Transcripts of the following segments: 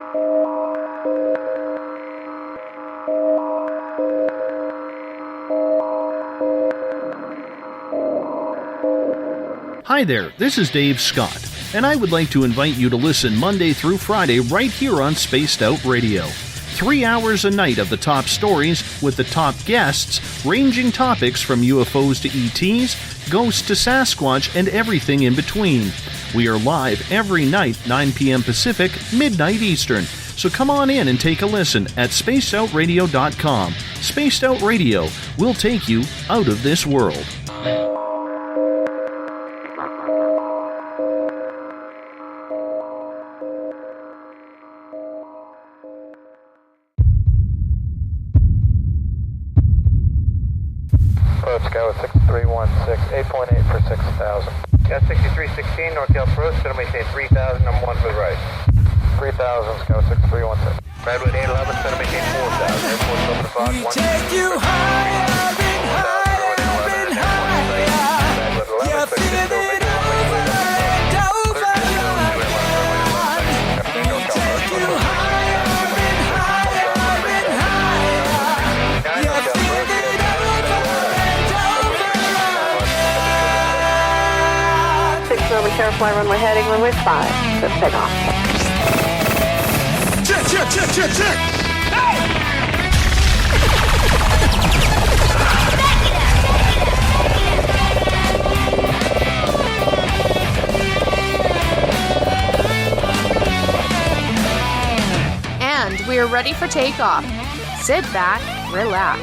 Hi there, this is Dave Scott, and I would like to invite you to listen Monday through Friday right here on Spaced Out Radio. 3 hours a night of the top stories with the top guests, ranging topics from UFOs to ETs, ghosts to Sasquatch, and everything in between. We are live every night, 9 p.m. Pacific, midnight Eastern. So come on in and take a listen at spacedoutradio.com. Spaced Out Radio will take you out of this world. Scout 6316, 8.8 for 6,000. Yeah, 6316, North Approach, going to maintain 3,000, I'm 1 for the right. 3,000, Scout 6316. Redwood 811, going to maintain 4,000, airport open the clock, 1. We take you higher and higher and higher. You feel it over and over again. We take you higher and higher and higher. You feel it over and over again. Norman Fly runway heading runway 5. Let's take off. Check! Hey! And we are ready for takeoff. Sit back, relax.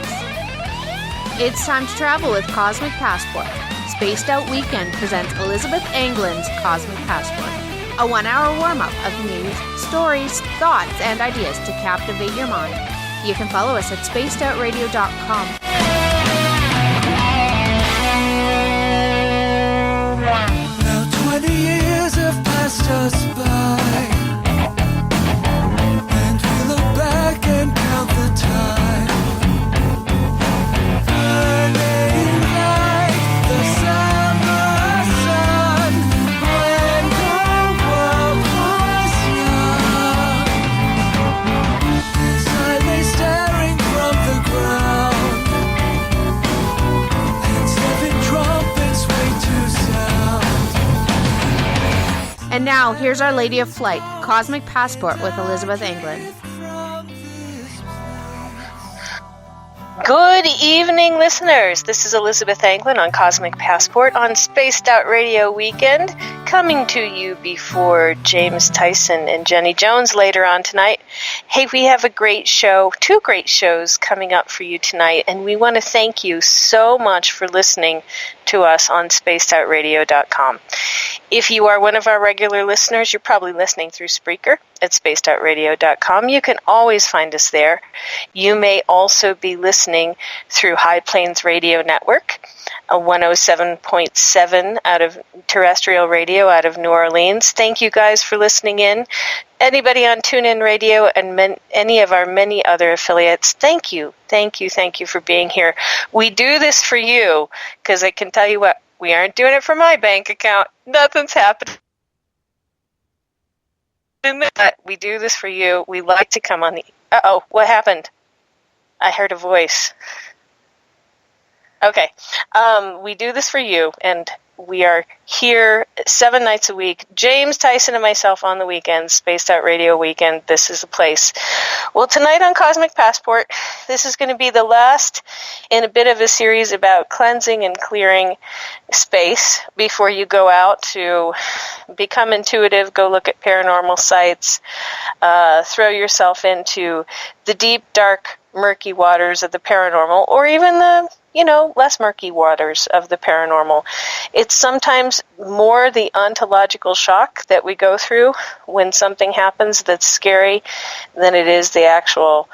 It's time to travel with Cosmic Passport. Spaced Out Weekend presents Elizabeth Anglin's Cosmic Passport, a 1-hour warm-up of news, stories, thoughts, and ideas to captivate your mind. You can follow us at spacedoutradio.com. Now 20 years have passed us by, and we look back and count the time. Burning like the summer sun, when the world was young. As I lay staring from the ground, and 7 trumpets wait to sound. And now, here's Our Lady of Flight, Cosmic Passport with Elizabeth Anglin. Good evening, listeners. This is Elizabeth Anglin on Cosmic Passport on Spaced Out Radio Weekend, coming to you before James Tyson and Jenny Jones later on tonight. Hey, we have a great show, 2 great shows coming up for you tonight, and we want to thank you so much for listening to us on spacedoutradio.com. If you are one of our regular listeners, you're probably listening through Spreaker at spacedoutradio.com. You can always find us there. You may also be listening through High Plains Radio Network, a 107.7 out of terrestrial radio out of New Orleans. Thank you guys for listening in. Anybody on TuneIn Radio and any of our many other affiliates, thank you for being here. We do this for you, because I can tell you what, we aren't doing it for my bank account. Nothing's happening. We do this for you. We like to come on the... Uh-oh, what happened? I heard a voice. Okay, we do this for you, and we are here 7 nights a week. James Tyson and myself on the weekends, Spaced Out Radio Weekend. This is the place. Well, tonight on Cosmic Passport, this is going to be the last in a bit of a series about cleansing and clearing space before you go out to become intuitive, go look at paranormal sites, throw yourself into the deep, dark, murky waters of the paranormal, or even the less murky waters of the paranormal. It's sometimes more the ontological shock that we go through when something happens that's scary than it is the actual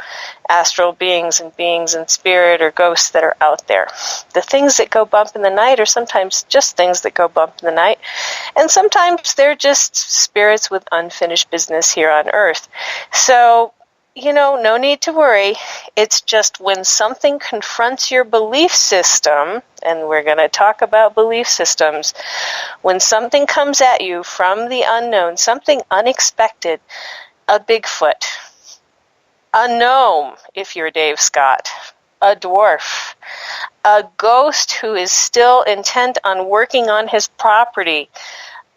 astral beings in spirit or ghosts that are out there. The things that go bump in the night are sometimes just things that go bump in the night, and sometimes they're just spirits with unfinished business here on Earth. So, no need to worry. It's just when something confronts your belief system, and we're going to talk about belief systems, when something comes at you from the unknown, something unexpected, a Bigfoot, a gnome, if you're Dave Scott, a dwarf, a ghost who is still intent on working on his property,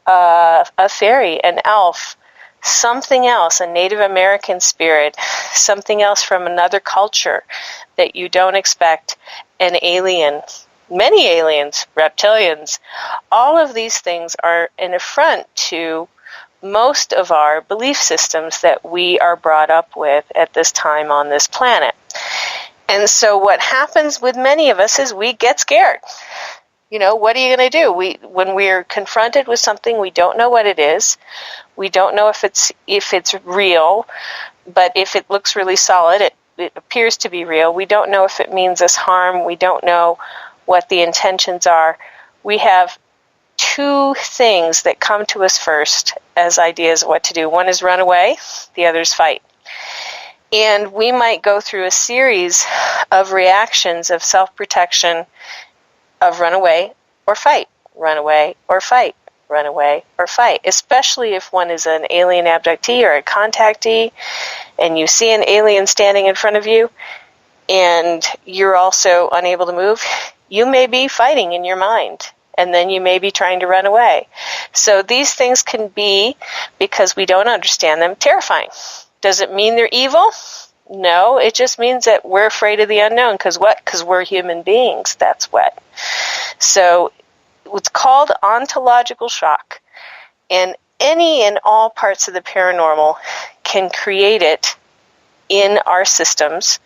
a fairy, an elf, something else, a Native American spirit, something else from another culture that you don't expect, an alien, many aliens, reptilians. All of these things are an affront to most of our belief systems that we are brought up with at this time on this planet. And so what happens with many of us is we get scared. You know, what are you going to do? When we're confronted with something, we don't know what it is. We don't know if it's real, but if it looks really solid, it appears to be real. We don't know if it means us harm. We don't know what the intentions are. We have two things that come to us first as ideas of what to do. One is run away, the other is fight. And we might go through a series of reactions of self-protection of run away or fight, run away or fight, run away or fight, especially if one is an alien abductee or a contactee and you see an alien standing in front of you and you're also unable to move. You may be fighting in your mind, and then you may be trying to run away. So these things can be, because we don't understand them, terrifying. Does it mean they're evil? No, it just means that we're afraid of the unknown. Because what? Because we're human beings. That's what. So it's called ontological shock. And any and all parts of the paranormal can create it in our systems.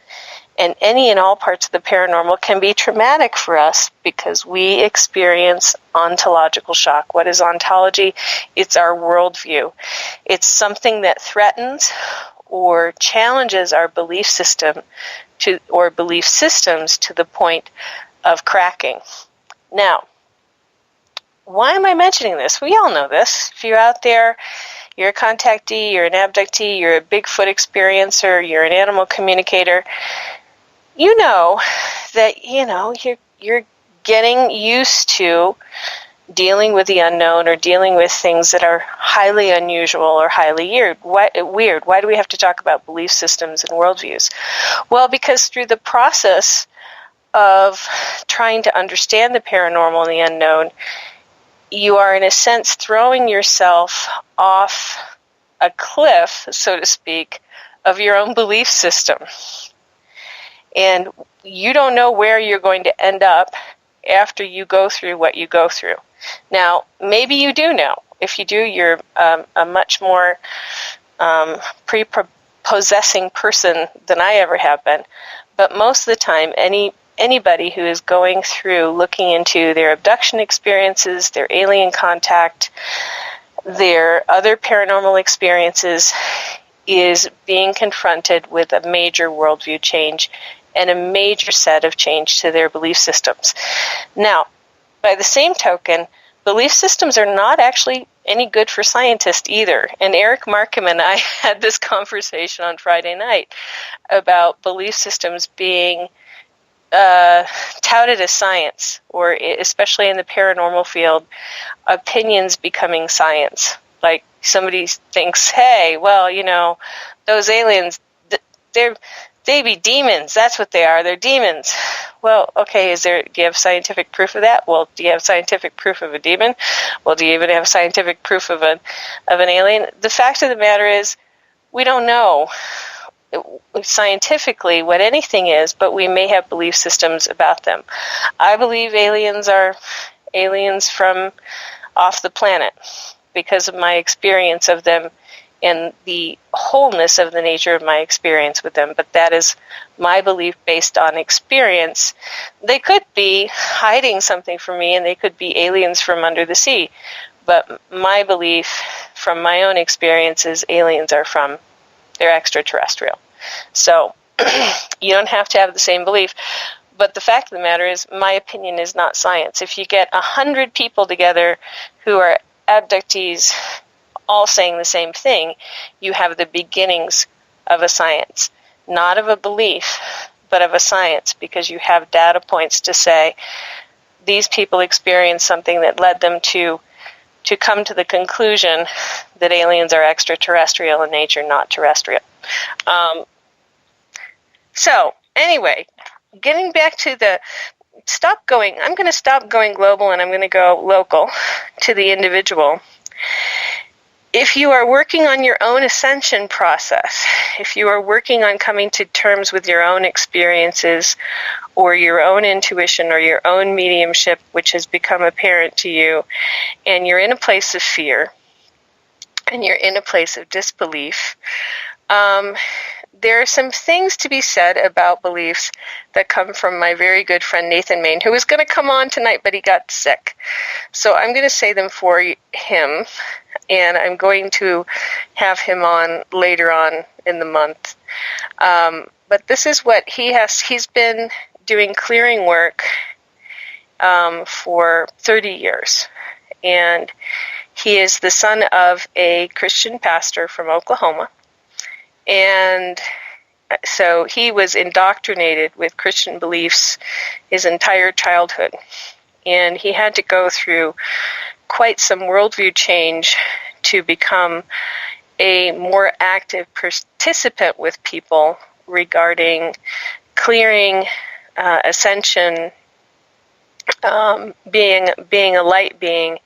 And any and all parts of the paranormal can be traumatic for us because we experience ontological shock. What is ontology? It's our worldview. It's something that threatens or challenges our belief system or belief systems to the point of cracking. Now, why am I mentioning this? We all know this. If you're out there, you're a contactee, you're an abductee, you're a Bigfoot experiencer, you're an animal communicator, you know that, you're getting used to dealing with the unknown or dealing with things that are highly unusual or highly weird. Why do we have to talk about belief systems and worldviews? Well, because through the process of trying to understand the paranormal and the unknown, you are, in a sense, throwing yourself off a cliff, so to speak, of your own belief system. And you don't know where you're going to end up after you go through what you go through. Now, maybe you do know. If you do, you're a much more prepossessing person than I ever have been. But most of the time, anybody who is going through looking into their abduction experiences, their alien contact, their other paranormal experiences, is being confronted with a major worldview change and a major set of change to their belief systems. Now, by the same token, belief systems are not actually any good for scientists either. And Eric Markham and I had this conversation on Friday night about belief systems being touted as science, or especially in the paranormal field, opinions becoming science. Like somebody thinks, hey, well, those aliens, they be demons. That's what they are. They're demons. Well, okay, do you have scientific proof of that? Well, do you have scientific proof of a demon? Well, do you even have scientific proof of an alien? The fact of the matter is, we don't know scientifically what anything is, but we may have belief systems about them. I believe aliens are aliens from off the planet because of my experience of them and the wholeness of the nature of my experience with them. But that is my belief based on experience. They could be hiding something from me, and they could be aliens from under the sea. But my belief from my own experiences, aliens are they're extraterrestrial. So you don't have to have the same belief. But the fact of the matter is, my opinion is not science. If you get 100 people together who are abductees all saying the same thing, you have the beginnings of a science. Not of a belief, but of a science, because you have data points to say these people experienced something that led them to to come to the conclusion that aliens are extraterrestrial in nature, not terrestrial. So, anyway, getting back to I'm going to stop going global and I'm going to go local to the individual. If you are working on your own ascension process, if you are working on coming to terms with your own experiences or your own intuition or your own mediumship, which has become apparent to you, and you're in a place of fear and you're in a place of disbelief, there are some things to be said about beliefs that come from my very good friend Nathan Main, who was going to come on tonight, but he got sick. So I'm going to say them for him, and I'm going to have him on later on in the month. But this is what he has. He's been doing clearing work for 30 years, and he is the son of a Christian pastor from Oklahoma. And so he was indoctrinated with Christian beliefs his entire childhood. And he had to go through quite some worldview change to become a more active participant with people regarding clearing, ascension, being a light being,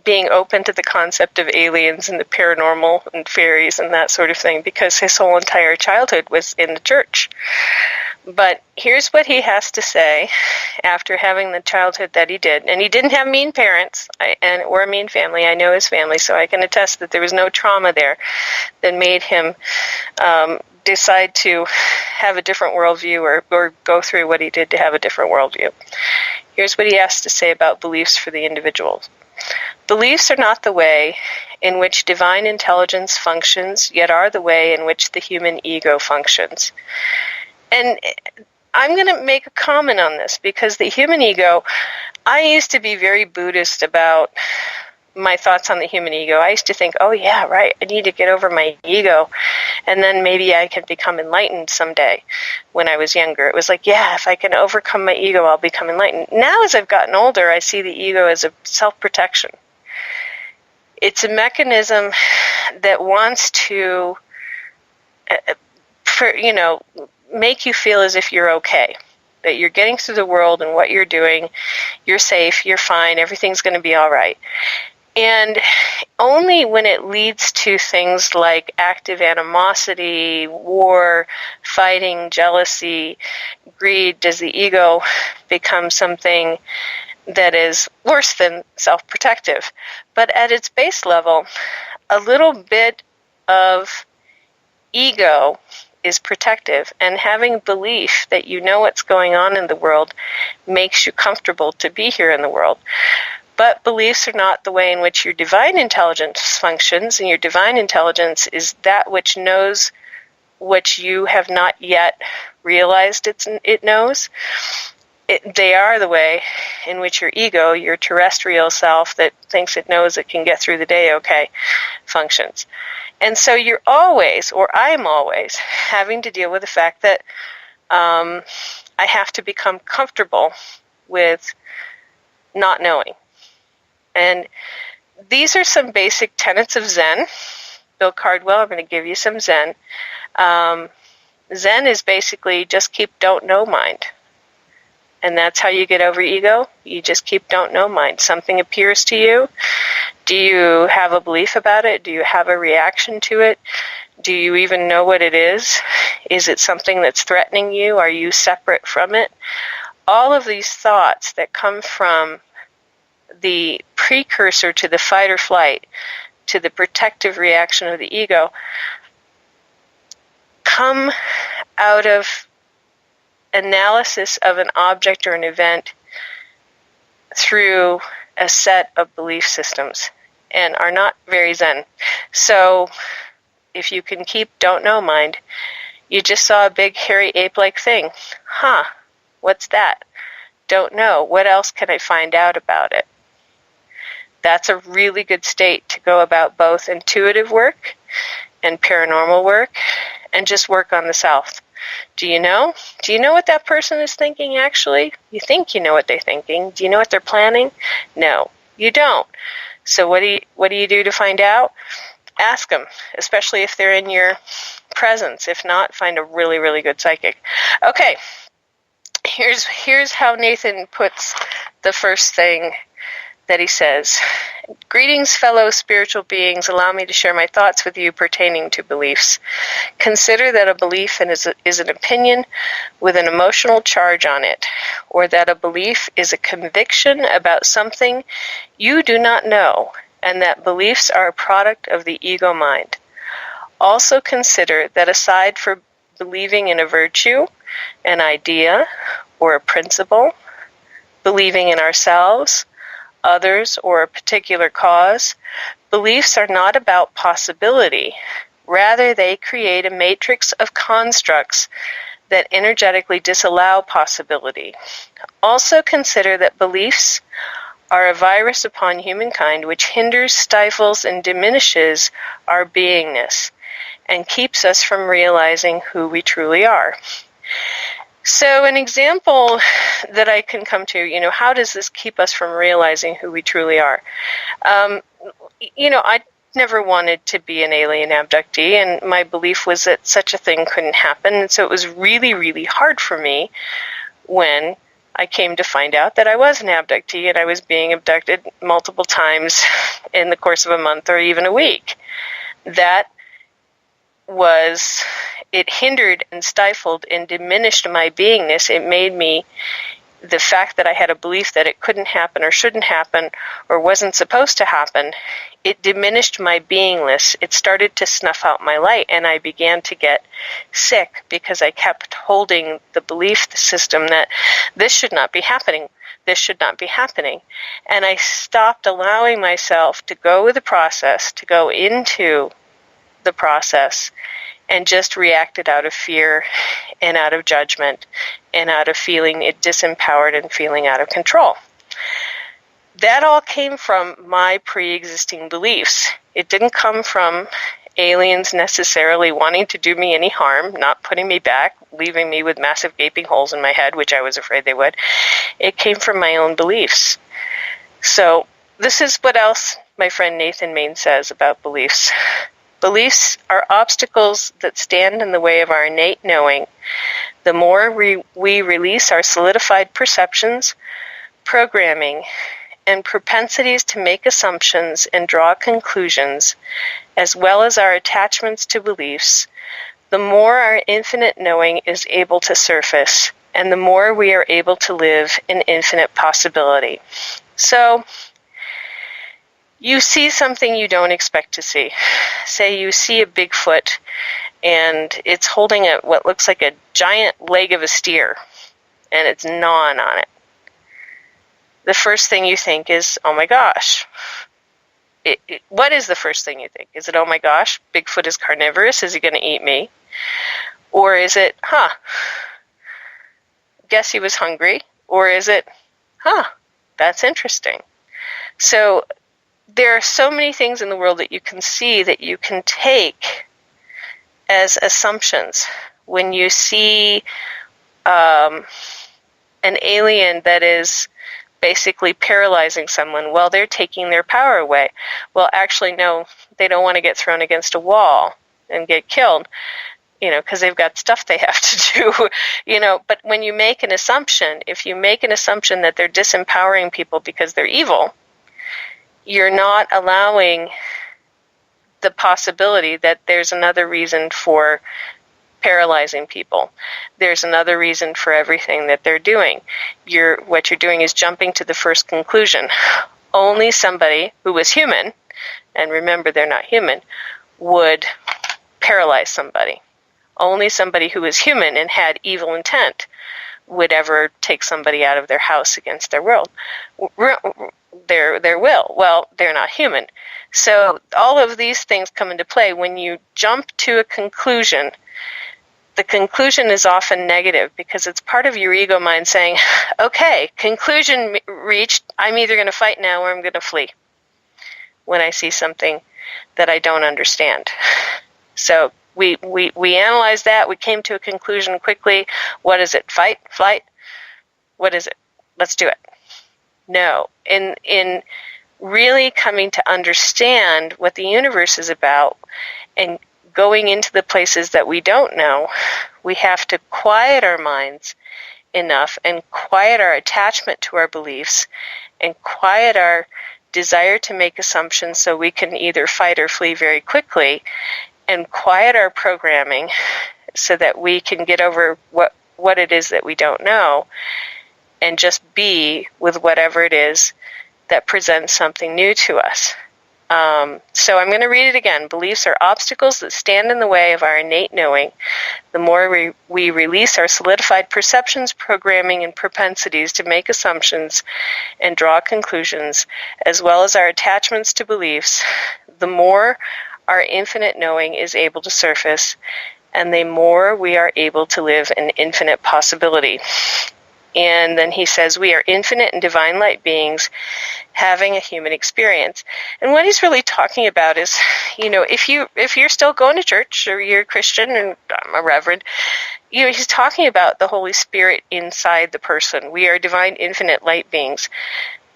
being open to the concept of aliens and the paranormal and fairies and that sort of thing, because his whole entire childhood was in the church. But here's what he has to say after having the childhood that he did. And he didn't have mean parents or a mean family. I know his family, so I can attest that there was no trauma there that made him decide to have a different worldview or go through what he did to have a different worldview. Here's what he has to say about beliefs for the individuals. Beliefs are not the way in which divine intelligence functions, yet are the way in which the human ego functions. And I'm going to make a comment on this, because the human ego, I used to be very Buddhist about my thoughts on the human ego. I used to think, oh yeah, right, I need to get over my ego, and then maybe I can become enlightened someday. When I was younger, it was like, yeah, if I can overcome my ego, I'll become enlightened. Now, as I've gotten older, I see the ego as a self-protection. It's a mechanism that wants to, make you feel as if you're okay, that you're getting through the world and what you're doing, you're safe, you're fine, everything's going to be all right. And only when it leads to things like active animosity, war, fighting, jealousy, greed, does the ego become something that is worse than self-protective. But at its base level, a little bit of ego is protective, and having belief that you know what's going on in the world makes you comfortable to be here in the world. But beliefs are not the way in which your divine intelligence functions, and your divine intelligence is that which knows what you have not yet realized it knows. They are the way in which your ego, your terrestrial self that thinks it knows it can get through the day okay, functions. And so you're always, or I'm always, having to deal with the fact that I have to become comfortable with not knowing. And these are some basic tenets of Zen. Bill Cardwell, I'm going to give you some Zen. Zen is basically just keep don't know mind. And that's how you get over ego. You just keep don't know mind. Something appears to you. Do you have a belief about it? Do you have a reaction to it? Do you even know what it is? Is it something that's threatening you? Are you separate from it? All of these thoughts that come from the precursor to the fight or flight, to the protective reaction of the ego, come out of analysis of an object or an event through a set of belief systems and are not very Zen. So if you can keep don't know mind, you just saw a big hairy ape-like thing. What's that? Don't know. What else can I find out about it? That's a really good state to go about both intuitive work and paranormal work and just work on the self. Do you know? Do you know what that person is thinking, actually? You think you know what they're thinking. Do you know what they're planning? No. You don't. So what do you do to find out? Ask them, especially if they're in your presence. If not, find a really, really good psychic. Okay, here's how Nathan puts the first thing that he says. Greetings, fellow spiritual beings. Allow me to share my thoughts with you pertaining to beliefs. Consider that a belief is an opinion with an emotional charge on it, or that a belief is a conviction about something you do not know, and that beliefs are a product of the ego mind. Also consider that aside from believing in a virtue, an idea, or a principle, believing in ourselves, others, or a particular cause, beliefs are not about possibility. Rather, they create a matrix of constructs that energetically disallow possibility. Also consider that beliefs are a virus upon humankind which hinders, stifles, and diminishes our beingness and keeps us from realizing who we truly are. So an example that I can come to, how does this keep us from realizing who we truly are? I never wanted to be an alien abductee, and my belief was that such a thing couldn't happen. And so it was really, really hard for me when I came to find out that I was an abductee and I was being abducted multiple times in the course of a month or even a week. It hindered and stifled and diminished my beingness. It made me, the fact that I had a belief that it couldn't happen or shouldn't happen or wasn't supposed to happen, it diminished my beingness. It started to snuff out my light, and I began to get sick because I kept holding the belief system that this should not be happening. This should not be happening. And I stopped allowing myself to go with the process, to go into the process, and just reacted out of fear and out of judgment and out of feeling it disempowered and feeling out of control. That all came from my pre-existing beliefs. It didn't come from aliens necessarily wanting to do me any harm, not putting me back, leaving me with massive gaping holes in my head, which I was afraid they would. It came from my own beliefs. So this is what else my friend Nathan Main says about beliefs. Beliefs are obstacles that stand in the way of our innate knowing. The more we release our solidified perceptions, programming, and propensities to make assumptions and draw conclusions, as well as our attachments to beliefs, the more our infinite knowing is able to surface, and the more we are able to live in infinite possibility. So, you see something you don't expect to see. Say you see a Bigfoot and it's holding what looks like a giant leg of a steer and it's gnawing on it. The first thing you think is, oh my gosh. What is the first thing you think? Is it, oh my gosh, Bigfoot is carnivorous, is he going to eat me? Or is it, guess he was hungry? Or is it, that's interesting. So there are so many things in the world that you can see that you can take as assumptions. When you see an alien that is basically paralyzing someone, well, they're taking their power away. Well, actually, no, they don't want to get thrown against a wall and get killed, because they've got stuff they have to do, But when you make an assumption, if you make an assumption that they're disempowering people because they're evil, you're not allowing the possibility that there's another reason for paralyzing people. There's another reason for everything that they're doing. What you're doing is jumping to the first conclusion. Only somebody who was human, and remember they're not human, would paralyze somebody. Only somebody who was human and had evil intent would ever take somebody out of their house against their will. Well, they're not human. So all of these things come into play. When you jump to a conclusion, the conclusion is often negative because it's part of your ego mind saying, okay, conclusion reached, I'm either going to fight now or I'm going to flee when I see something that I don't understand. So we analyzed that. We came to a conclusion quickly. What is it? Fight? Flight? What is it? Let's do it. No. In really coming to understand what the universe is about and going into the places that we don't know, we have to quiet our minds enough and quiet our attachment to our beliefs and quiet our desire to make assumptions so we can either fight or flee very quickly, and quiet our programming so that we can get over what it is that we don't know and just be with whatever it is that presents something new to us. So I'm going to read it again. Beliefs are obstacles that stand in the way of our innate knowing. The more we release our solidified perceptions, programming, and propensities to make assumptions and draw conclusions, as well as our attachments to beliefs, the more our infinite knowing is able to surface, and the more we are able to live in infinite possibility. And then he says, we are infinite and divine light beings having a human experience. And what he's really talking about is, if you're still going to church or you're a Christian and I'm a reverend, he's talking about the Holy Spirit inside the person. We are divine, infinite light beings.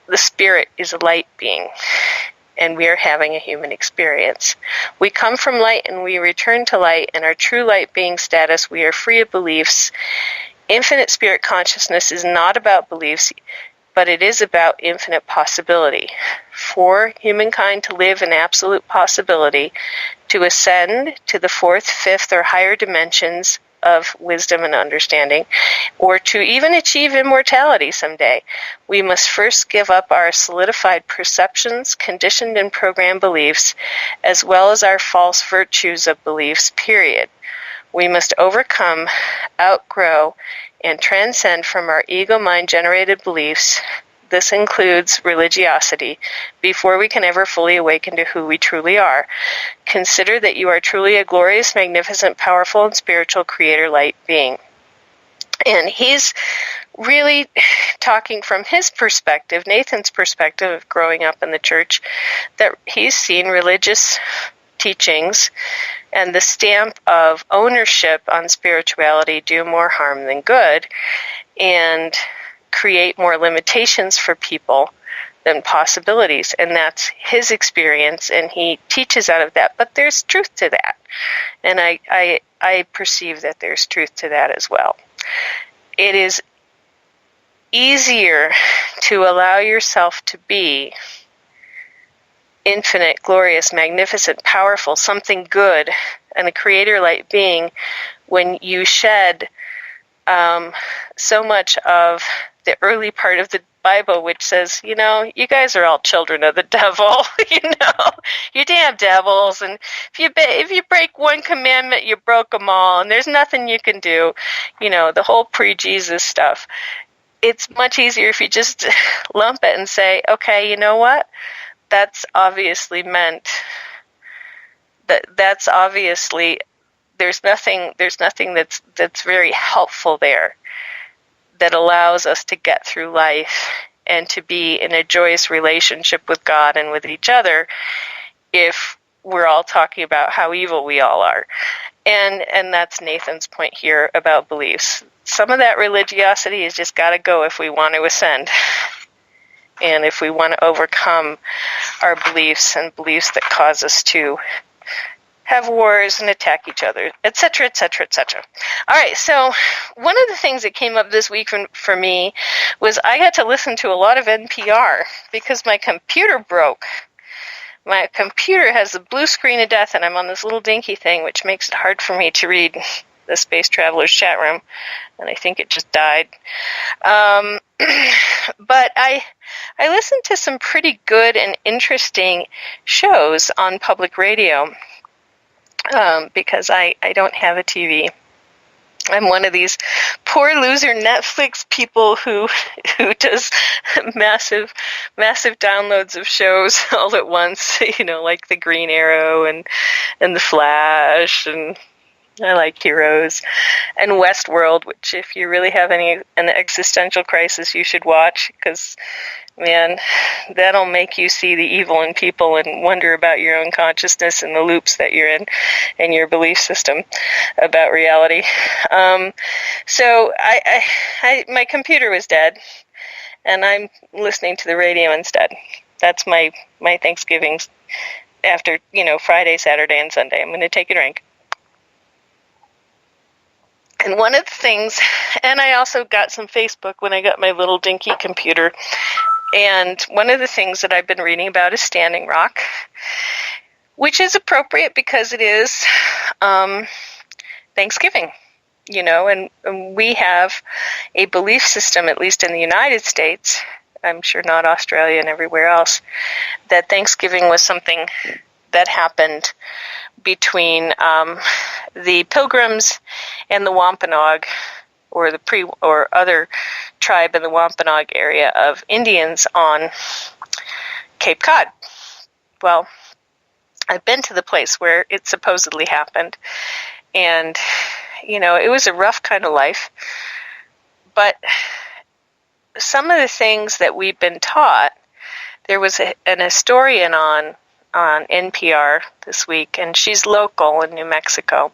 The Spirit is a light being, and we are having a human experience. We come from light and we return to light. In our true light being status, we are free of beliefs. Infinite spirit consciousness is not about beliefs, but it is about infinite possibility. For humankind to live in absolute possibility, to ascend to the fourth, fifth, or higher dimensions of wisdom and understanding, or to even achieve immortality someday, we must first give up our solidified perceptions, conditioned and programmed beliefs, as well as our false virtues of beliefs, period. We must overcome, outgrow, and transcend from our ego mind-generated beliefs. This includes religiosity, before we can ever fully awaken to who we truly are. Consider that you are truly a glorious, magnificent, powerful, and spiritual creator light being. And he's really talking from his perspective, Nathan's perspective of growing up in the church, that he's seen religious teachings and the stamp of ownership on spirituality do more harm than good and create more limitations for people than possibilities. And that's his experience, and he teaches out of that. But there's truth to that. And I perceive that there's truth to that as well. It is easier to allow yourself to be infinite, glorious, magnificent, powerful, something good, and a creator light being when you shed so much of the early part of the Bible, which says, you guys are all children of the devil, you damn devils, and if you break one commandment, you broke them all, and there's nothing you can do, the whole pre-Jesus stuff. It's much easier if you just lump it and say, okay, you know what? That's obviously meant that's obviously there's nothing that's very helpful there that allows us to get through life and to be in a joyous relationship with God and with each other if we're all talking about how evil we all are. And that's Nathan's point here about beliefs. Some of that religiosity has just got to go if we want to ascend. And if we want to overcome our beliefs and beliefs that cause us to have wars and attack each other, etc., etc., etc. All right, so one of the things that came up this week for me was I got to listen to a lot of NPR because my computer broke. My computer has the blue screen of death, and I'm on this little dinky thing, which makes it hard for me to read the Space Travelers chat room, and I think it just died. But I listened to some pretty good and interesting shows on public radio because I don't have a TV. I'm one of these poor loser Netflix people who does massive downloads of shows all at once, like the Green Arrow and the Flash, and I like Heroes, and Westworld, which if you really have an existential crisis, you should watch, because, man, that'll make you see the evil in people and wonder about your own consciousness and the loops that you're in and your belief system about reality. So my computer was dead, and I'm listening to the radio instead. That's my Thanksgivings after, Friday, Saturday, and Sunday. I'm going to take a drink. And one of the things, and I also got some Facebook when I got my little dinky computer, and one of the things that I've been reading about is Standing Rock, which is appropriate because it is Thanksgiving, and we have a belief system, at least in the United States, I'm sure not Australia and everywhere else, that Thanksgiving was something that happened between the Pilgrims and the Wampanoag, or other tribe in the Wampanoag area of Indians on Cape Cod. Well, I've been to the place where it supposedly happened, and it was a rough kind of life. But some of the things that we've been taught, there was an historian on NPR this week, and she's local in New Mexico,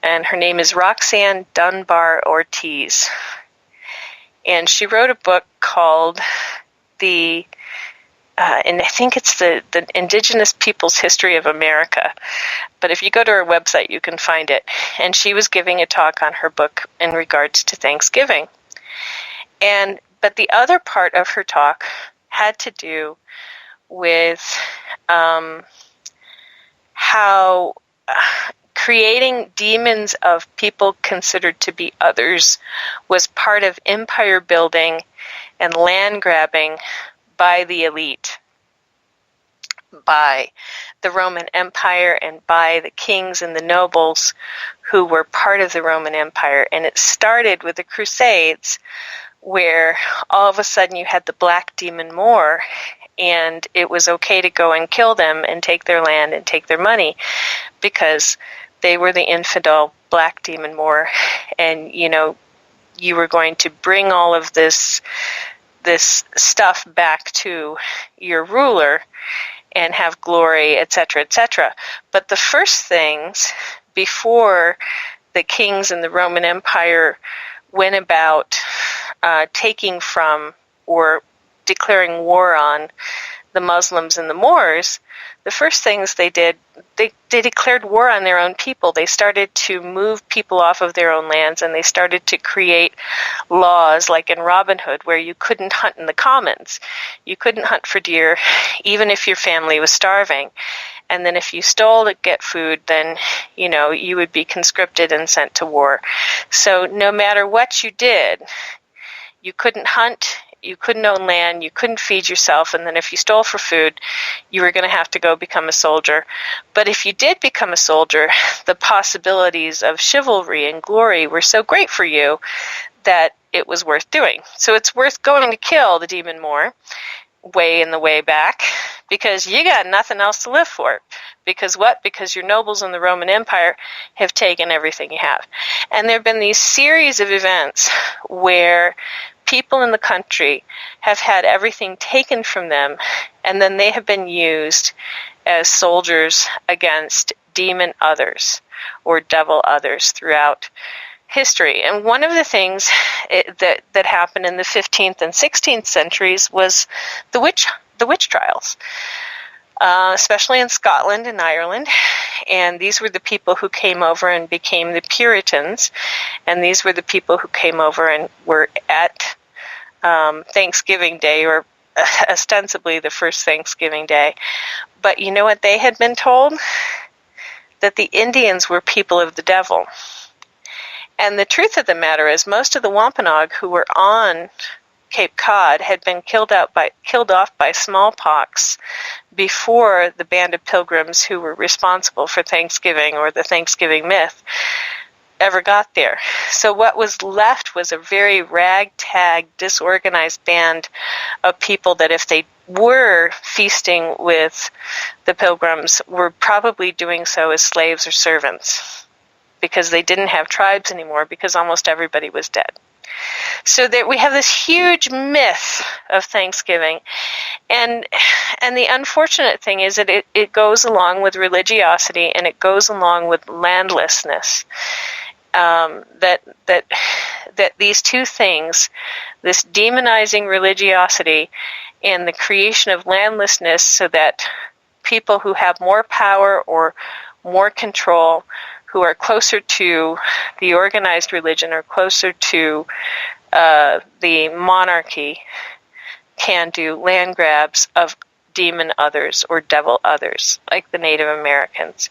and her name is Roxanne Dunbar Ortiz, and she wrote a book called and I think it's the Indigenous Peoples' History of America, but if you go to her website you can find it, and she was giving a talk on her book in regards to Thanksgiving, but the other part of her talk had to do with how creating demons of people considered to be others was part of empire building and land grabbing by the elite, by the Roman Empire and by the kings and the nobles who were part of the Roman Empire. And it started with the Crusades, where all of a sudden you had the Black Demon Moor, and it was okay to go and kill them and take their land and take their money because they were the infidel Black Demon Moor, and you were going to bring all of this stuff back to your ruler and have glory, etc., etc. But the first things before the kings in the Roman Empire went about taking from or declaring war on the Muslims and the Moors, the first things they did, they declared war on their own people. They started to move people off of their own lands, and they started to create laws like in Robin Hood, where you couldn't hunt in the commons. You couldn't hunt for deer, even if your family was starving. And then if you stole to get food, then, you would be conscripted and sent to war. So no matter what you did, you couldn't hunt, you couldn't own land, you couldn't feed yourself, and then if you stole for food, you were going to have to go become a soldier. But if you did become a soldier, the possibilities of chivalry and glory were so great for you that it was worth doing. So it's worth going to kill the Demon Moor way in the way back, because you got nothing else to live for. Because what? Because your nobles in the Roman Empire have taken everything you have. And there have been these series of events where people in the country have had everything taken from them, and then they have been used as soldiers against demon others or devil others throughout history. And one of the things that happened in the 15th and 16th centuries was the witch trials, especially in Scotland and Ireland. And these were the people who came over and became the Puritans, and these were the people who came over and were at Thanksgiving Day, or ostensibly the first Thanksgiving Day. But you know what they had been told? That the Indians were people of the devil. And the truth of the matter is, most of the Wampanoag who were on Cape Cod had been killed off by smallpox before the band of pilgrims who were responsible for Thanksgiving, or the Thanksgiving myth, ever got there. So what was left was a very ragtag, disorganized band of people that, if they were feasting with the pilgrims, were probably doing so as slaves or servants, because they didn't have tribes anymore, because almost everybody was dead. So that we have this huge myth of Thanksgiving, and the unfortunate thing is that it goes along with religiosity, and it goes along with landlessness. That these two things, this demonizing religiosity and the creation of landlessness so that people who have more power or more control, who are closer to the organized religion or closer to the monarchy, can do land grabs of demon others or devil others, like the Native Americans.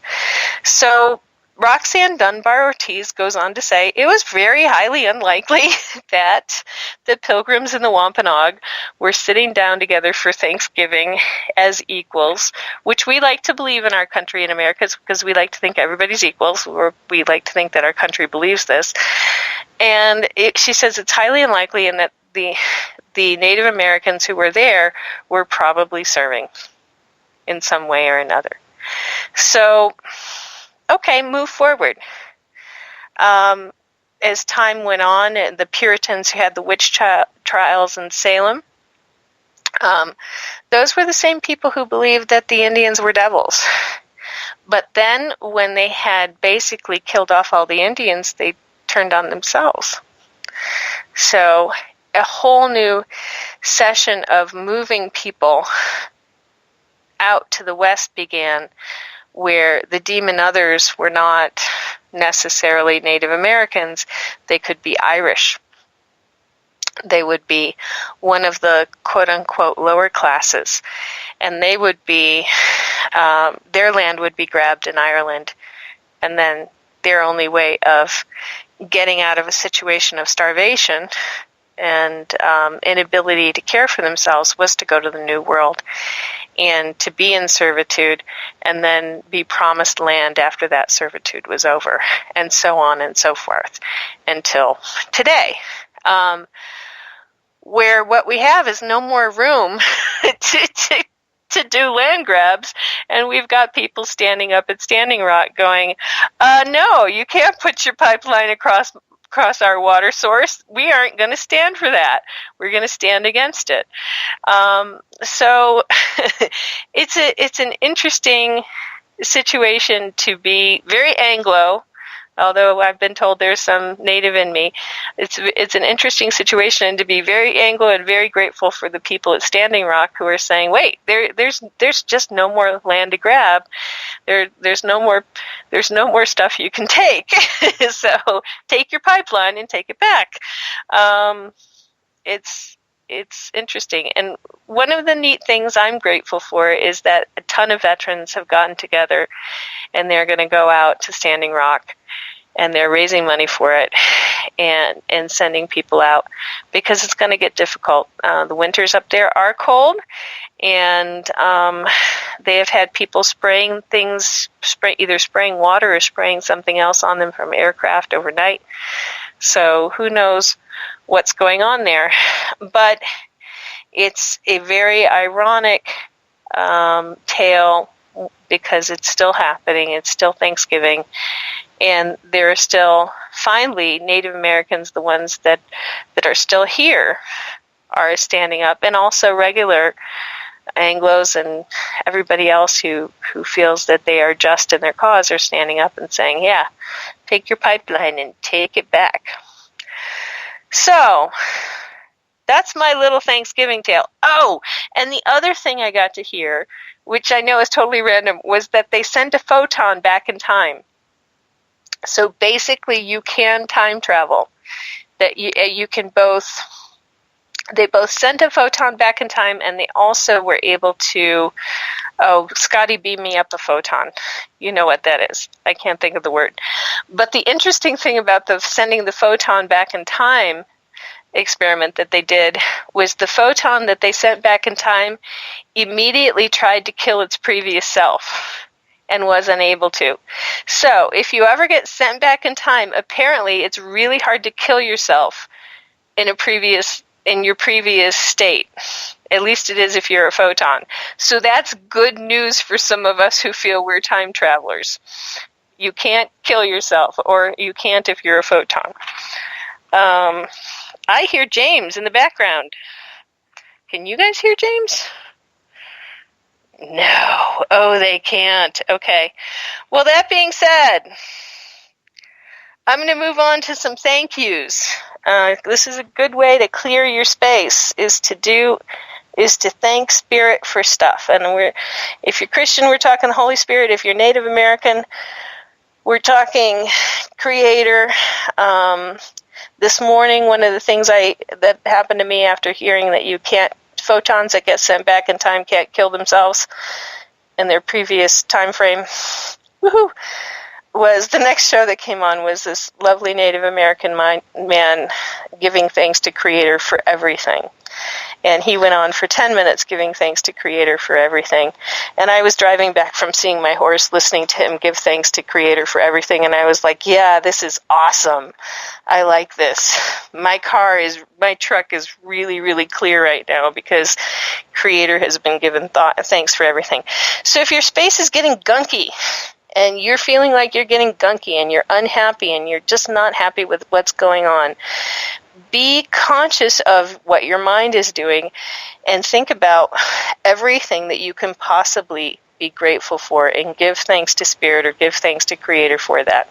So Roxanne Dunbar Ortiz goes on to say, it was very highly unlikely that the Pilgrims and the Wampanoag were sitting down together for Thanksgiving as equals, which we like to believe in our country in America because we like to think everybody's equals, or we like to think that our country believes this. And she says it's highly unlikely, and that the Native Americans who were there were probably serving in some way or another. So, okay, move forward. As time went on, the Puritans who had the witch trials in Salem, those were the same people who believed that the Indians were devils. But then when they had basically killed off all the Indians, they turned on themselves. So a whole new session of moving people out to the west began, where the demon others were not necessarily Native Americans. They could be Irish. They would be one of the quote-unquote lower classes, and they would be, their land would be grabbed in Ireland, and then their only way of getting out of a situation of starvation and inability to care for themselves was to go to the New World and to be in servitude and then be promised land after that servitude was over, and so on and so forth until today, where what we have is no more room to do land grabs, and we've got people standing up at Standing Rock going, no, you can't put your pipeline across our water source. We aren't going to stand for that. We're going to stand against it. So it's an interesting situation to be very Anglo, although I've been told there's some Native in me. It's an interesting situation to be very Anglo and very grateful for the people at Standing Rock who are saying, wait, there's just no more land to grab. There's no more stuff you can take. So take your pipeline and take it back. It's interesting. And one of the neat things I'm grateful for is that a ton of veterans have gotten together and they're going to go out to Standing Rock and they're raising money for it and sending people out because it's going to get difficult. The winters up there are cold, and they have had people spraying things, either spraying water or spraying something else on them from aircraft overnight. So who knows what's going on there. But it's a very ironic tale because it's still happening. It's still Thanksgiving. And there are still, finally, Native Americans, the ones that are still here, are standing up. And also regular Anglos and everybody else who feels that they are just in their cause are standing up and saying, yeah, take your pipeline and take it back. So that's my little Thanksgiving tale. Oh, and the other thing I got to hear, which I know is totally random, was that they sent a photon back in time. So basically you can time travel. That you can both, they both sent a photon back in time, and they also were able to, Scotty beam me up a photon. You know what that is. I can't think of the word. But the interesting thing about the sending the photon back in time experiment that they did was the photon that they sent back in time immediately tried to kill its previous self and was unable to. So if you ever get sent back in time, apparently it's really hard to kill yourself in your previous state. At least it is if you're a photon. So that's good news for some of us who feel we're time travelers. You can't kill yourself, or you can't if you're a photon. I hear James in the background. Can you guys hear James? No. Oh, they can't. Okay. Well, that being said, I'm going to move on to some thank yous. This is a good way to clear your space, is to do is to thank Spirit for stuff. And if you're Christian, we're talking the Holy Spirit. If you're Native American, we're talking Creator. This morning, one of the things that happened to me after hearing that photons that get sent back in time can't kill themselves in their previous time frame, was the next show that came on was this lovely Native American man giving thanks to Creator for everything. And he went on for 10 minutes giving thanks to Creator for everything. And I was driving back from seeing my horse, listening to him give thanks to Creator for everything. And I was like, yeah, this is awesome. I like this. My truck is really, really clear right now because Creator has been given thanks for everything. So if your space is getting gunky, and you're feeling like you're getting gunky and you're unhappy and you're just not happy with what's going on, be conscious of what your mind is doing and think about everything that you can possibly be grateful for and give thanks to Spirit or give thanks to Creator for that.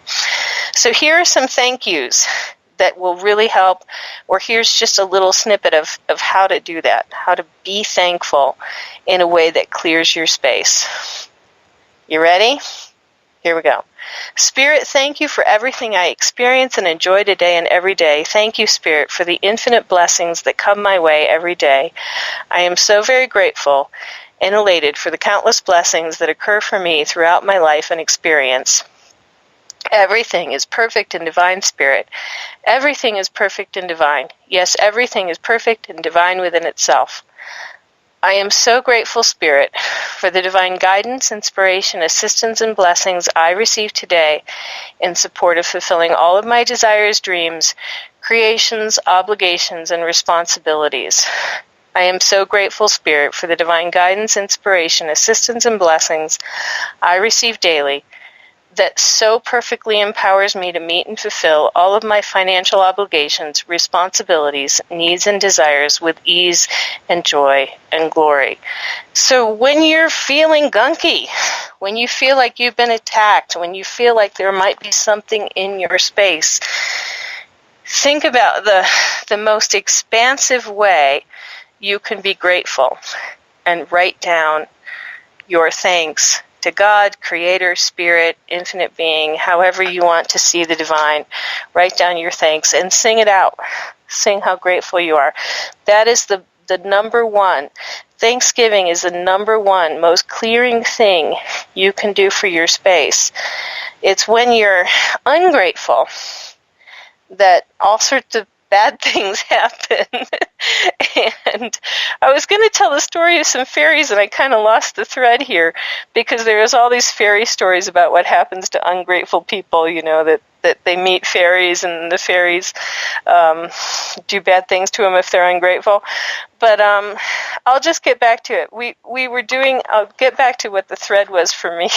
So here are some thank yous that will really help, or here's just a little snippet of how to do that, how to be thankful in a way that clears your space. You ready? Here we go. Spirit, thank you for everything I experience and enjoy today and every day. Thank you, Spirit, for the infinite blessings that come my way every day. I am so very grateful and elated for the countless blessings that occur for me throughout my life and experience. Everything is perfect and divine, Spirit. Everything is perfect and divine. Yes, everything is perfect and divine within itself. I am so grateful, Spirit, for the divine guidance, inspiration, assistance, and blessings I receive today in support of fulfilling all of my desires, dreams, creations, obligations, and responsibilities. I am so grateful, Spirit, for the divine guidance, inspiration, assistance, and blessings I receive daily that so perfectly empowers me to meet and fulfill all of my financial obligations, responsibilities, needs, and desires with ease and joy and glory. So when you're feeling gunky, when you feel like you've been attacked, when you feel like there might be something in your space, think about the most expansive way you can be grateful and write down your thanks to God, Creator, Spirit, Infinite Being, however you want to see the divine. Write down your thanks and sing it out. Sing how grateful you are. That is the number one. Thanksgiving is the number one most clearing thing you can do for your space. It's when you're ungrateful that all sorts of bad things happen. And I was going to tell the story of some fairies, and I kind of lost the thread here because there's all these fairy stories about what happens to ungrateful people, that they meet fairies and the fairies do bad things to them if they're ungrateful. But I'll just get back to it. I'll get back to what the thread was for me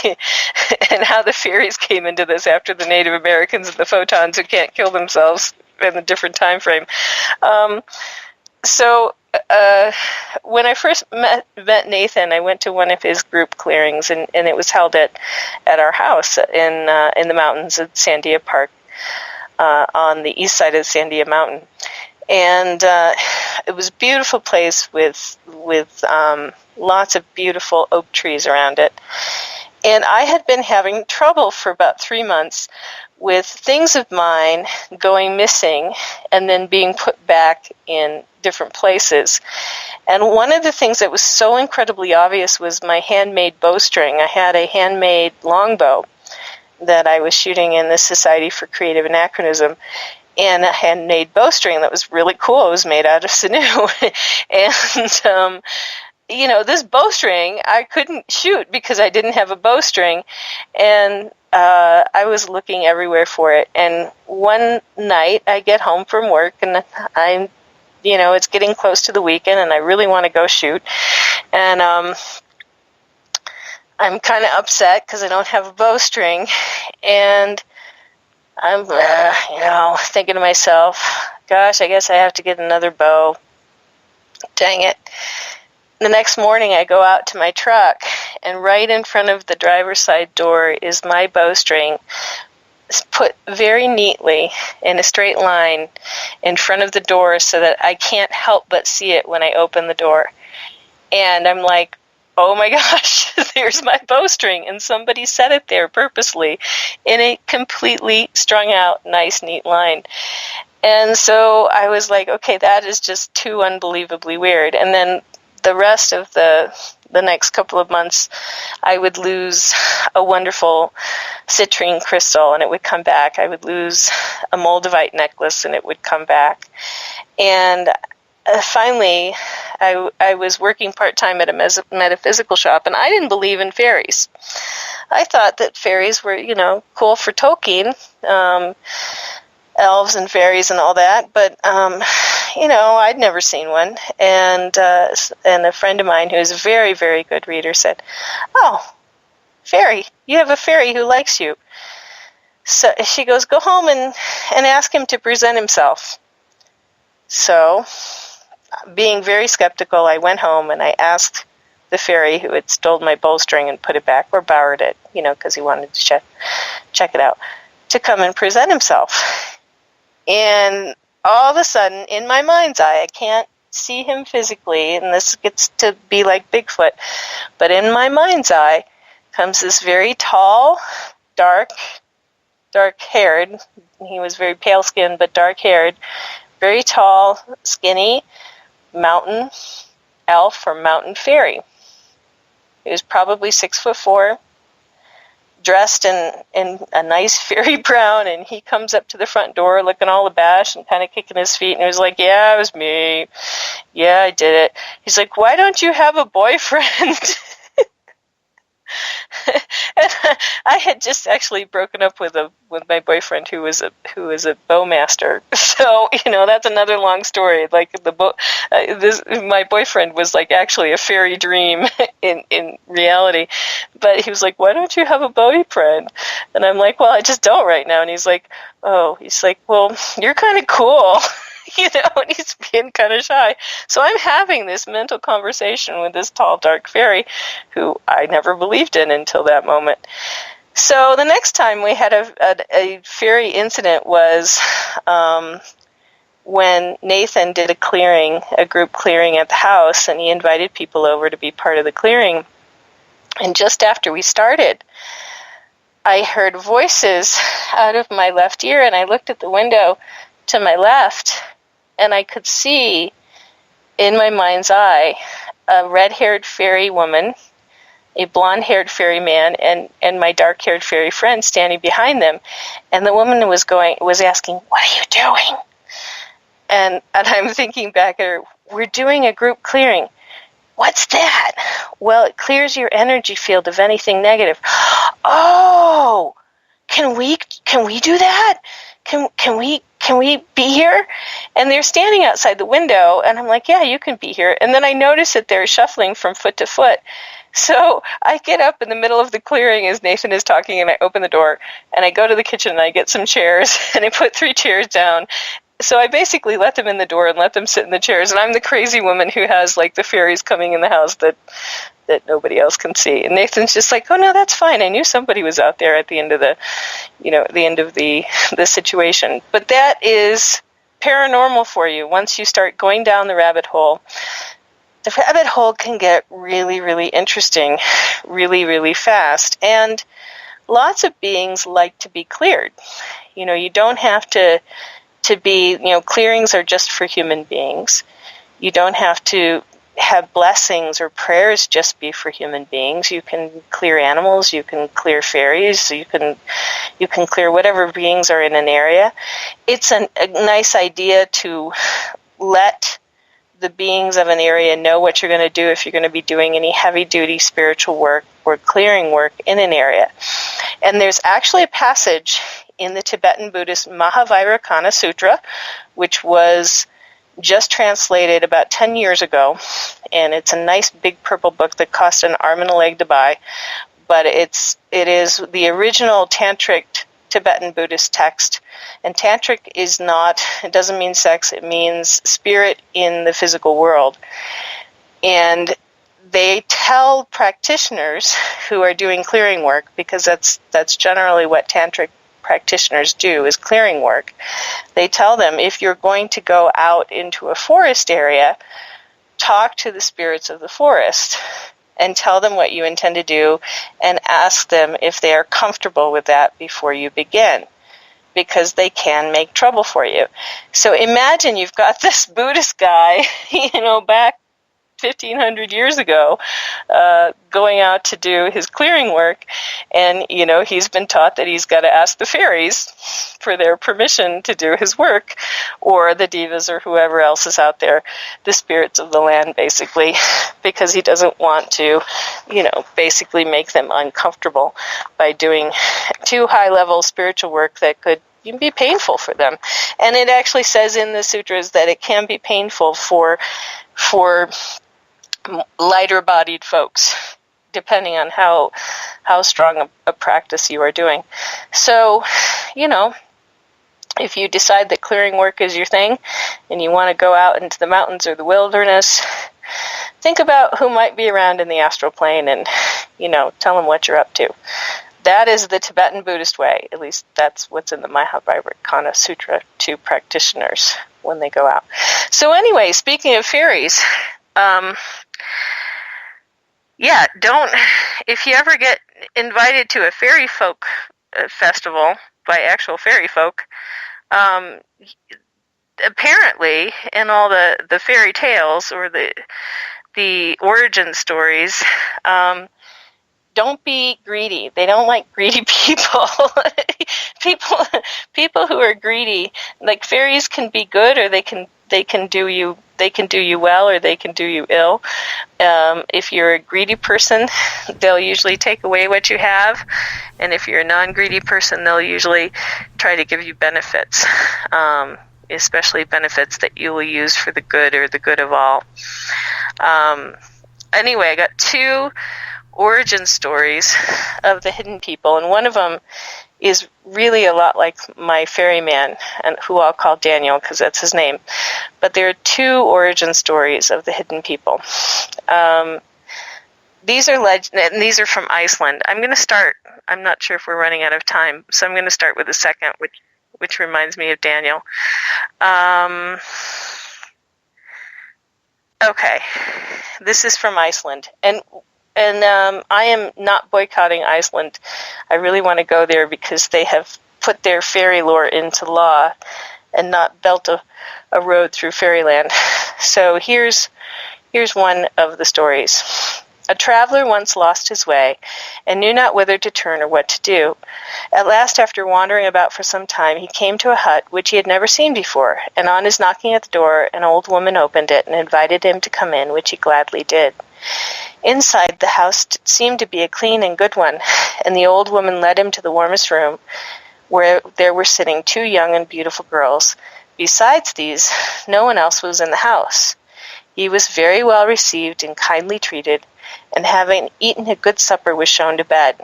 and how the fairies came into this after the Native Americans and the photons who can't kill themselves in a different time frame. So when I first met Nathan, I went to one of his group clearings, and it was held at our house in the mountains at Sandia Park on the east side of Sandia Mountain. And it was a beautiful place with lots of beautiful oak trees around it. And I had been having trouble for about 3 months with things of mine going missing and then being put back in different places. And one of the things that was so incredibly obvious was my handmade bowstring. I had a handmade longbow that I was shooting in the Society for Creative Anachronism, and a handmade bowstring that was really cool. It was made out of sinew. And this bowstring I couldn't shoot because I didn't have a bowstring, and I was looking everywhere for it. And one night I get home from work, and it's getting close to the weekend, and I really want to go shoot. And I'm kind of upset because I don't have a bowstring, and I'm, thinking to myself, gosh, I guess I have to get another bow. Dang it. The next morning I go out to my truck, and right in front of the driver's side door is my bowstring put very neatly in a straight line in front of the door so that I can't help but see it when I open the door. And I'm like, oh my gosh, there's my bowstring. And somebody set it there purposely in a completely strung out, nice, neat line. And so I was like, okay, that is just too unbelievably weird. And then the rest of the next couple of months, I would lose a wonderful citrine crystal and it would come back. I would lose a moldavite necklace and it would come back. And finally, I was working part-time at a metaphysical shop, and I didn't believe in fairies. I thought that fairies were, cool for Tolkien, elves and fairies and all that, but, I'd never seen one. And a friend of mine who's a very, very good reader said, oh, fairy, you have a fairy who likes you. So she goes, go home and ask him to present himself. So, being very skeptical, I went home and I asked the fairy who had stolen my bowstring and put it back, or borrowed it, because he wanted to check it out, to come and present himself. And all of a sudden, in my mind's eye, I can't see him physically, and this gets to be like Bigfoot, but in my mind's eye comes this very tall, dark-haired, he was very pale-skinned, but dark-haired, very tall, skinny, mountain elf or mountain fairy. He was probably 6'4", dressed in a nice fairy brown, and he comes up to the front door looking all abashed and kind of kicking his feet, and he was like, yeah, it was me. Yeah, I did it. He's like, why don't you have a boyfriend? And I had just actually broken up with my boyfriend who was a bowmaster. So that's another long story. Like my boyfriend was like actually a fairy dream in reality. But he was like, "Why don't you have a boyfriend?" And I'm like, "Well, I just don't right now." And he's like, "Oh," he's like, "Well, you're kind of cool." And he's being kind of shy. So I'm having this mental conversation with this tall, dark fairy who I never believed in until that moment. So the next time we had a fairy incident was when Nathan did a group clearing at the house, and he invited people over to be part of the clearing. And just after we started, I heard voices out of my left ear, and I looked at the window to my left, and I could see in my mind's eye a red-haired fairy woman, a blonde-haired fairy man, and my dark-haired fairy friend standing behind them. And the woman was asking, "What are you doing?" And I'm thinking back at her, "We're doing a group clearing." "What's that?" "Well, it clears your energy field of anything negative." "Oh, can we do that? Can we be here?" And they're standing outside the window, and I'm like, "Yeah, you can be here." And then I notice that they're shuffling from foot to foot. So I get up in the middle of the clearing as Nathan is talking, and I open the door, and I go to the kitchen, and I get some chairs, and I put 3 chairs down. So I basically let them in the door and let them sit in the chairs, and I'm the crazy woman who has, like, the fairies coming in the house that nobody else can see. And Nathan's just like, "Oh, no, that's fine. I knew somebody was out there at the end of the situation." But that is paranormal for you. Once you start going down the rabbit hole, the rabbit hole can get really, really interesting really, really fast. And lots of beings like to be cleared. You don't have to be, clearings are just for human beings. You don't have to have blessings or prayers just be for human beings. You can clear animals, you can clear fairies, you can clear whatever beings are in an area. It's a nice idea to let the beings of an area know what you're going to do if you're going to be doing any heavy-duty spiritual work or clearing work in an area. And there's actually a passage in the Tibetan Buddhist Mahavairakana Sutra, which was just translated about 10 years ago, and it's a nice big purple book that cost an arm and a leg to buy, but it is the original tantric Tibetan Buddhist text. And tantric it doesn't mean sex, it means spirit in the physical world. And they tell practitioners who are doing clearing work, because that's generally what tantric practitioners do, is clearing work. They tell them, if you're going to go out into a forest area, talk to the spirits of the forest and tell them what you intend to do and ask them if they are comfortable with that before you begin, because they can make trouble for you. So imagine you've got this Buddhist guy, back 1,500 years ago, going out to do his clearing work, and, he's been taught that he's got to ask the fairies for their permission to do his work, or the devas or whoever else is out there, the spirits of the land, basically, because he doesn't want to, basically make them uncomfortable by doing too high-level spiritual work that could be painful for them. And it actually says in the sutras that it can be painful for lighter-bodied folks, depending on how strong a practice you are doing. So, if you decide that clearing work is your thing, and you want to go out into the mountains or the wilderness, think about who might be around in the astral plane and, tell them what you're up to. That is the Tibetan Buddhist way. At least that's what's in the Mahavajrayana Sutra to practitioners when they go out. So anyway, speaking of fairies, if you ever get invited to a fairy folk festival by actual fairy folk, apparently in all the fairy tales or the origin stories, don't be greedy. They don't like greedy people. people who are greedy, like fairies can be good, or they can do you well, or they can do you ill. If you're a greedy person, they'll usually take away what you have, and if you're a non-greedy person, they'll usually try to give you benefits, especially benefits that you will use for the good or the good of all. Anyway, I got 2 origin stories of the hidden people, and one of them is really a lot like my ferryman, and who I'll call Daniel because that's his name. But there are 2 origin stories of the hidden people. These are and these are from Iceland. I'm going to start. I'm not sure if we're running out of time, so I'm going to start with the second, which reminds me of Daniel. Okay, this is from Iceland, and I am not boycotting Iceland. I really want to go there because they have put their fairy lore into law and not built a road through fairyland. So here's one of the stories. A traveler once lost his way and knew not whither to turn or what to do. At last, after wandering about for some time, he came to a hut which he had never seen before, and on his knocking at the door, an old woman opened it and invited him to come in, which he gladly did. Inside, the house seemed to be a clean and good one, and the old woman led him to the warmest room, where there were sitting 2 young and beautiful girls. Besides these, no one else was in the house. He was very well received and kindly treated, and having eaten a good supper was shown to bed.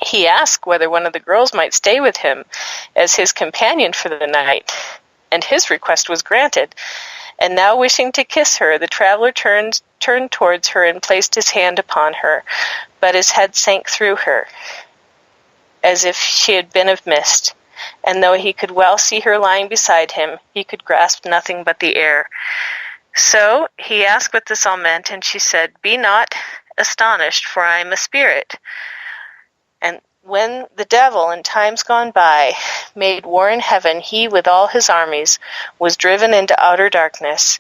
He asked whether one of the girls might stay with him as his companion for the night, and his request was granted. And now wishing to kiss her, the traveler turned towards her and placed his hand upon her, but his head sank through her, as if she had been of mist, and though he could well see her lying beside him, he could grasp nothing but the air. So he asked what this all meant, and she said, "Be not astonished, for I am a spirit. And when the devil, in times gone by, made war in heaven, he, with all his armies, was driven into outer darkness,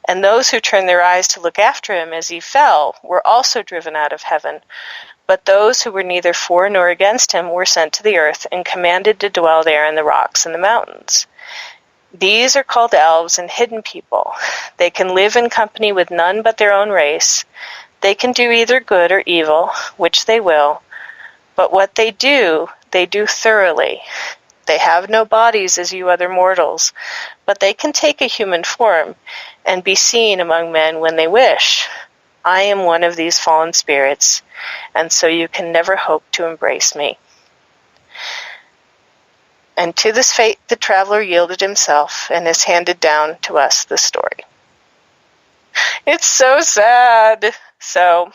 and those who turned their eyes to look after him as he fell were also driven out of heaven. But those who were neither for nor against him were sent to the earth and commanded to dwell there in the rocks and the mountains. These are called elves and hidden people. They can live in company with none but their own race. They can do either good or evil, which they will. But what they do thoroughly. They have no bodies as you other mortals, but they can take a human form and be seen among men when they wish. I am one of these fallen spirits, and so you can never hope to embrace me." And to this fate the traveler yielded himself and has handed down to us the story. It's so sad. So,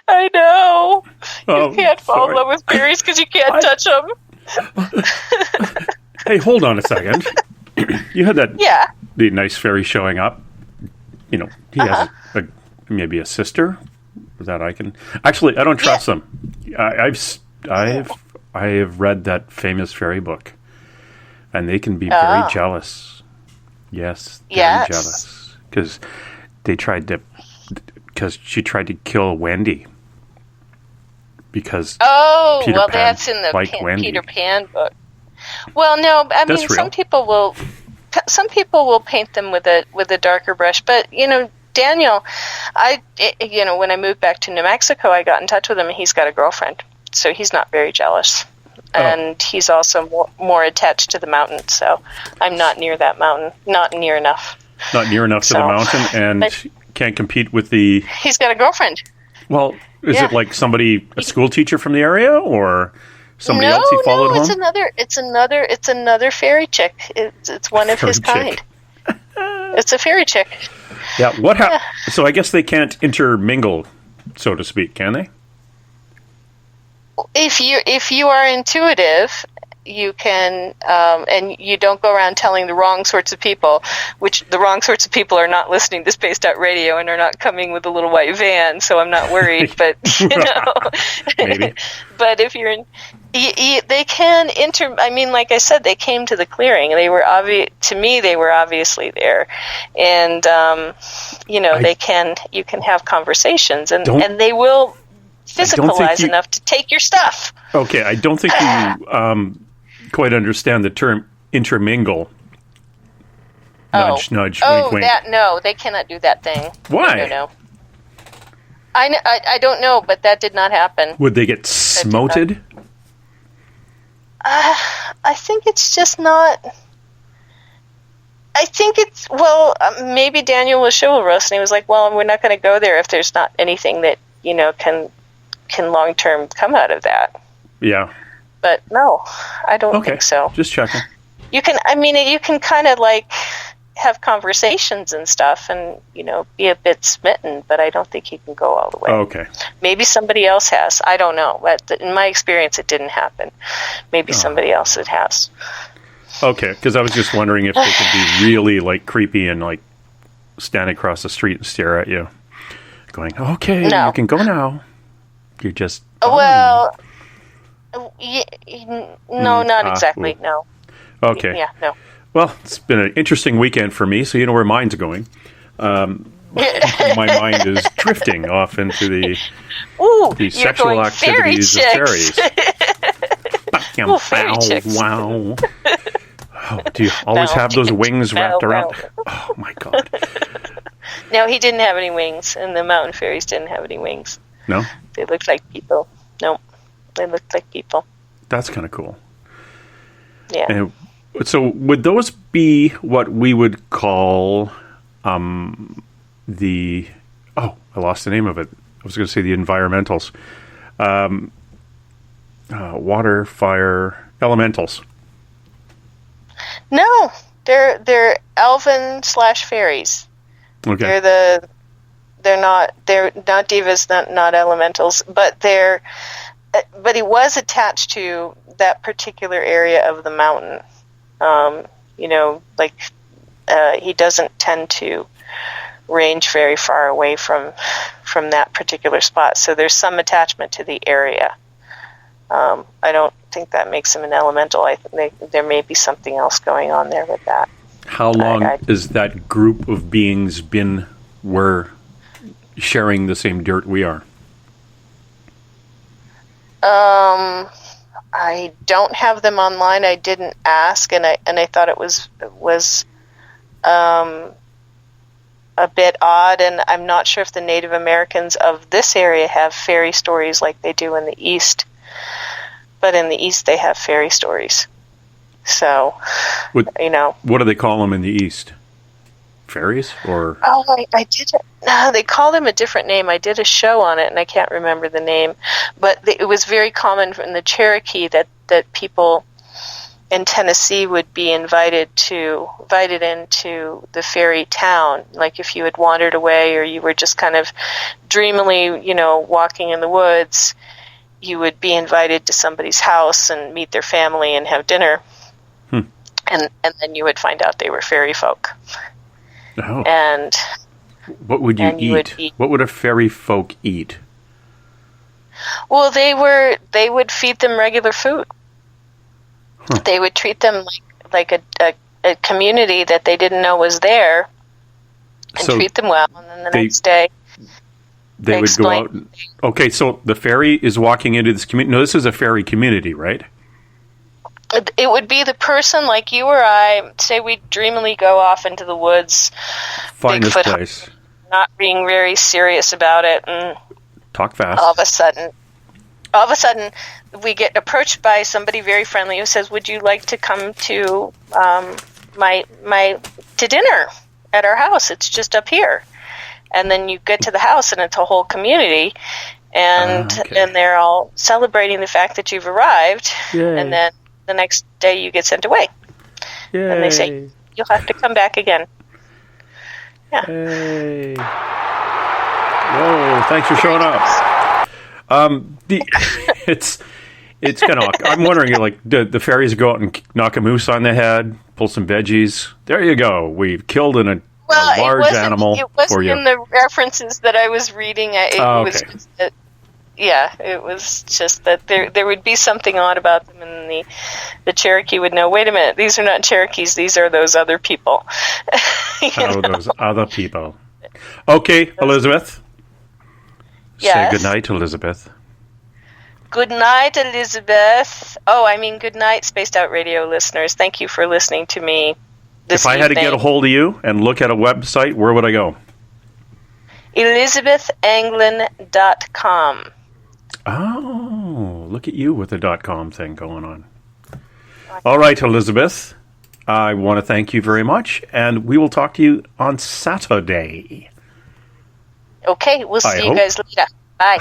I know. You can't fall in love with fairies because you can't touch them. Hey, hold on a second. You had the nice fairy showing up. he has maybe a sister that I can... Actually, I don't trust them. I have read that famous fairy book, and they can be very jealous. Yes, very jealous. Because she tried to kill Wendy. Because Peter Pan that's in the Wendy. Peter Pan book. Well, no, I mean, some people will paint them with a darker brush, but Daniel, when I moved back to New Mexico, I got in touch with him, and he's got a girlfriend, so he's not very jealous, and he's also more attached to the mountain. So I'm not near that mountain, not near enough. Not near enough to the mountain, and can't compete with the. He's got a girlfriend. Well, is it like a school teacher from the area, or somebody else he followed home? It's another fairy chick. It's one of his kind. It's a fairy chick. Yeah. So I guess they can't intermingle, so to speak, can they? If you are intuitive, you can, and you don't go around telling the wrong sorts of people, which the wrong sorts of people are not listening to Spaced Out Radio and are not coming with a little white van, so I'm not worried. But maybe. But if you're they can I mean, like I said, they came to the clearing. They were to me, they were obviously there, and you can have conversations, and they will physicalize enough to take your stuff. Okay, I don't think you quite understand the term intermingle. Nudge, nudge, wink, wink. No, they cannot do that thing. Why? No. I don't know, but that did not happen. Would they get smoted? I think it's just not. I think it's maybe Daniel was chivalrous, and he was like, "Well, we're not going to go there if there's not anything that can long term come out of that." Yeah. But no, I don't think so. Just checking. You can kind of like have conversations and stuff, and be a bit smitten, but I don't think he can go all the way. Okay. Maybe somebody else has. I don't know. But in my experience, it didn't happen. Maybe somebody else it has. Okay, because I was just wondering if they could be really like creepy and like stand across the street and stare at you, going, "Okay, you can go now. You're just." Well. No, not exactly. No. Okay. Yeah, no. Well, it's been an interesting weekend for me, so you know where mine's going. My mind is drifting off into the sexual activities of fairies. Fairy chicks. Wow. Oh, do you always have those wings wrapped around? Oh, my God. No, he didn't have any wings, and the mountain fairies didn't have any wings. No? They looked like people. No. They looked like people. That's kind of cool. Yeah. And so would those be what we would call the... Oh, I lost the name of it. I was going to say the environmentals. Water, fire, elementals. No, they're elven / fairies. Okay. They're not divas, not elementals, but he was attached to that particular area of the mountain. He doesn't tend to range very far away from that particular spot. So there's some attachment to the area. I don't think that makes him an elemental. I think there may be something else going on there with that. How long has that group of beings been sharing the same dirt we are? I don't have them online. I didn't ask, and I thought it was a bit odd, and I'm not sure if the Native Americans of this area have fairy stories like they do in the East. But in the East, they have fairy stories. So, what do they call them in the East? Fairies, or? Oh, I did it. No, they call them a different name. I did a show on it, and I can't remember the name. But it was very common in the Cherokee that people in Tennessee would be invited into the fairy town. Like if you had wandered away, or you were just kind of dreamily, walking in the woods, you would be invited to somebody's house and meet their family and have dinner. And then you would find out they were fairy folk. Oh. And What would you eat? What would a fairy folk eat? Well, they would feed them regular food. Huh. They would treat them like a community that they didn't know was there, and treat them well. And then the next day, they would go out. Okay, so the fairy is walking into this community. No, this is a fairy community, right? It would be the person like you or I. Say we dreamily go off into the woods, find this place, not being very serious about it, and talk fast. All of a sudden, we get approached by somebody very friendly who says, "Would you like to come to to dinner at our house? It's just up here." And then you get to the house, and it's a whole community, and they're all celebrating the fact that you've arrived. Yay. And then the next day you get sent away. Yay. And they say, "You'll have to come back again." Yeah. Hey. Whoa! Thanks for showing up. It's kind of. I'm wondering, like, the fairies go out and knock a moose on the head, pull some veggies. There you go. We've killed a large animal. It wasn't for you. In the references that I was reading. It was just that there would be something odd about them, and the Cherokee would know, wait a minute, these are not Cherokees, these are those other people. Those other people. Okay, Elizabeth. Yes? Say goodnight, Elizabeth. Good night, Elizabeth. Good night, Spaced Out Radio listeners. Thank you for listening to me this If I had to get a hold of you and look at a website, where would I go? ElizabethAnglin.com. Oh, look at you with the .com thing going on. All right, Elizabeth. I want to thank you very much, and we will talk to you on Saturday. Okay, we'll see you guys later. Bye.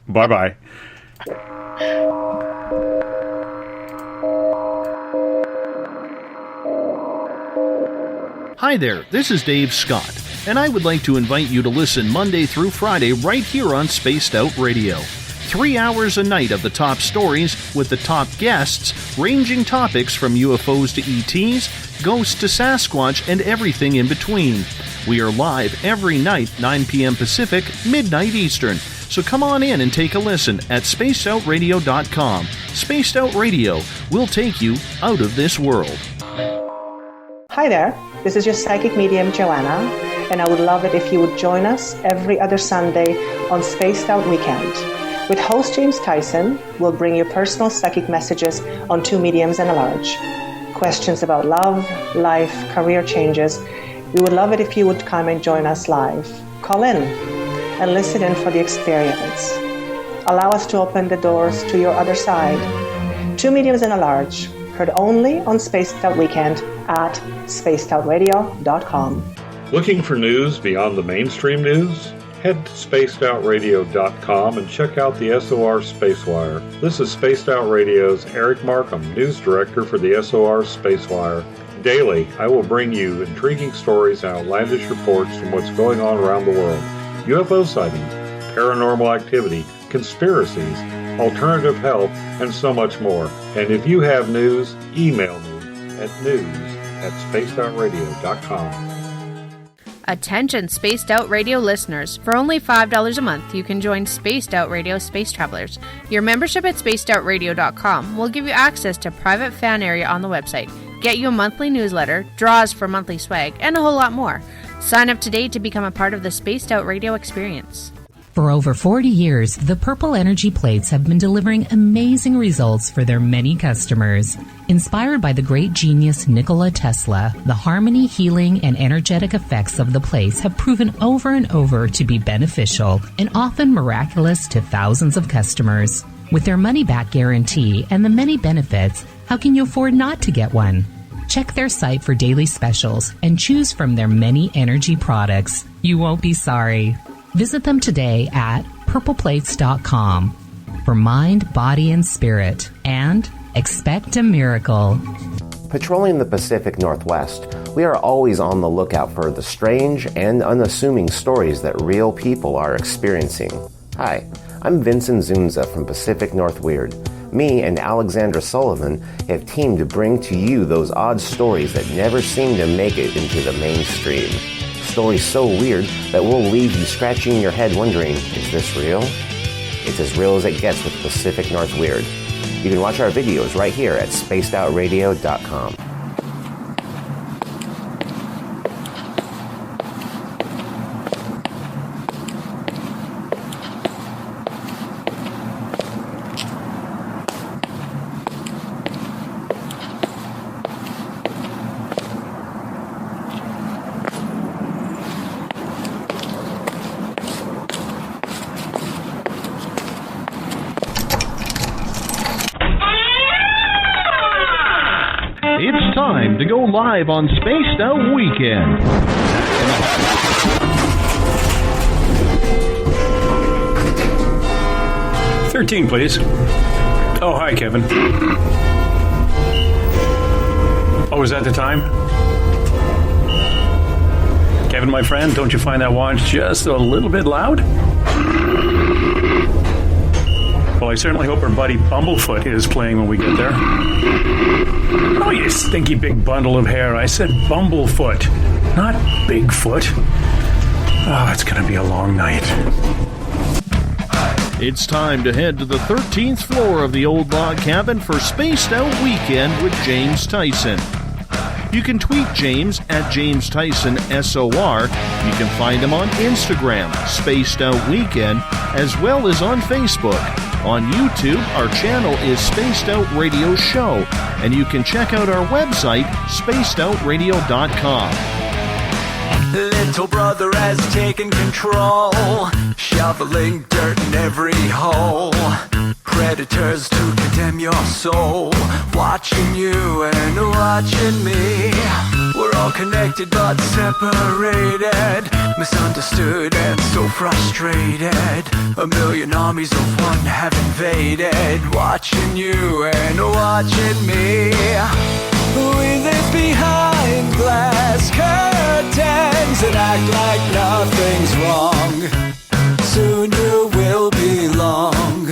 Bye-bye. Hi there, this is Dave Scott, and I would like to invite you to listen Monday through Friday right here on Spaced Out Radio. 3 hours a night of the top stories with the top guests, ranging topics from UFOs to ETs, ghosts to Sasquatch, and everything in between. We are live every night, 9 p.m. Pacific, midnight Eastern. So come on in and take a listen at spacedoutradio.com. Spaced Out Radio will take you out of this world. Hi there, this is your psychic medium Joanna, and I would love it if you would join us every other Sunday on Spaced Out Weekend. With host James Tyson, we'll bring you personal psychic messages on 2 mediums and a large. Questions about love, life, career changes. We would love it if you would come and join us live. Call in and listen in for the experience. Allow us to open the doors to your other side. 2 mediums and a large, heard only on Spaced Out Weekend at spacedoutradio.com. Looking for news beyond the mainstream news? Head to spacedoutradio.com and check out the SOR Spacewire. This is Spaced Out Radio's Eric Markham, News Director for the SOR Spacewire. Daily, I will bring you intriguing stories and outlandish reports from what's going on around the world. UFO sightings, paranormal activity, conspiracies, alternative health, and so much more. And if you have news, email me at news@spacedoutradio.com. Attention Spaced Out Radio listeners. For only $5 a month, you can join Spaced Out Radio Space Travelers. Your membership at spacedoutradio.com will give you access to private fan area on the website, get you a monthly newsletter, draws for monthly swag, and a whole lot more. Sign up today to become a part of the Spaced Out Radio experience. For over 40 years, the Purple Energy Plates have been delivering amazing results for their many customers. Inspired by the great genius Nikola Tesla, the harmony, healing, and energetic effects of the plates have proven over and over to be beneficial and often miraculous to thousands of customers. With their money-back guarantee and the many benefits, how can you afford not to get one? Check their site for daily specials and choose from their many energy products. You won't be sorry. Visit them today at purpleplates.com for mind, body, and spirit, and expect a miracle. Patrolling the Pacific Northwest, we are always on the lookout for the strange and unassuming stories that real people are experiencing. Hi, I'm Vincent Zunza from Pacific North Weird. Me and Alexandra Sullivan have teamed to bring to you those odd stories that never seem to make it into the mainstream. stories so weird that we'll leave you scratching your head wondering, is this real? It's as real as it gets with Pacific North Weird. You can watch our videos right here at spacedoutradio.com. It's time to go live on Spaced Out Weekend. 13, please. Oh, hi, Kevin. Oh, is that the time? Kevin, my friend, don't you find that watch just a little bit loud? Well, I certainly hope our buddy Bumblefoot is playing when we get there. Oh, you stinky big bundle of hair. I said Bumblefoot, not Bigfoot. Oh, it's going to be a long night. It's time to head to the 13th floor of the old log cabin for Spaced Out Weekend with James Tyson. You can tweet James at James Tyson SOR. You can find him on Instagram, Spaced Out Weekend, as well as on Facebook. On YouTube, our channel is Spaced Out Radio Show, and you can check out our website, spacedoutradio.com. Little brother has taken control, shoveling dirt in every hole. Predators to condemn your soul, watching you and watching me. We're all connected but separated, misunderstood and so frustrated. A million armies of one have invaded, watching you and watching me. We live behind glass curtains and act like nothing's wrong. Soon you will belong.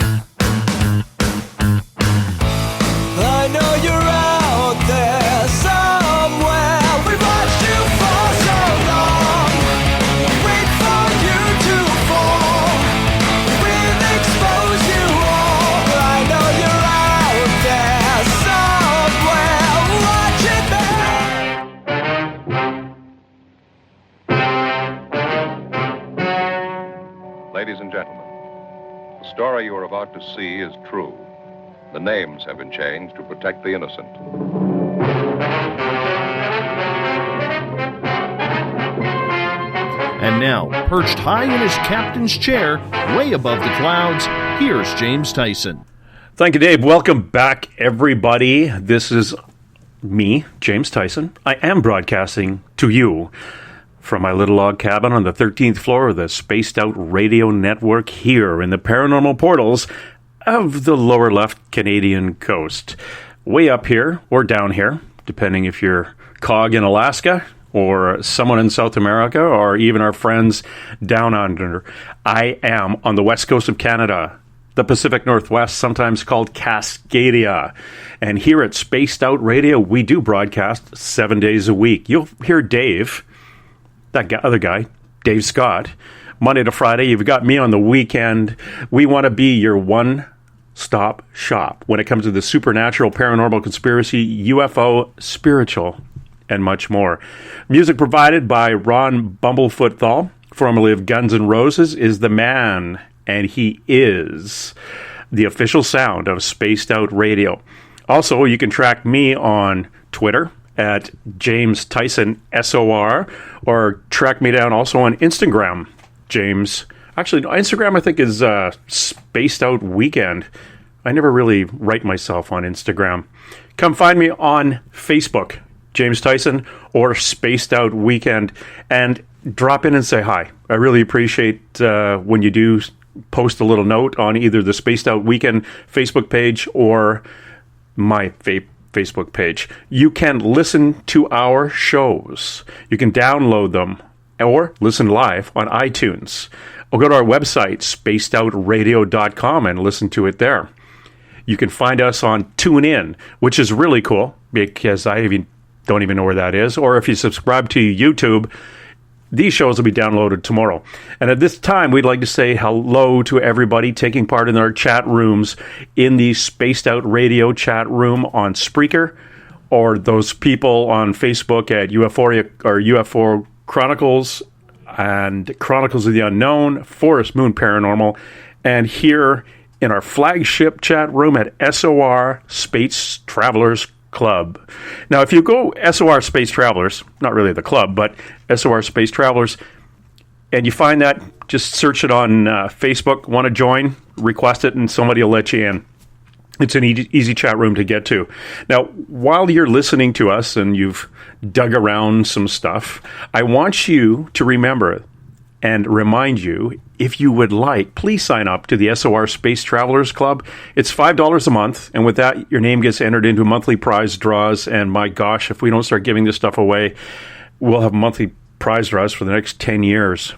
I know you're out there somewhere. We've watched you for so long. Wait for you to fall. We'll expose you all. I know you're out there somewhere. Watch it. Ladies and gentlemen, the story you are about to see is true. The names have been changed to protect the innocent. And now, perched high in his captain's chair, way above the clouds, here's James Tyson. Thank you, Dave. Welcome back, everybody. This is me, James Tyson. I am broadcasting to you from my little log cabin on the 13th floor of the Spaced Out Radio Network here in the paranormal portals of the lower left Canadian coast. Way up here, or down here, depending if you're Cog in Alaska, or someone in South America, or even our friends down under. I am on the west coast of Canada, the Pacific Northwest, sometimes called Cascadia. And here at Spaced Out Radio, we do broadcast 7 days a week. You'll hear Dave, other guy, Dave Scott, Monday to Friday. You've got me on the weekend. We want to be your one-stop shop when it comes to the supernatural, paranormal, conspiracy, UFO, spiritual, and much more. Music provided by Ron Bumblefoot Thal, formerly of Guns N' Roses, is the man, and he is the official sound of Spaced Out Radio. Also, you can track me on Twitter at James Tyson SOR, or track me down also on Instagram. James. Actually, Instagram, I think, is Spaced Out Weekend. I never really write myself on Instagram. Come find me on Facebook, James Tyson, or Spaced Out Weekend, and drop in and say hi. I really appreciate when you do post a little note on either the Spaced Out Weekend Facebook page or my Facebook page. You can listen to our shows. You can download them or listen live on iTunes. Or go to our website, spacedoutradio.com, and listen to it there. You can find us on TuneIn, which is really cool because I don't even know where that is. Or if you subscribe to YouTube, These shows will be downloaded tomorrow. And at this time, we'd like to say hello to everybody taking part in our chat rooms in the Spaced Out Radio chat room on Spreaker, or those people on Facebook at UFO Chronicles and Chronicles of the Unknown, Forest Moon Paranormal, and here in our flagship chat room at SOR Space Travelers Club. Now, if you go SOR Space Travelers, not really the club, but SOR Space Travelers, and you find that, just search it on Facebook, want to join, request it, and somebody will let you in. It's an easy chat room to get to. Now, while you're listening to us and you've dug around some stuff, I want you to remember and remind you, if you would like, please sign up to the SOR Space Travelers Club. It's $5 a month, and with that, your name gets entered into monthly prize draws, and my gosh, if we don't start giving this stuff away, we'll have monthly prize draws for the next 10 years.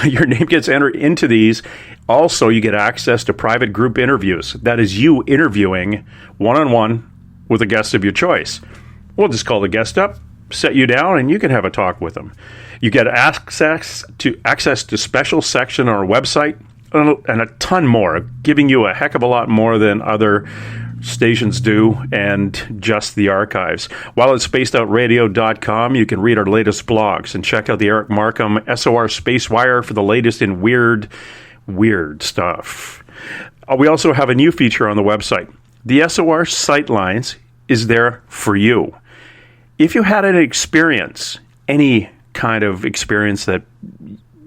Your name gets entered into these. Also, you get access to private group interviews. That is you interviewing one-on-one with a guest of your choice. We'll just call the guest up, set you down, and you can have a talk with them. You get access to special section on our website and a ton more, giving you a heck of a lot more than other stations do, and just the archives. While at spacedoutradio.com, you can read our latest blogs and check out the Eric Markham SOR Space Wire for the latest in weird stuff. We also have a new feature on the website. The SOR Sightlines is there for you. If you had an experience, any kind of experience that,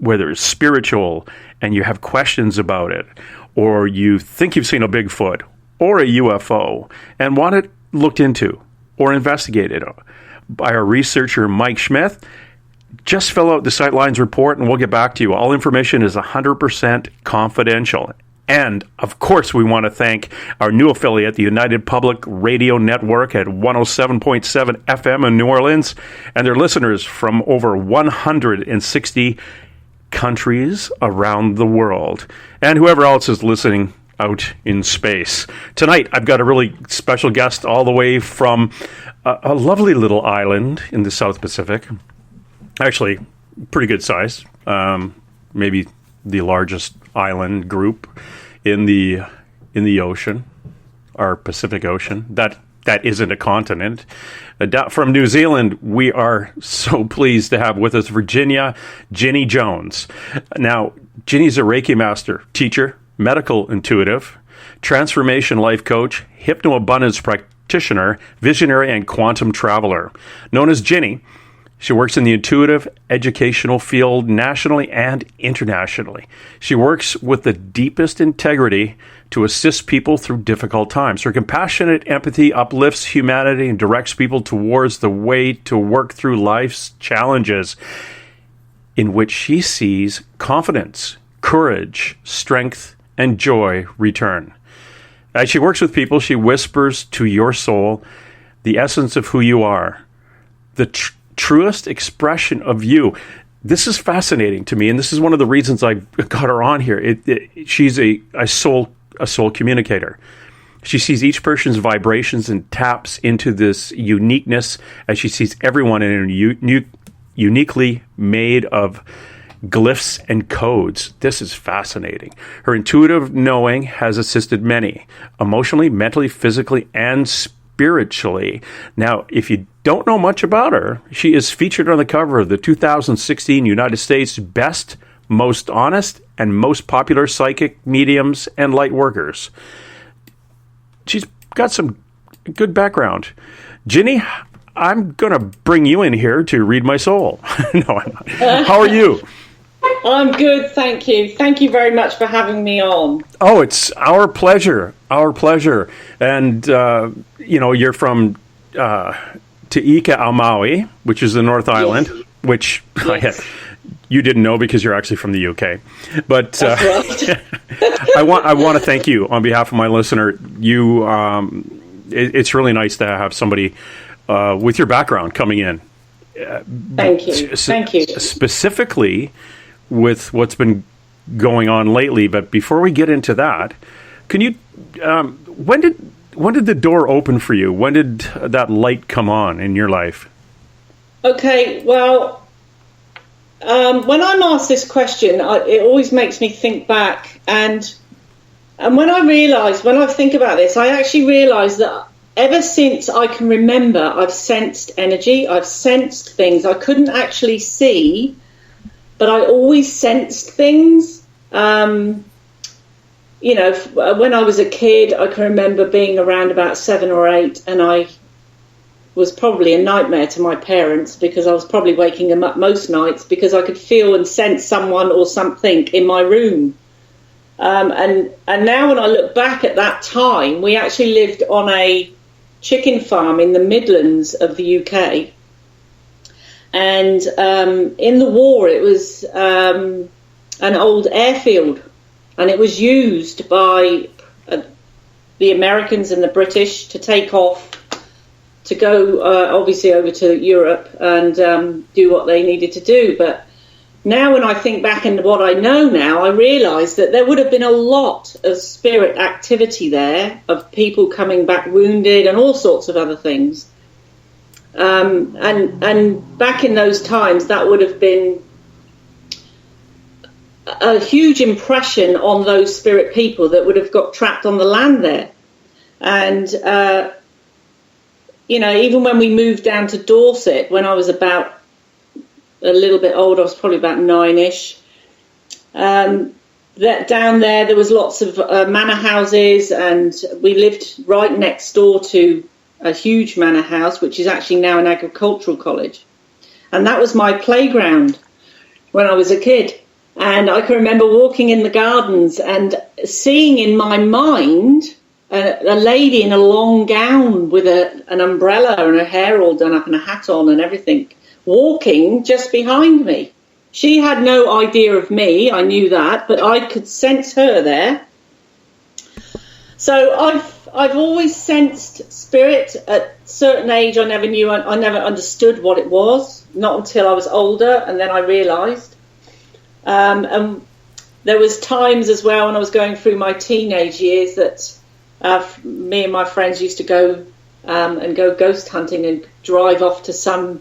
whether it's spiritual and you have questions about it, or you think you've seen a Bigfoot or a UFO and want it looked into or investigated by our researcher Mike Schmidt, just fill out the Sightlines report and we'll get back to you. All information is 100% confidential. And, of course, we want to thank our new affiliate, the United Public Radio Network at 107.7 FM in New Orleans, and their listeners from over 160 countries around the world, and whoever else is listening out in space. Tonight, I've got a really special guest all the way from a lovely little island in the South Pacific. Actually, pretty good size. Maybe the largest island group in the ocean, our Pacific Ocean. That isn't a continent. From New Zealand, we are so pleased to have with us Ginny Jones. Now, Ginny's a Reiki master, teacher, medical intuitive, transformation life coach, Hypno-Abundance practitioner, visionary, and quantum traveler. Known as Ginny, she works in the intuitive educational field nationally and internationally. She works with the deepest integrity to assist people through difficult times. Her compassionate empathy uplifts humanity and directs people towards the way to work through life's challenges, in which she sees confidence, courage, strength, and joy return. As she works with people, she whispers to your soul the essence of who you are, the truest expression of you. This is fascinating to me, and this is one of the reasons I got her on here. She's a soul communicator. She sees each person's vibrations and taps into this uniqueness as she sees everyone in a uniquely made of glyphs and codes. This is fascinating. Her intuitive knowing has assisted many, emotionally, mentally, physically, and spiritually. Now, if you don't know much about her, she is featured on the cover of the 2016 United States Best, Most Honest, and Most Popular Psychic Mediums and Lightworkers. She's got some good background. Ginny, I'm going to bring you in here to read my soul. No, I'm not. How are you? I'm good, thank you. Thank you very much for having me on. Oh, it's our pleasure. Our pleasure. And, you're from Teika au Maui, which is the North Island, which you didn't know because you're actually from the UK. But That's right. I want to thank you on behalf of my listener. It's really nice to have somebody with your background coming in. Thank you. Thank you. Specifically with what's been going on lately. But before we get into that, can you? When did the door open for you? When did that light come on in your life? Okay, well, when I'm asked this question, it always makes me think back. And when I think about this, I actually realise that ever since I can remember, I've sensed energy, I've sensed things. I couldn't actually see, but I always sensed things. You know, when I was a kid, I can remember being around about 7 or 8, and I was probably a nightmare to my parents because I was probably waking them up most nights because I could feel and sense someone or something in my room. And now when I look back at that time, we actually lived on a chicken farm in the Midlands of the UK. And in the war, it was an old airfield. And it was used by the Americans and the British to take off, to go obviously over to Europe and do what they needed to do. But now when I think back into what I know now, I realise that there would have been a lot of spirit activity there, of people coming back wounded and all sorts of other things. And back in those times, that would have been a huge impression on those spirit people that would have got trapped on the land there. And, you know, even when we moved down to Dorset, when I was about a little bit old, I was probably about 9-ish, that down there was lots of manor houses, and we lived right next door to a huge manor house, which is actually now an agricultural college. And that was my playground when I was a kid. And I can remember walking in the gardens and seeing in my mind a lady in a long gown with an umbrella and her hair all done up and a hat on and everything, walking just behind me. She had no idea of me, I knew that, but I could sense her there. So I've always sensed spirit. At a certain age, I never understood what it was, not until I was older, and then I realised. And there was times as well when I was going through my teenage years that me and my friends used to go and go ghost hunting and drive off to some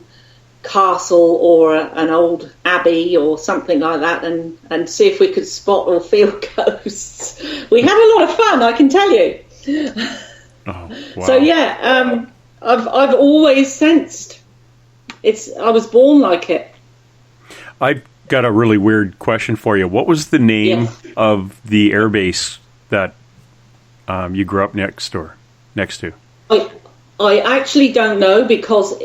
castle or an old abbey or something like that and see if we could spot or feel ghosts. We had a lot of fun, I can tell you. Oh, wow. So yeah, I've always sensed. I was born like it. I've got a really weird question for you. What was the name of the airbase that you grew up next to? I actually don't know because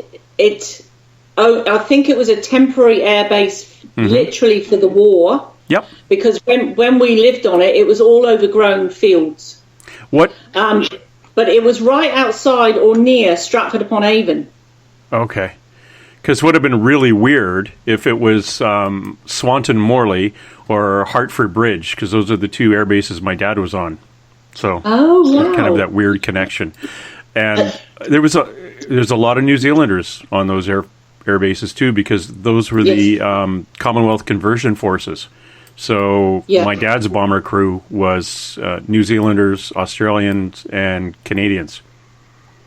I think it was a temporary airbase, literally for the war. Yep. Because when we lived on it, it was all overgrown fields. What? But it was right outside or near Stratford-upon-Avon. Okay. Because it would have been really weird if it was Swanton Morley or Hartford Bridge, because those are the two air bases my dad was on. So kind of that weird connection. And there's a lot of New Zealanders on those air bases too, because those were the Commonwealth Conversion Forces. So my dad's bomber crew was New Zealanders, Australians, and Canadians.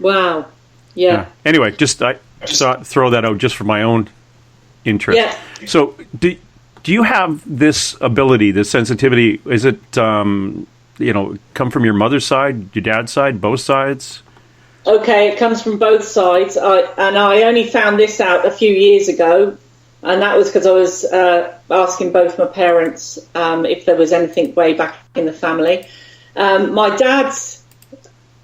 Wow. Yeah. Anyway, I throw that out just for my own interest. Yeah. So do you have this ability, this sensitivity? Is it, come from your mother's side, your dad's side, both sides? Okay, it comes from both sides. I only found this out a few years ago, and that was because I was asking both my parents if there was anything way back in the family. My dad's,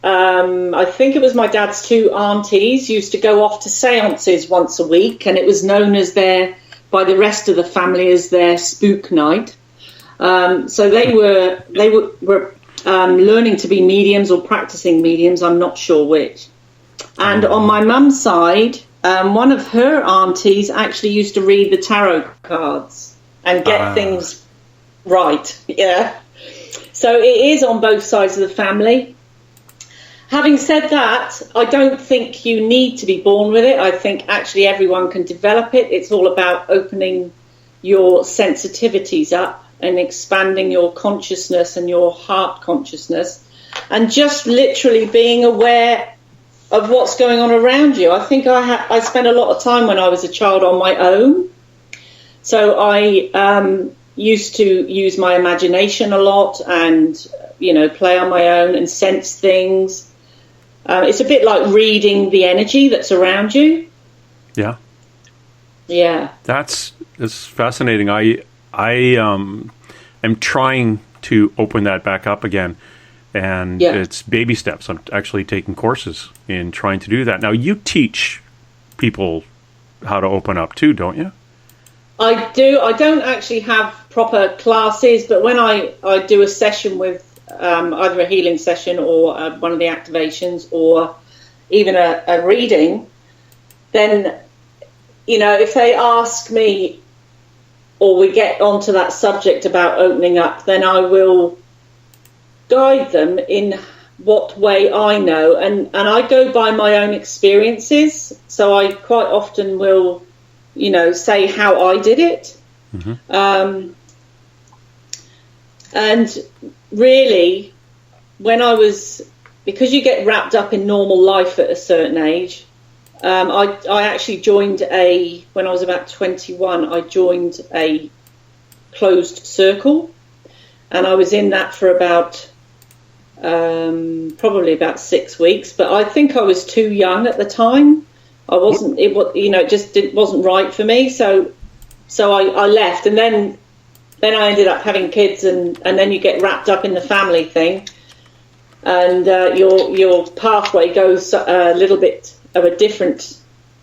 I think it was my dad's two aunties used to go off to seances once a week, and it was known as by the rest of the family as their spook night. So they were learning to be mediums or practicing mediums, I'm not sure which. And on my mum's side, one of her aunties actually used to read the tarot cards and get things right. Yeah. So it is on both sides of the family. Having said that, I don't think you need to be born with it. I think actually everyone can develop it. It's all about opening your sensitivities up and expanding your consciousness and your heart consciousness, and just literally being aware of what's going on around you. I think I spent a lot of time when I was a child on my own, So I used to use my imagination a lot and, play on my own and sense things. It's a bit like reading the energy that's around you. Yeah. Yeah. That's fascinating. I am trying to open that back up again. And it's baby steps. I'm actually taking courses in trying to do that. Now, you teach people how to open up too, don't you? I do. I don't actually have proper classes, but when I do a session with either a healing session or one of the activations or even a reading, then, if they ask me or we get onto that subject about opening up, then I will guide them in what way I know, and I go by my own experiences, so I quite often will say how I did it. Mm-hmm. And really, because you get wrapped up in normal life at a certain age, I actually joined when I was about 21, I joined a closed circle, and I was in that for about probably about 6 weeks, but I think I was too young at the time. I wasn't, it wasn't right for me. So I left, and then I ended up having kids, and then you get wrapped up in the family thing, and your pathway goes a little bit of a different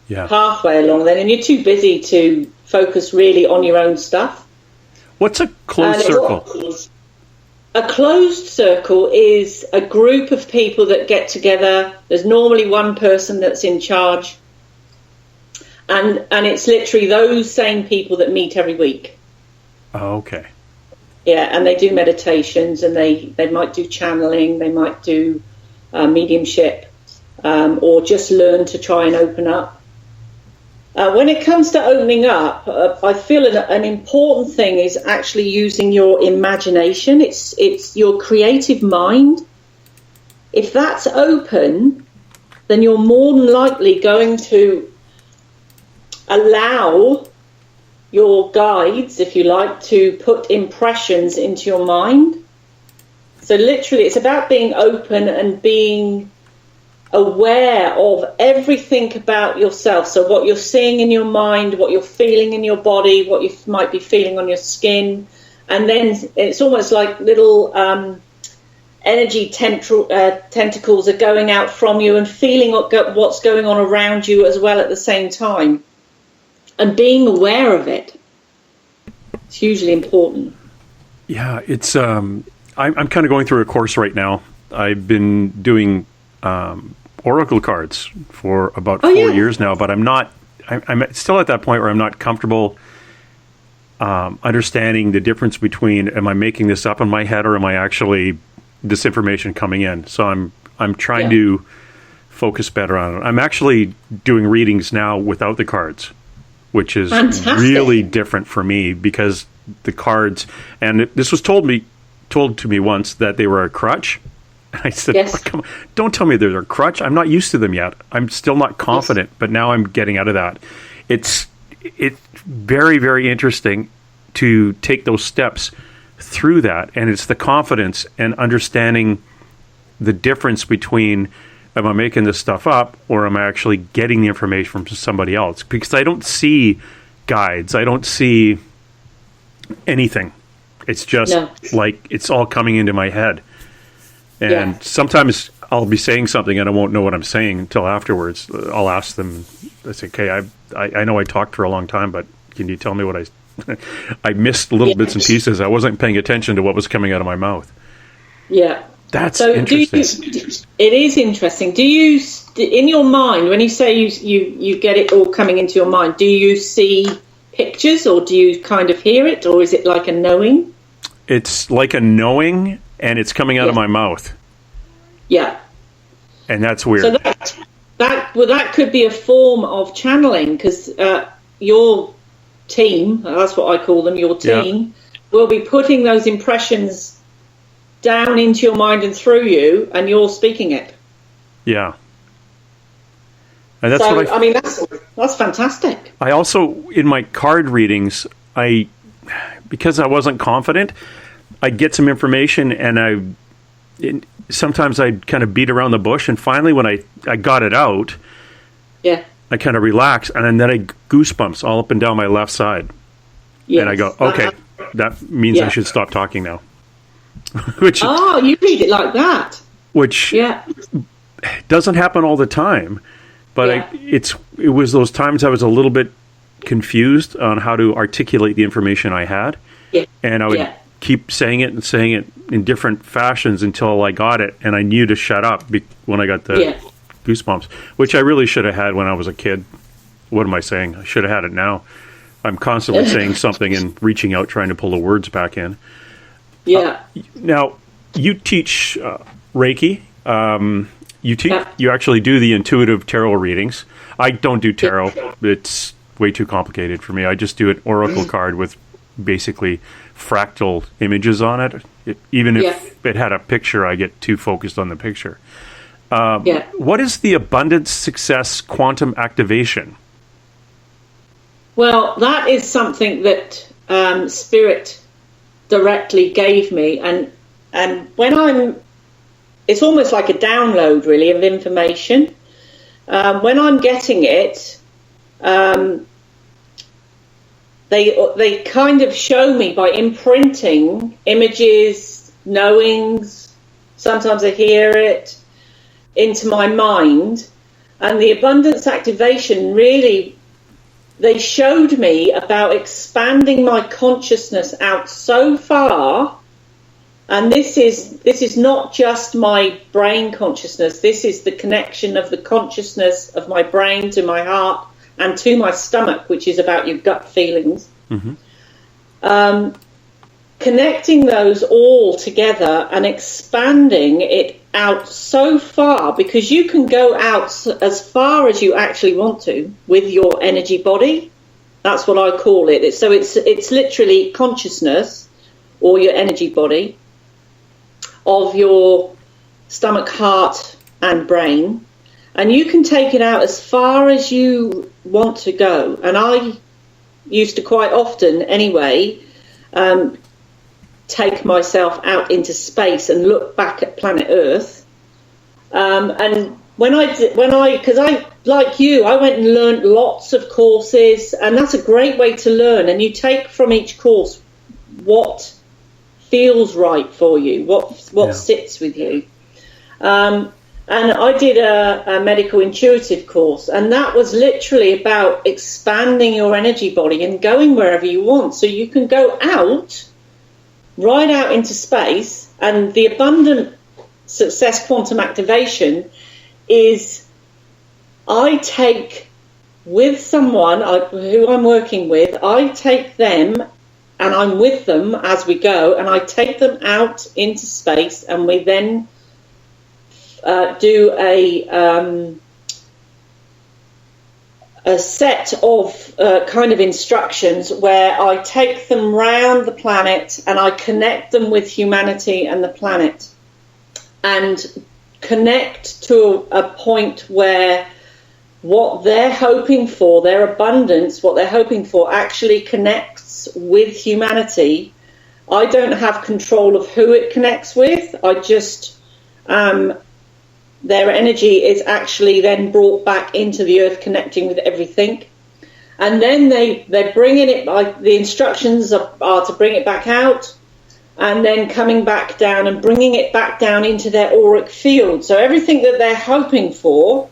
pathway along then, and you're too busy to focus really on your own stuff. What's a closed circle? A closed circle is a group of people that get together. There's normally one person that's in charge, and it's literally those same people that meet every week. Oh, okay. Yeah, and they do meditations, and they might do channeling, they might do mediumship, or just learn to try and open up. When it comes to opening up, I feel an important thing is actually using your imagination. It's your creative mind. If that's open, then you're more than likely going to allow your guides, if you like, to put impressions into your mind. So literally, it's about being open and being aware of everything about yourself. So what you're seeing in your mind, what you're feeling in your body, what you might be feeling on your skin, and then it's almost like little energy tentacles are going out from you and feeling what's going on around you as well at the same time, and being aware of it. It's hugely important. Yeah, it's I'm kind of going through a course right now. I've been doing oracle cards for about 4 years now, but I'm still at that point where I'm not comfortable understanding the difference between, am I making this up in my head, or am I actually this information coming in? So I'm trying to focus better on it. I'm actually doing readings now without the cards, which is really different for me, because the cards, and this was told to me once that they were a crutch. And I said, oh, come on, don't tell me they're a crutch. I'm not used to them yet. I'm still not confident, but now I'm getting out of that. It's very, very interesting to take those steps through that. And it's the confidence and understanding the difference between, am I making this stuff up, or am I actually getting the information from somebody else? Because I don't see guides. I don't see anything. It's just like it's all coming into my head. And sometimes I'll be saying something and I won't know what I'm saying until afterwards. I'll ask them, I say, okay, I know I talked for a long time, but can you tell me what I missed little bits and pieces. I wasn't paying attention to what was coming out of my mouth. Yeah. That's interesting. It is interesting. Do you, in your mind, when you say you get it all coming into your mind, do you see pictures, or do you kind of hear it, or is it like a knowing? It's like a knowing, and it's coming out of my mouth. Yeah. And that's weird. So that could be a form of channeling, because your team, that's what I call them, your team, will be putting those impressions down into your mind and through you, and you're speaking it. Yeah. And that's that's fantastic. I also, in my card readings, because I wasn't confident, I'd get some information and sometimes I'd kind of beat around the bush, and finally when I got it out, I kind of relaxed, and then I goosebumps all up and down my left side. Yes. And I go, okay, that means I should stop talking now. Which, you read it like that. Which doesn't happen all the time, but it was those times I was a little bit confused on how to articulate the information I had, and I would keep saying it in different fashions until I got it, and I knew to shut up when I got the goosebumps, which I really should have had when I was a kid. What am I saying? I should have had it now. I'm constantly saying something and reaching out, trying to pull the words back in. Now, you teach Reiki. You actually do the intuitive tarot readings. I don't do tarot. It's way too complicated for me. I just do an oracle card with basically fractal images on it. Even if it had a picture, I get too focused on the picture. What is the abundance success quantum activation? Well, that is something that Spirit directly gave me, and when it's almost like a download, really, of information. When I'm getting it, they kind of show me by imprinting images, knowings. Sometimes I hear it into my mind, and the abundance activation really. They showed me about expanding my consciousness out so far, and this is not just my brain consciousness. This is the connection of the consciousness of my brain to my heart and to my stomach, which is about your gut feelings. Mm-hmm. Connecting those all together and expanding it out so far, because you can go out as far as you actually want to with your energy body. That's what I call it. So it's literally consciousness, or your energy body, of your stomach, heart and brain, and you can take it out as far as you want to go. And I used to quite often anyway take myself out into space and look back at planet Earth. And because I, like you, I went and learned lots of courses, and that's a great way to learn. And you take from each course what feels right for you, what sits with you. And I did a medical intuitive course, and that was literally about expanding your energy body and going wherever you want. So you can go out, right out into space, and the abundant success quantum activation is I take with someone who I'm working with, I take them and I'm with them as we go, and I take them out into space, and we then do a set of kind of instructions where I take them round the planet and I connect them with humanity and the planet, and connect to a point where what they're hoping for, their abundance, what they're hoping for, actually connects with humanity. I don't have control of who it connects with. I just their energy is actually then brought back into the earth, connecting with everything. And then they're bringing it, the instructions are to bring it back out, and then coming back down and bringing it back down into their auric field. So everything that they're hoping for,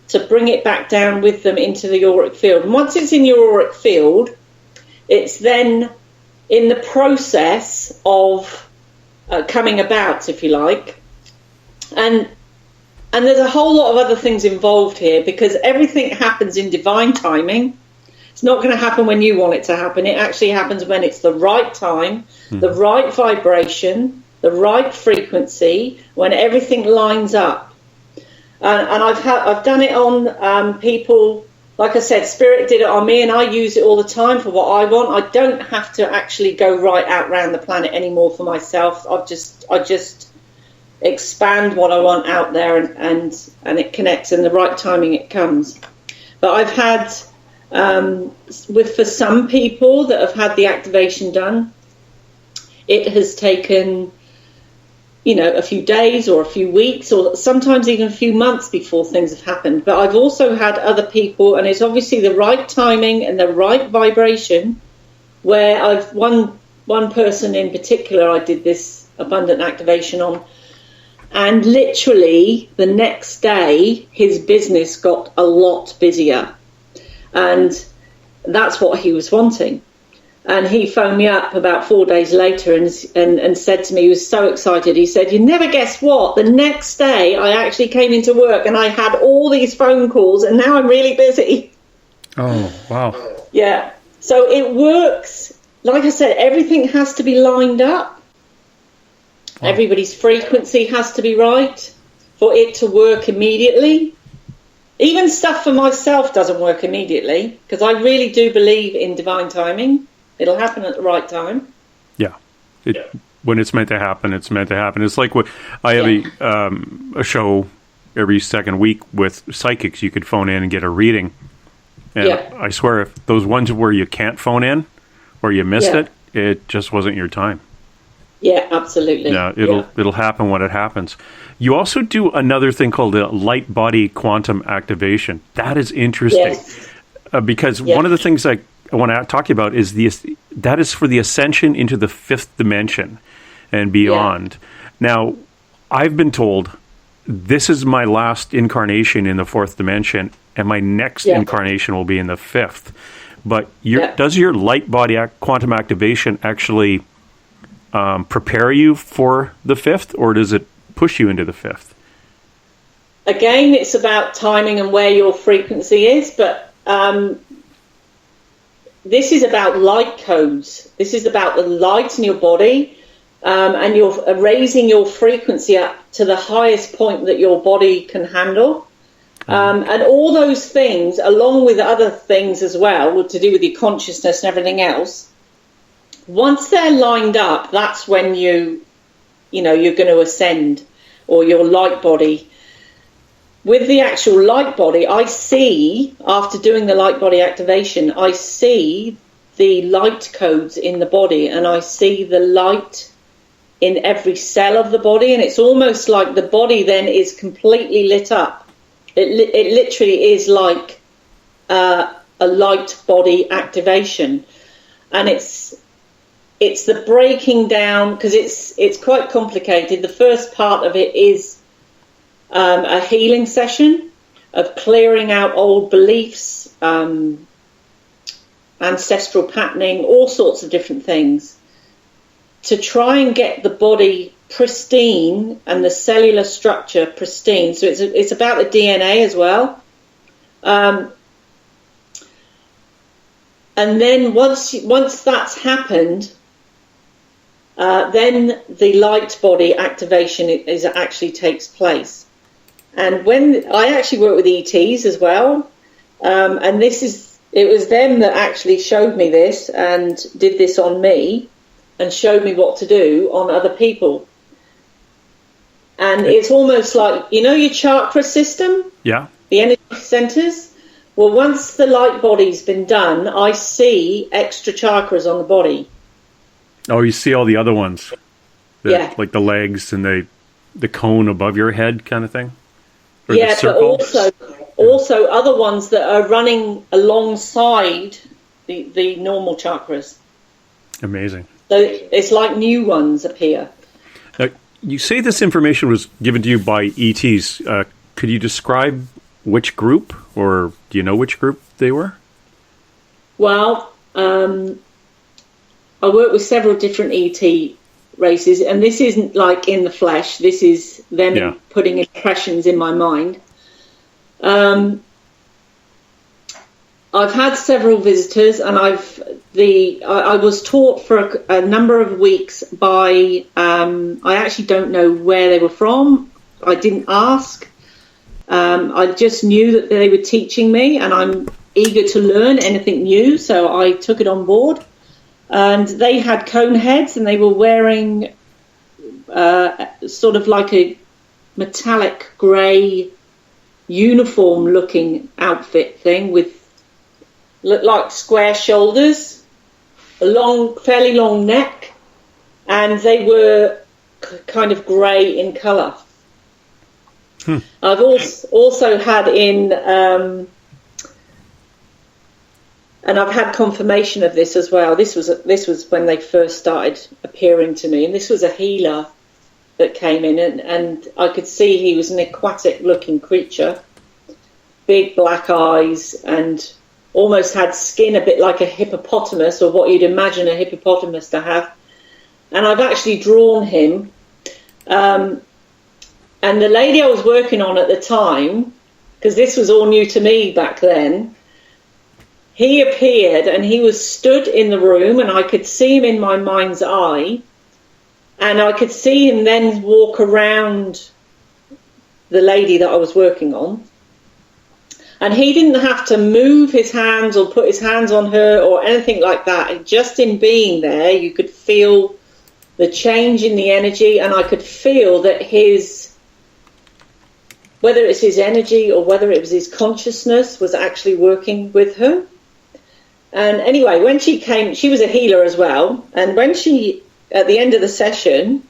to bring it back down with them into the auric field. And once it's in your auric field, it's then in the process of coming about, if you like. And there's a whole lot of other things involved here, because everything happens in divine timing. It's not going to happen when you want it to happen. It actually happens when it's the right time, the right vibration, the right frequency, when everything lines up. And I've done it on people. Like I said, Spirit did it on me, and I use it all the time for what I want. I don't have to actually go right out around the planet anymore for myself. I just expand what I want out there, and it connects, and the right timing it comes. But I've had For some people that have had the activation done, it has taken, a few days or a few weeks or sometimes even a few months before things have happened. But I've also had other people, and it's obviously the right timing and the right vibration, where I've one person in particular I did this abundant activation on, and literally the next day his business got a lot busier, and that's what he was wanting. And he phoned me up about 4 days later and said to me, he was so excited, he said, "You never guess what, the next day I actually came into work and I had all these phone calls and now I'm really busy." Oh, wow. Yeah. So it works. Like I said, everything has to be lined up. Wow. Everybody's frequency has to be right for it to work immediately. Even stuff for myself doesn't work immediately, because I really do believe in divine timing. It'll happen at the right time. Yeah. When it's meant to happen, it's meant to happen. It's like what I have a show every second week with psychics. You could phone in and get a reading. And I swear, if those ones where you can't phone in or you missed it, it just wasn't your time. Yeah, absolutely. Yeah, it'll happen when it happens. You also do another thing called a light body quantum activation. That is interesting because one of the things I want to talk to you about is that is for the ascension into the fifth dimension and beyond. Now, I've been told this is my last incarnation in the fourth dimension, and my next incarnation will be in the fifth. But does your light body quantum activation actually prepare you for the fifth, or does it push you into the fifth? Again, it's about timing and where your frequency is, but this is about light codes. This is about the light in your body, and you're raising your frequency up to the highest point that your body can handle. And all those things, along with other things as well, to do with your consciousness and everything else, once they're lined up, that's when you're going to ascend, or your light body. With the actual light body, I see, after doing the light body activation, I see the light codes in the body, and I see the light in every cell of the body, and it's almost like the body then is completely lit up. It literally is like a light body activation, and it's the breaking down, because it's quite complicated. The first part of it is a healing session of clearing out old beliefs, ancestral patterning, all sorts of different things, to try and get the body pristine and the cellular structure pristine. So it's about the DNA as well. And then once that's happened, then the light body activation actually takes place. And when I actually work with ETs as well, and it was them that actually showed me this and did this on me and showed me what to do on other people. And it's almost like, your chakra system? Yeah. The energy centers? Well, once the light body's been done, I see extra chakras on the body. Oh, you see all the other ones? Like the legs and the cone above your head kind of thing? Or the circle? But also other ones that are running alongside the normal chakras. Amazing. So it's like new ones appear. Now, you say this information was given to you by ETs. Could you describe which group, or do you know which group they were? Well, I work with several different ET races, and this isn't like in the flesh. This is them putting impressions in my mind. I've had several visitors, and I was taught for a number of weeks by, I actually don't know where they were from. I didn't ask. I just knew that they were teaching me, and I'm eager to learn anything new, so I took it on board. And they had cone heads, and they were wearing sort of like a metallic grey uniform-looking outfit thing with looked like square shoulders, a fairly long neck, and they were kind of grey in colour. I've also had in, and I've had confirmation of this as well. This was when they first started appearing to me, and this was a healer that came in, and I could see he was an aquatic-looking creature, big black eyes, and almost had skin a bit like a hippopotamus, or what you'd imagine a hippopotamus to have. And I've actually drawn him. And the lady I was working on at the time, because this was all new to me back then, he appeared and he was stood in the room, and I could see him in my mind's eye, and I could see him then walk around the lady that I was working on. And he didn't have to move his hands or put his hands on her or anything like that. And just in being there, you could feel the change in the energy, and I could feel that whether it's his energy or whether it was his consciousness, was actually working with her. And anyway, when she came, she was a healer as well. And when she, at the end of the session,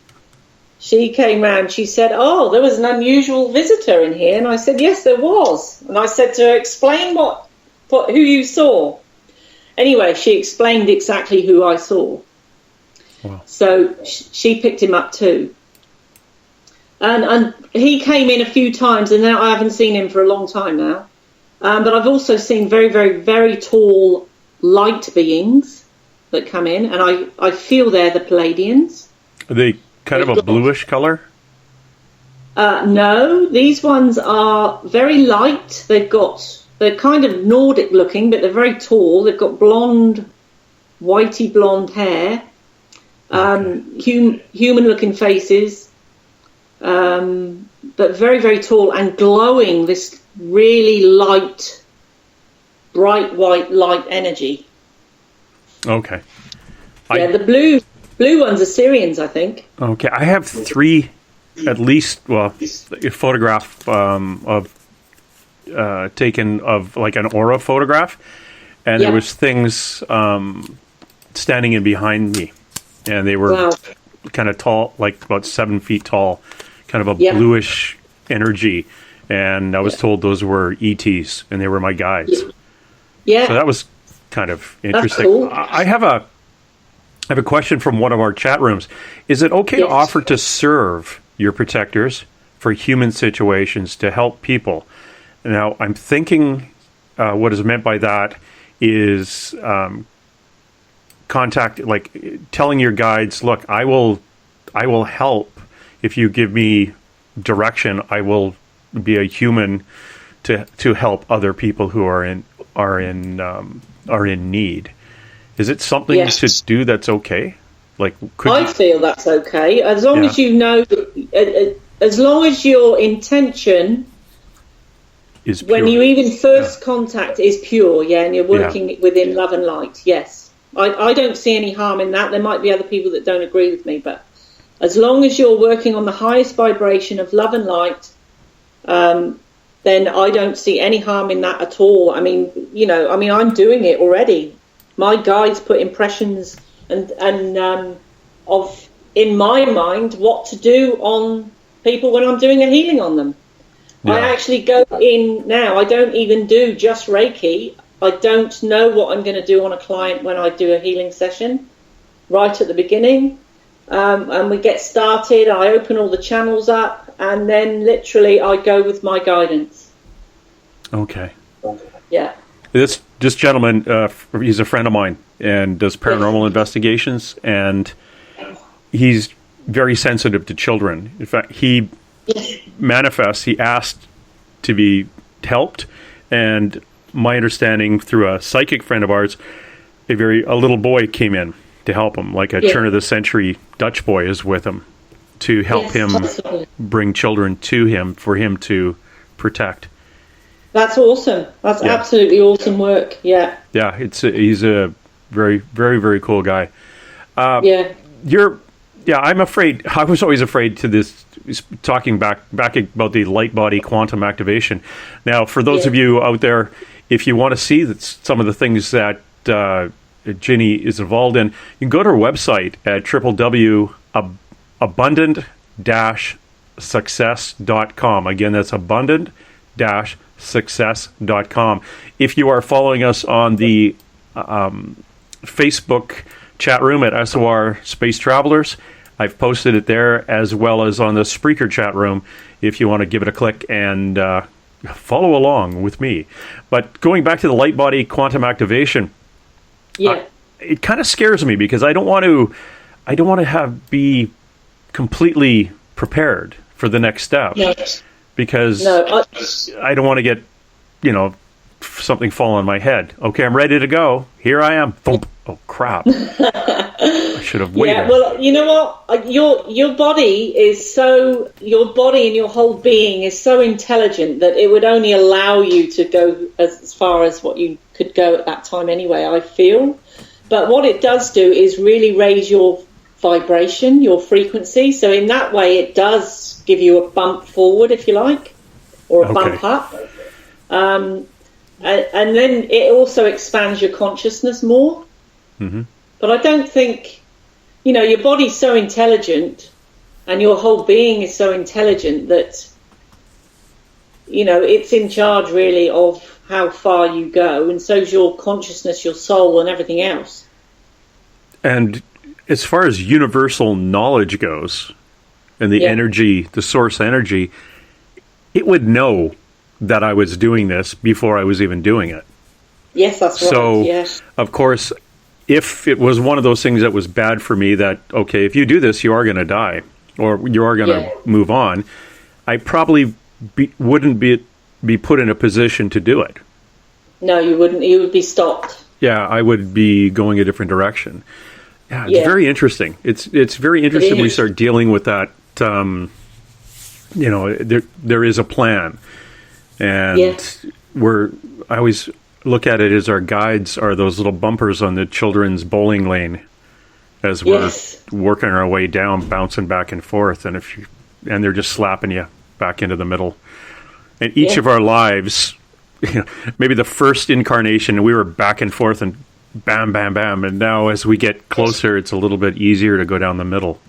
she came round, she said, "Oh, there was an unusual visitor in here." And I said, "Yes, there was." And I said to her, "Explain who you saw." Anyway, she explained exactly who I saw. Wow. So she picked him up too. And he came in a few times, and now I haven't seen him for a long time now. But I've also seen very, very, very tall light beings that come in, and I feel they're the Palladians. Are they kind of a bluish color? No, these ones are very light. They're kind of Nordic looking, but they're very tall. They've got whitey blonde hair, human looking faces, but very, very tall and glowing this really light, bright white light energy. Okay. Yeah, the blue ones are Syrians, I think. Okay, I have 3, at least, a photograph taken of like an aura photograph, and there was things standing in behind me, and they were kind of tall, like about 7 feet tall, kind of a bluish energy, and I was told those were ETs, and they were my guides. Yeah. So that was kind of interesting. Cool. I have a question from one of our chat rooms. Is it okay to offer to serve your protectors for human situations to help people? Now, I'm thinking what is meant by that is contact, like telling your guides, "Look, I will help if you give me direction. I will be a human to help other people who are in need." Is it something to do that's okay? Like, I feel that's okay as long as you know, as long as your intention is pure. When you even first contact is pure, and you're working within love and light. Yes, I don't see any harm in that. There might be other people that don't agree with me, but as long as you're working on the highest vibration of love and light, then I don't see any harm in that at all. I mean, I'm doing it already. My guides put impressions and of in my mind what to do on people when I'm doing a healing on them. Yeah. I actually go in now. I don't even do just Reiki. I don't know what I'm going to do on a client when I do a healing session right at the beginning. And we get started. I open all the channels up, and then literally I go with my guidance. Okay. Yeah. This gentleman, he's a friend of mine and does paranormal investigations, and he's very sensitive to children. In fact, he manifests, he asked to be helped, and my understanding through a psychic friend of ours, a little boy came in to help him, like a turn of the century Dutch boy is with him to help him bring children to him for him to protect. That's awesome. That's absolutely awesome work. Yeah. Yeah, he's a very, very, very cool guy. I'm afraid. I was always afraid to this. Talking back about the light body quantum activation. Now, for those of you out there, if you want to see some of the things that Ginny is involved in, you can go to her website at www.abundant-success.com. Again, that's abundant-success.com. If you are following us on the Facebook chat room at SOR Space Travelers, I've posted it there, as well as on the Spreaker chat room if you want to give it a click and follow along with me. But going back to the light body quantum activation, it kind of scares me because I don't want to be completely prepared for the next step, because I don't want to get, something fall on my head. Okay, I'm ready to go. Here I am. Thump. Oh crap! I should have waited. Yeah, well, you know what? Your body and your whole being is so intelligent that it would only allow you to go as far as what you could go at that time anyway, I feel. But what it does do is really raise your vibration, your frequency. So in that way, it does give you a bump forward, if you like, or a bump up. And then it also expands your consciousness more. Mm-hmm. But I don't think, your body's so intelligent and your whole being is so intelligent that, it's in charge really of how far you go, and so's your consciousness, your soul, and everything else. And as far as universal knowledge goes, and the energy, the source energy, it would know that I was doing this before I was even doing it. Yes, that's right. So, of course, if it was one of those things that was bad for me, that, okay, if you do this, you are going to die, or you are going to move on, I probably wouldn't be put in a position to do it. No, you wouldn't. You would be stopped. Yeah, I would be going a different direction. Yeah, it's very interesting. It's very interesting we start dealing with that. There is a plan, and I always look at it as our guides are those little bumpers on the children's bowling lane as we're working our way down, bouncing back and forth, and they're just slapping you back into the middle. And each of our lives, maybe the first incarnation, we were back and forth and bam, bam, bam. And now as we get closer, it's a little bit easier to go down the middle.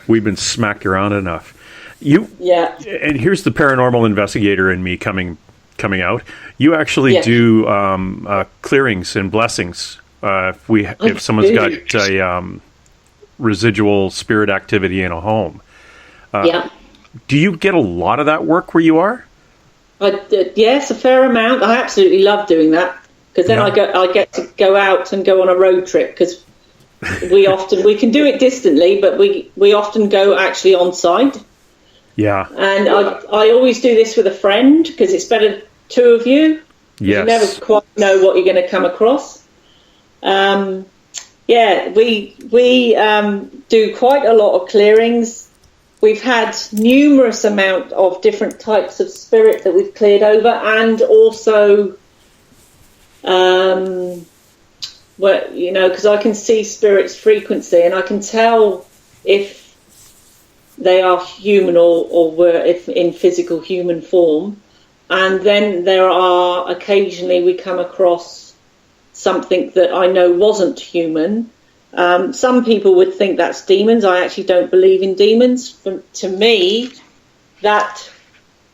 We've been smacked around enough. And here's the paranormal investigator in me coming out. You actually do clearings and blessings. If someone's got a residual spirit activity in a home. Do you get a lot of that work where you are? Yes, a fair amount. I absolutely love doing that, because then I get to go out and go on a road trip, because we can do it distantly, but we often go actually on site. Yeah. And I always do this with a friend, because it's better two of you. Yes. You never quite know what you're going to come across. We do quite a lot of clearings. We've had numerous amount of different types of spirit that we've cleared over, and also, because I can see spirit's frequency, and I can tell if they are human or were in physical human form. And then there are occasionally we come across something that I know wasn't human. Some people would think that's demons. I actually don't believe in demons. To me, that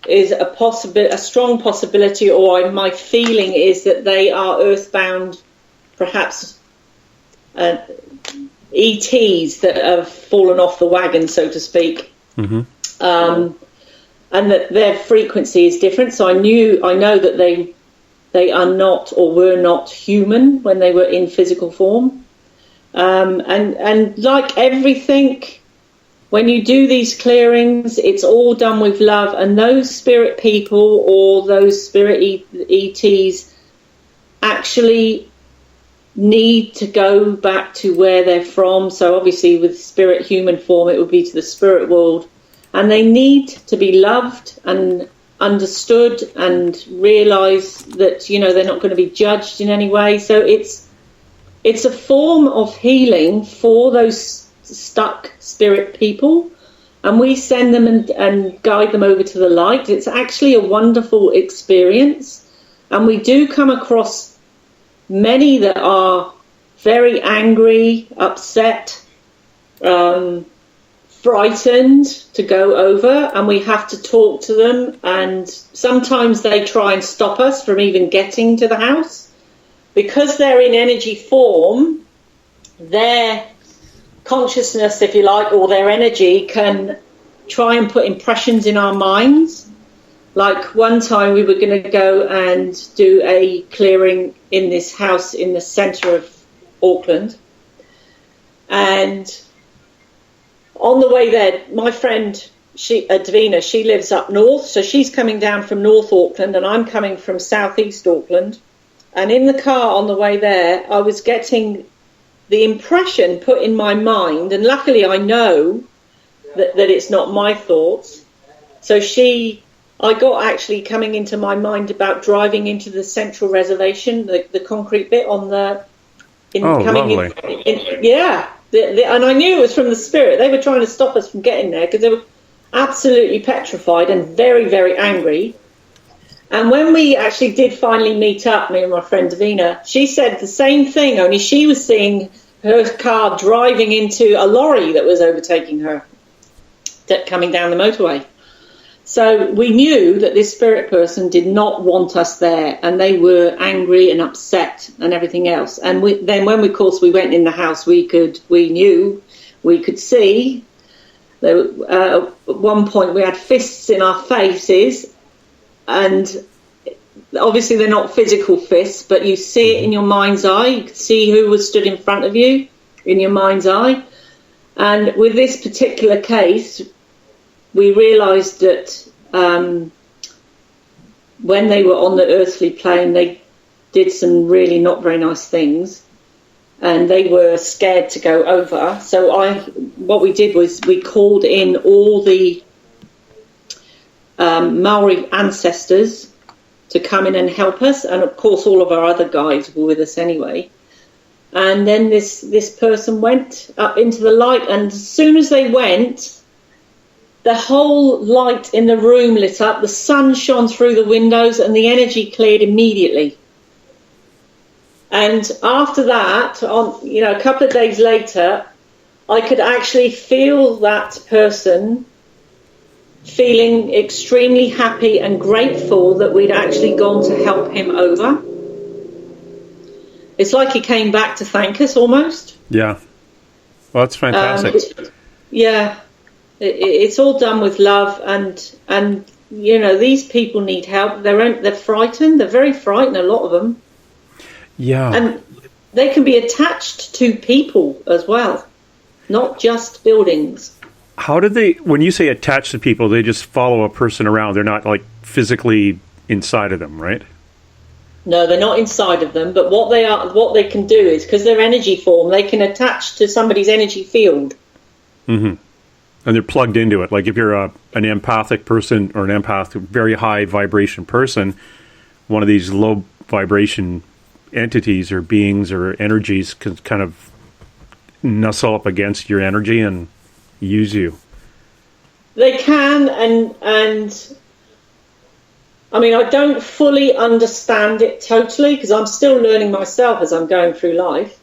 is a strong possibility, or my feeling is that they are earthbound, perhaps ETs that have fallen off the wagon, so to speak. Mm-hmm. And that their frequency is different. So I know that they are not or were not human when they were in physical form. And like everything, when you do these clearings, it's all done with love, and those spirit people or those spirit ETs actually need to go back to where they're from. So obviously with spirit human form, it would be to the spirit world, and they need to be loved and understood and realize that, they're not going to be judged in any way. So it's a form of healing for those stuck spirit people, and we send them and guide them over to the light. It's actually a wonderful experience. And we do come across many that are very angry, upset, frightened to go over, and we have to talk to them, and sometimes they try and stop us from even getting to the house. Because they're in energy form, their consciousness, if you like, or their energy can try and put impressions in our minds. Like one time we were going to go and do a clearing in this house in the centre of Auckland, and on the way there, my friend Davina, she lives up north, so she's coming down from North Auckland and I'm coming from Southeast Auckland. And in the car on the way there, I was getting the impression put in my mind, and luckily I know that it's not my thoughts. So I got actually coming into my mind about driving into the central reservation, the concrete bit on the... lovely. Yeah. And I knew it was from the spirit. They were trying to stop us from getting there because they were absolutely petrified and very, very angry. And when we actually did finally meet up, me and my friend Davina, she said the same thing, only she was seeing her car driving into a lorry that was overtaking her, coming down the motorway. So we knew that this spirit person did not want us there, and they were angry and upset and everything else. And then when we went in the house, we knew we could see. At one point we had fists in our faces, and obviously they're not physical fists, but you see it in your mind's eye. You could see who was stood in front of you in your mind's eye. And with this particular case, we realised that when they were on the earthly plane, they did some really not very nice things, and they were scared to go over. So what we did was we called in all the Maori ancestors to come in and help us, and of course all of our other guides were with us anyway. And then this person went up into the light, and as soon as they went, the whole light in the room lit up, the sun shone through the windows, and the energy cleared immediately. And after that, a couple of days later, I could actually feel that person feeling extremely happy and grateful that we'd actually gone to help him over. It's like he came back to thank us almost. Yeah. Well, that's fantastic. Yeah. It's all done with love, and these people need help. They're frightened. They're very frightened, a lot of them. Yeah. And they can be attached to people as well, not just buildings. How do they, when you say attached to people, they just follow a person around? They're not like physically inside of them, right? No, they're not inside of them, but what they can do is, because they're energy form, they can attach to somebody's energy field. Mm-hmm. And they're plugged into it. Like if you're an empathic person or an empath, very high vibration person, one of these low vibration entities or beings or energies can kind of nuzzle up against your energy and use you. They can, and I mean, I don't fully understand it totally because I'm still learning myself as I'm going through life.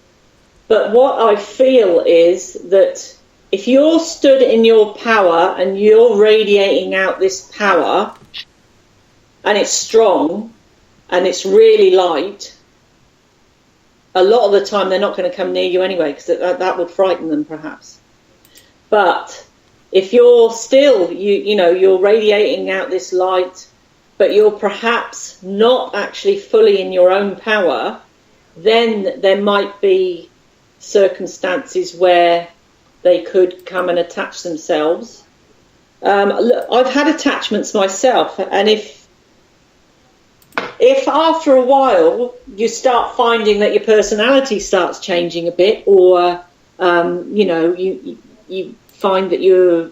But what I feel is that if you're stood in your power and you're radiating out this power, and it's strong and it's really light, a lot of the time they're not going to come near you anyway, because that would frighten them perhaps. But if you're still, you're radiating out this light, but you're perhaps not actually fully in your own power, then there might be circumstances where they could come and attach themselves. I've had attachments myself, and if after a while you start finding that your personality starts changing a bit, or you find that you're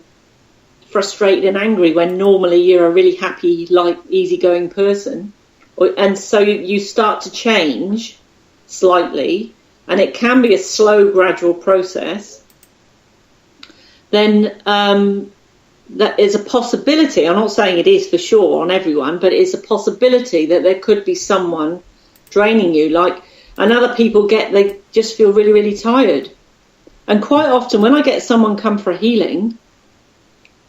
frustrated and angry when normally you're a really happy, light, easygoing person, and so you start to change slightly, and it can be a slow, gradual process, then that is a possibility. I'm not saying it is for sure on everyone, but it's a possibility that there could be someone draining you. Like, and other people they just feel really, really tired. And quite often when I get someone come for a healing,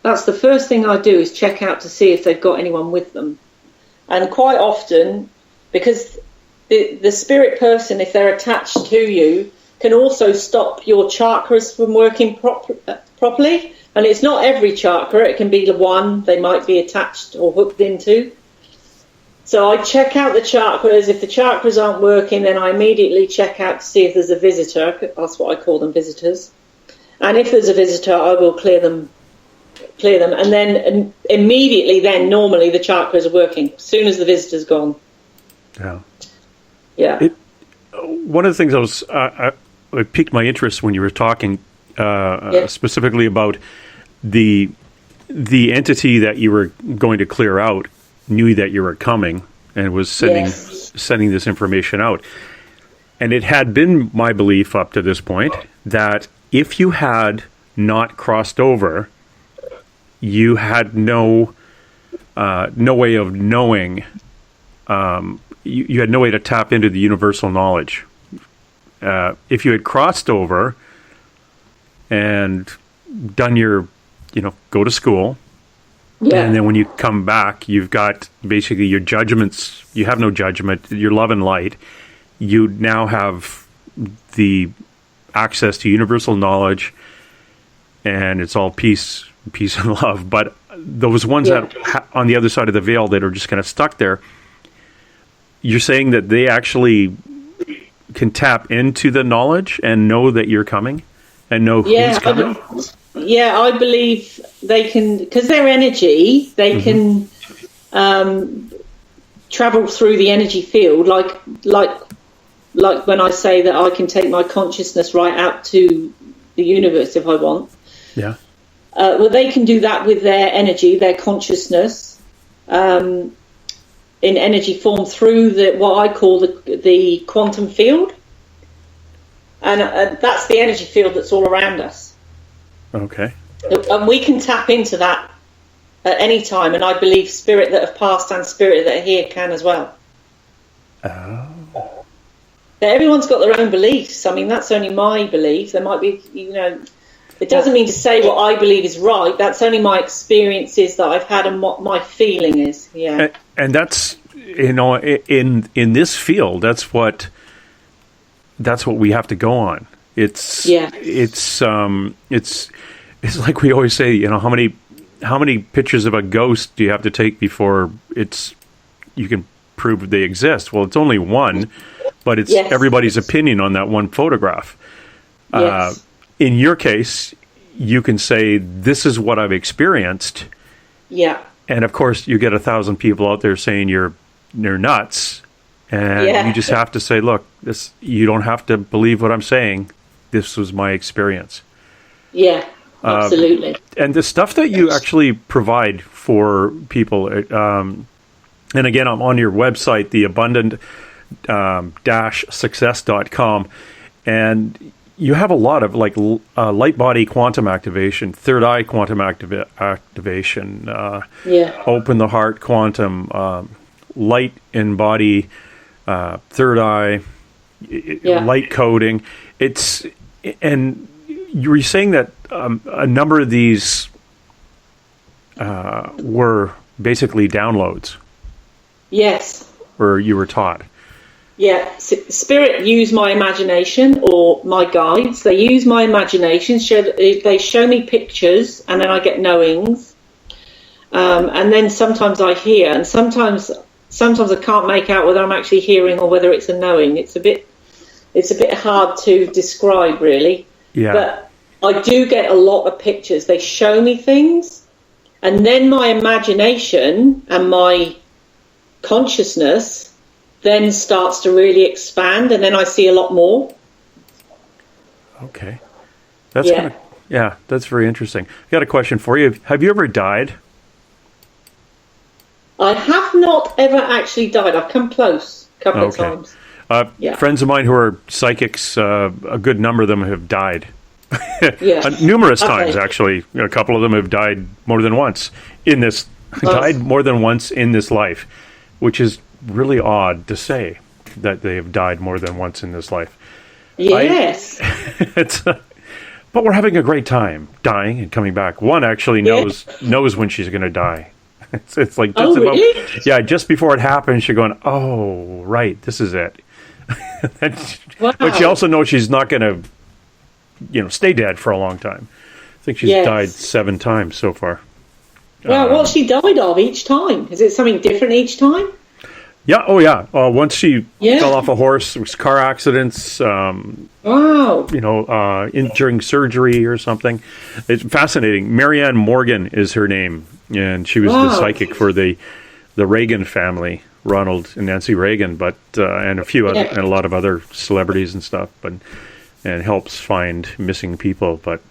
that's the first thing I do is check out to see if they've got anyone with them. And quite often, because the spirit person, if they're attached to you, can also stop your chakras from working properly. And it's not every chakra. It can be the one they might be attached or hooked into. So I check out the chakras. If the chakras aren't working, then I immediately check out to see if there's a visitor. That's what I call them, visitors. And if there's a visitor, I will clear them. And then immediately then, normally, the chakras are working as soon as the visitor's gone. Yeah. One of the things it piqued my interest when you were talking specifically about the entity that you were going to clear out knew that you were coming and was sending this information out. And it had been my belief up to this point that if you had not crossed over, you had no way of knowing. You had no way to tap into the universal knowledge. If you had crossed over and done your, go to school, and then when you come back, you've got basically your judgments. You have no judgment. Your love and light. You now have the access to universal knowledge, and it's all peace and love. But those ones that on the other side of the veil that are just kind of stuck there, you're saying that they actually can tap into the knowledge and know that you're coming and know who's coming? I believe they can, because they're energy, they can travel through the energy field, like when I say that I can take my consciousness right out to the universe if I want. Yeah. Well, they can do that with their energy, their consciousness, in energy form through what I call the quantum field, and that's the energy field that's all around us. Okay. And we can tap into that at any time, and I believe spirit that have passed and spirit that are here can as well. Oh. Everyone's got their own beliefs. I mean, that's only my belief. There might be, it doesn't mean to say what I believe is right. That's only my experiences that I've had and what my feeling is. Yeah. And that's, in this field, that's what we have to go on. It's like we always say, how many pictures of a ghost do you have to take before you can prove they exist? Well, it's only one, but it's everybody's opinion on that one photograph. Yes. In your case, you can say, this is what I've experienced. Yeah. And of course, you get 1,000 people out there saying you're nuts. And you just have to say, look, you don't have to believe what I'm saying. This was my experience. Yeah, absolutely. And the stuff that you actually provide for people, and again, I'm on your website, the abundant-success.com, and you have a lot of light body quantum activation, third eye quantum activation, open the heart quantum, light in body, third eye, light coding. And you were saying that a number of these were basically downloads. Yes. Or you were taught. Yeah. Spirit use my imagination, or my guides. They use my imagination. They show me pictures, and then I get knowings. And then sometimes I hear, and sometimes I can't make out whether I'm actually hearing or whether it's a knowing. It's a bit hard to describe, really. Yeah. But I do get a lot of pictures. They show me things, and then my imagination and my consciousness then starts to really expand, and then I see a lot more. Okay. That's that's very interesting. I got a question for you. Have you ever died? I have not ever actually died. I've come close a couple of times. Friends of mine who are psychics, a good number of them have died Numerous times, actually. A couple of them have died more than once in this life, which is really odd to say that they have died more than once in this life. Yes. But we're having a great time dying and coming back. One actually knows when she's going to die. It's like just really? Just before it happens, she's going, oh, right, this is it. But she also knows she's not going to, stay dead for a long time. I think she's died 7 times so far. Well, what's she died of each time? Is it something different each time? Yeah. Oh, yeah. Once she fell off a horse, it was car accidents. Wow. During surgery or something. It's fascinating. Marianne Morgan is her name, and she was the psychic for the Reagan family, Ronald and Nancy Reagan, but and a few other, and a lot of other celebrities and stuff, and helps find missing people. But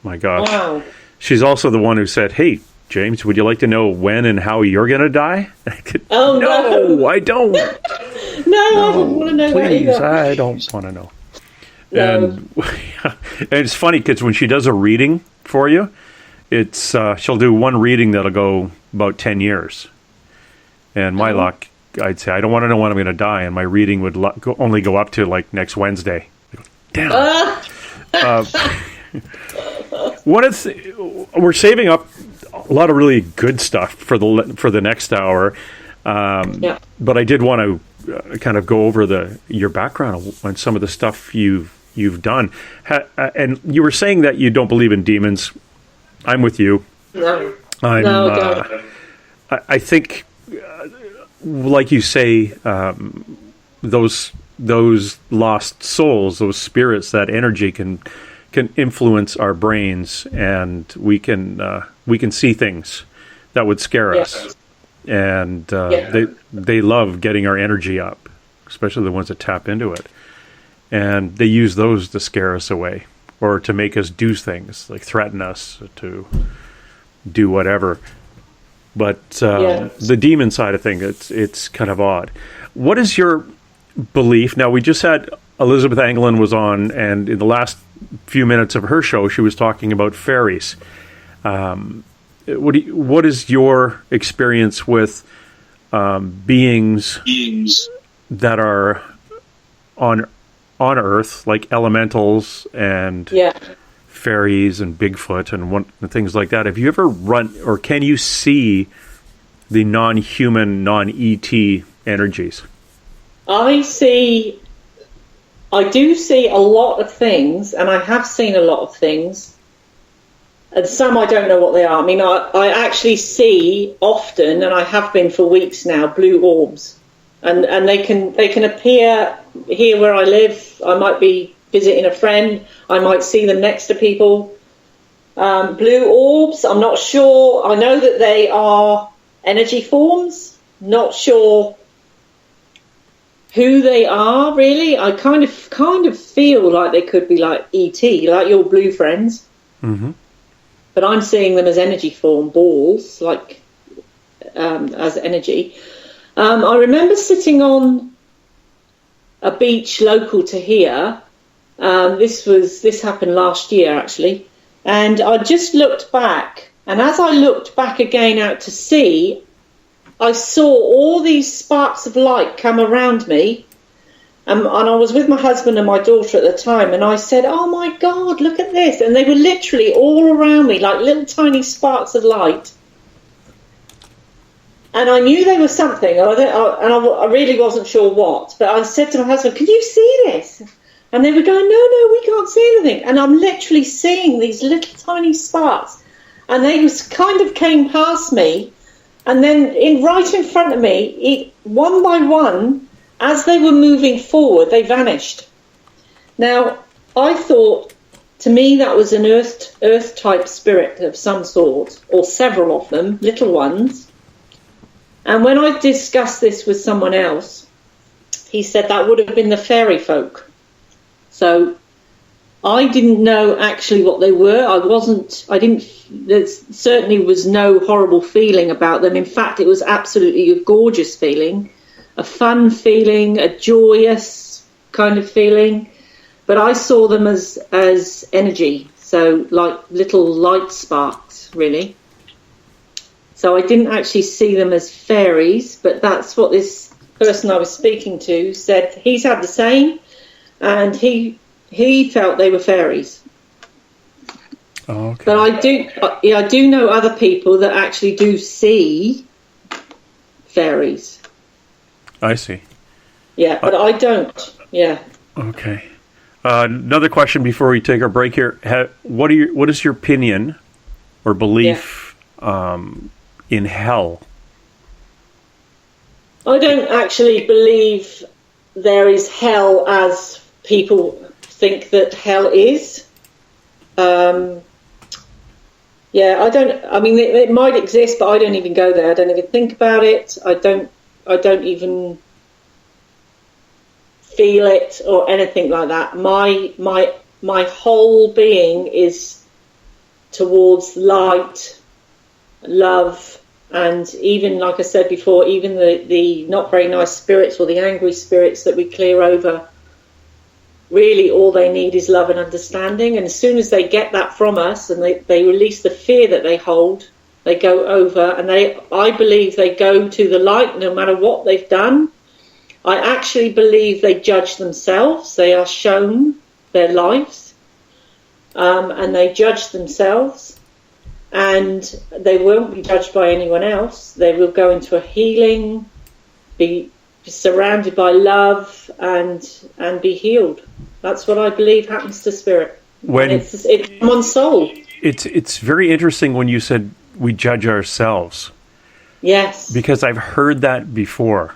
my gosh, she's also the one who said, "Hey, James, would you like to know when and how you're going to die?" No, I don't. No, I don't want to know please, that either. I don't want to know. No. And it's funny because when she does a reading for you, it's she'll do one reading that'll go about 10 years. And my luck, I'd say, I don't want to know when I'm going to die, and my reading would only go up to like next Wednesday. Damn. We're saving up a lot of really good stuff for the next hour, but I did want to kind of go over your background on some of the stuff you've done. And you were saying that you don't believe in demons. I'm with you. No. Don't. I think, like you say, those lost souls, those spirits, that energy can influence our brains, and we can see things that would scare us, and they love getting our energy up, especially the ones that tap into it, and they use those to scare us away or to make us do things, like threaten us to do whatever. But the demon side of things, it's kind of odd. What is your belief? Now, we just had Elizabeth Anglin was on, and in the last few minutes of her show, she was talking about fairies. What is your experience with beings that are on Earth, like elementals and fairies and Bigfoot and things like that? Have you ever run, or can you see the non-human, non-ET energies? I do see a lot of things, and I have seen a lot of things, and some I don't know what they are. I mean, I actually see often, and I have been for weeks now, blue orbs, and they can appear here where I live. I might be visiting a friend, I might see them next to people. Blue orbs, I'm not sure. I know that they are energy forms, not sure who they are really. I kind of feel like they could be like ET, like your blue friends. Mm-hmm. But I'm seeing them as energy form balls, like as energy. I remember sitting on a beach local to here. This happened last year actually, and I just looked back, and as I looked back again out to sea, I saw all these sparks of light come around me, and I was with my husband and my daughter at the time, and I said, "Oh my God, look at this!" And they were literally all around me, like little tiny sparks of light. And I knew they were something, and I really wasn't sure what. But I said to my husband, "Can you see this?" And they were going, "No, we can't see anything." And I'm literally seeing these little tiny sparks, and they kind of came past me. And then right in front of me, one by one, as they were moving forward, they vanished. Now, I thought, to me, that was an earth-type spirit of some sort, or several of them, little ones. And when I discussed this with someone else, he said that would have been the fairy folk. So I didn't know actually what they were. There certainly was no horrible feeling about them. In fact, it was absolutely a gorgeous feeling, a fun feeling, a joyous kind of feeling. but I saw them as energy, so like little light sparks, really. So I didn't actually see them as fairies, but that's what this person I was speaking to said. He's had the same, and he felt they were fairies. Oh, okay. But I do know other people that actually do see fairies. I see. Yeah, but I don't. Yeah. Okay. Another question before we take our break here. What is your opinion or belief in hell? I don't actually believe there is hell as people think that hell is. Yeah, I don't. I mean, it might exist, but I don't even go there. I don't even think about it. I don't even feel it or anything like that. My whole being is towards light, love, and even, like I said before, even the not very nice spirits or the angry spirits that we clear over. Really, all they need is love and understanding. And as soon as they get that from us and they release the fear that they hold, they go over, and I believe they go to the light no matter what they've done. I actually believe they judge themselves. They are shown their lives, and they judge themselves, and they won't be judged by anyone else. They will go into a healing, be surrounded by love, and be healed. That's what I believe happens to spirit. When it's someone's soul. It's very interesting when you said we judge ourselves. Yes. Because I've heard that before.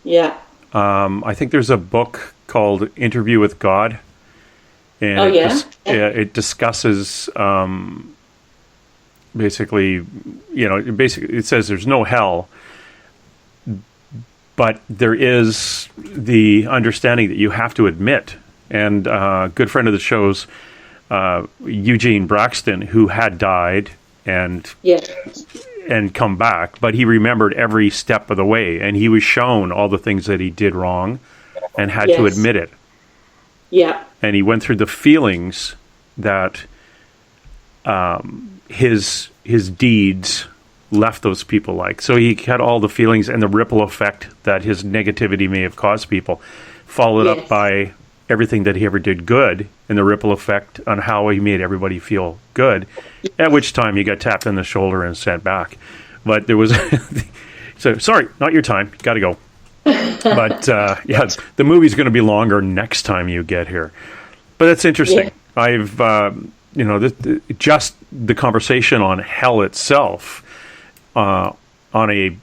Yeah. I think there's a book called Interview with God. And it discusses basically, it says there's no hell. But there is the understanding that you have to admit, and a good friend of the show's Eugene Braxton, who had died and come back, but he remembered every step of the way, and he was shown all the things that he did wrong and had to admit it. Yeah. And he went through the feelings that his deeds left those people like. So he had all the feelings and the ripple effect that his negativity may have caused people, followed up by everything that he ever did good and the ripple effect on how he made everybody feel good, at which time he got tapped on the shoulder and sent back. But there was... So, sorry, not your time. Got to go. But, the movie's going to be longer next time you get here. But that's interesting. Yeah. I've, just the conversation on hell itself... on a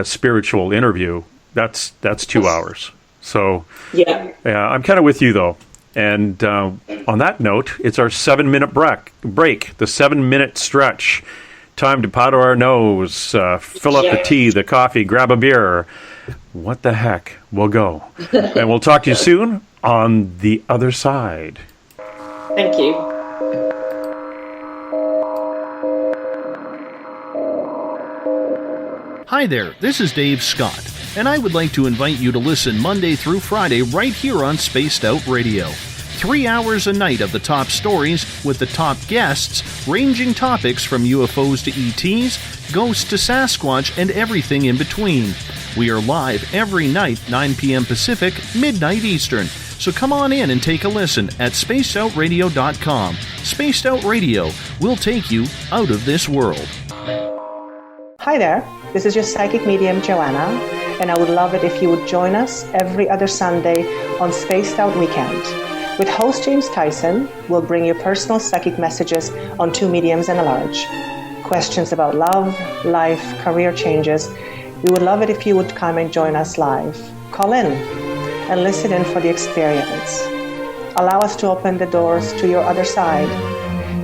spiritual interview, that's 2 hours. So yeah, I'm kind of with you though. And on that note, it's our 7-minute break, the 7-minute stretch. Time to powder our nose, fill up the tea, the coffee, grab a beer. What the heck? We'll go. And we'll talk to you soon on the other side. Thank you. Hi there, this is Dave Scott, and I would like to invite you to listen Monday through Friday right here on Spaced Out Radio. 3 hours a night of the top stories with the top guests, ranging topics from UFOs to ETs, ghosts to Sasquatch, and everything in between. We are live every night, 9 p.m. Pacific, midnight Eastern. So come on in and take a listen at spacedoutradio.com. Spaced Out Radio will take you out of this world. Hi there, this is your psychic medium Joanna, and I would love it if you would join us every other Sunday on Spaced Out Weekend. With host James Tyson, we'll bring you personal psychic messages on 2 mediums and a large. Questions about love, life, career changes. We would love it if you would come and join us live. Call in and listen in for the experience. Allow us to open the doors to your other side.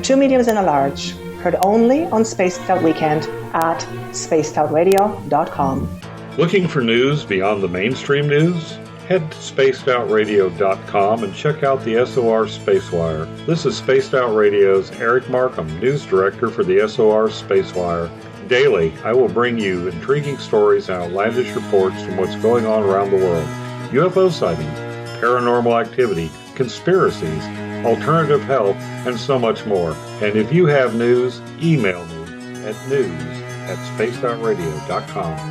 2 mediums and a large, heard only on Spaced Out Weekend at spacedoutradio.com. Looking for news beyond the mainstream news? Head to spacedoutradio.com and check out the SOR Spacewire. This is Spaced Out Radio's Eric Markham, News Director for the SOR Spacewire. Daily, I will bring you intriguing stories and outlandish reports from what's going on around the world. UFO sightings, paranormal activity, conspiracies, alternative health, and so much more. And if you have news, email me at news@spacedoutradio.com.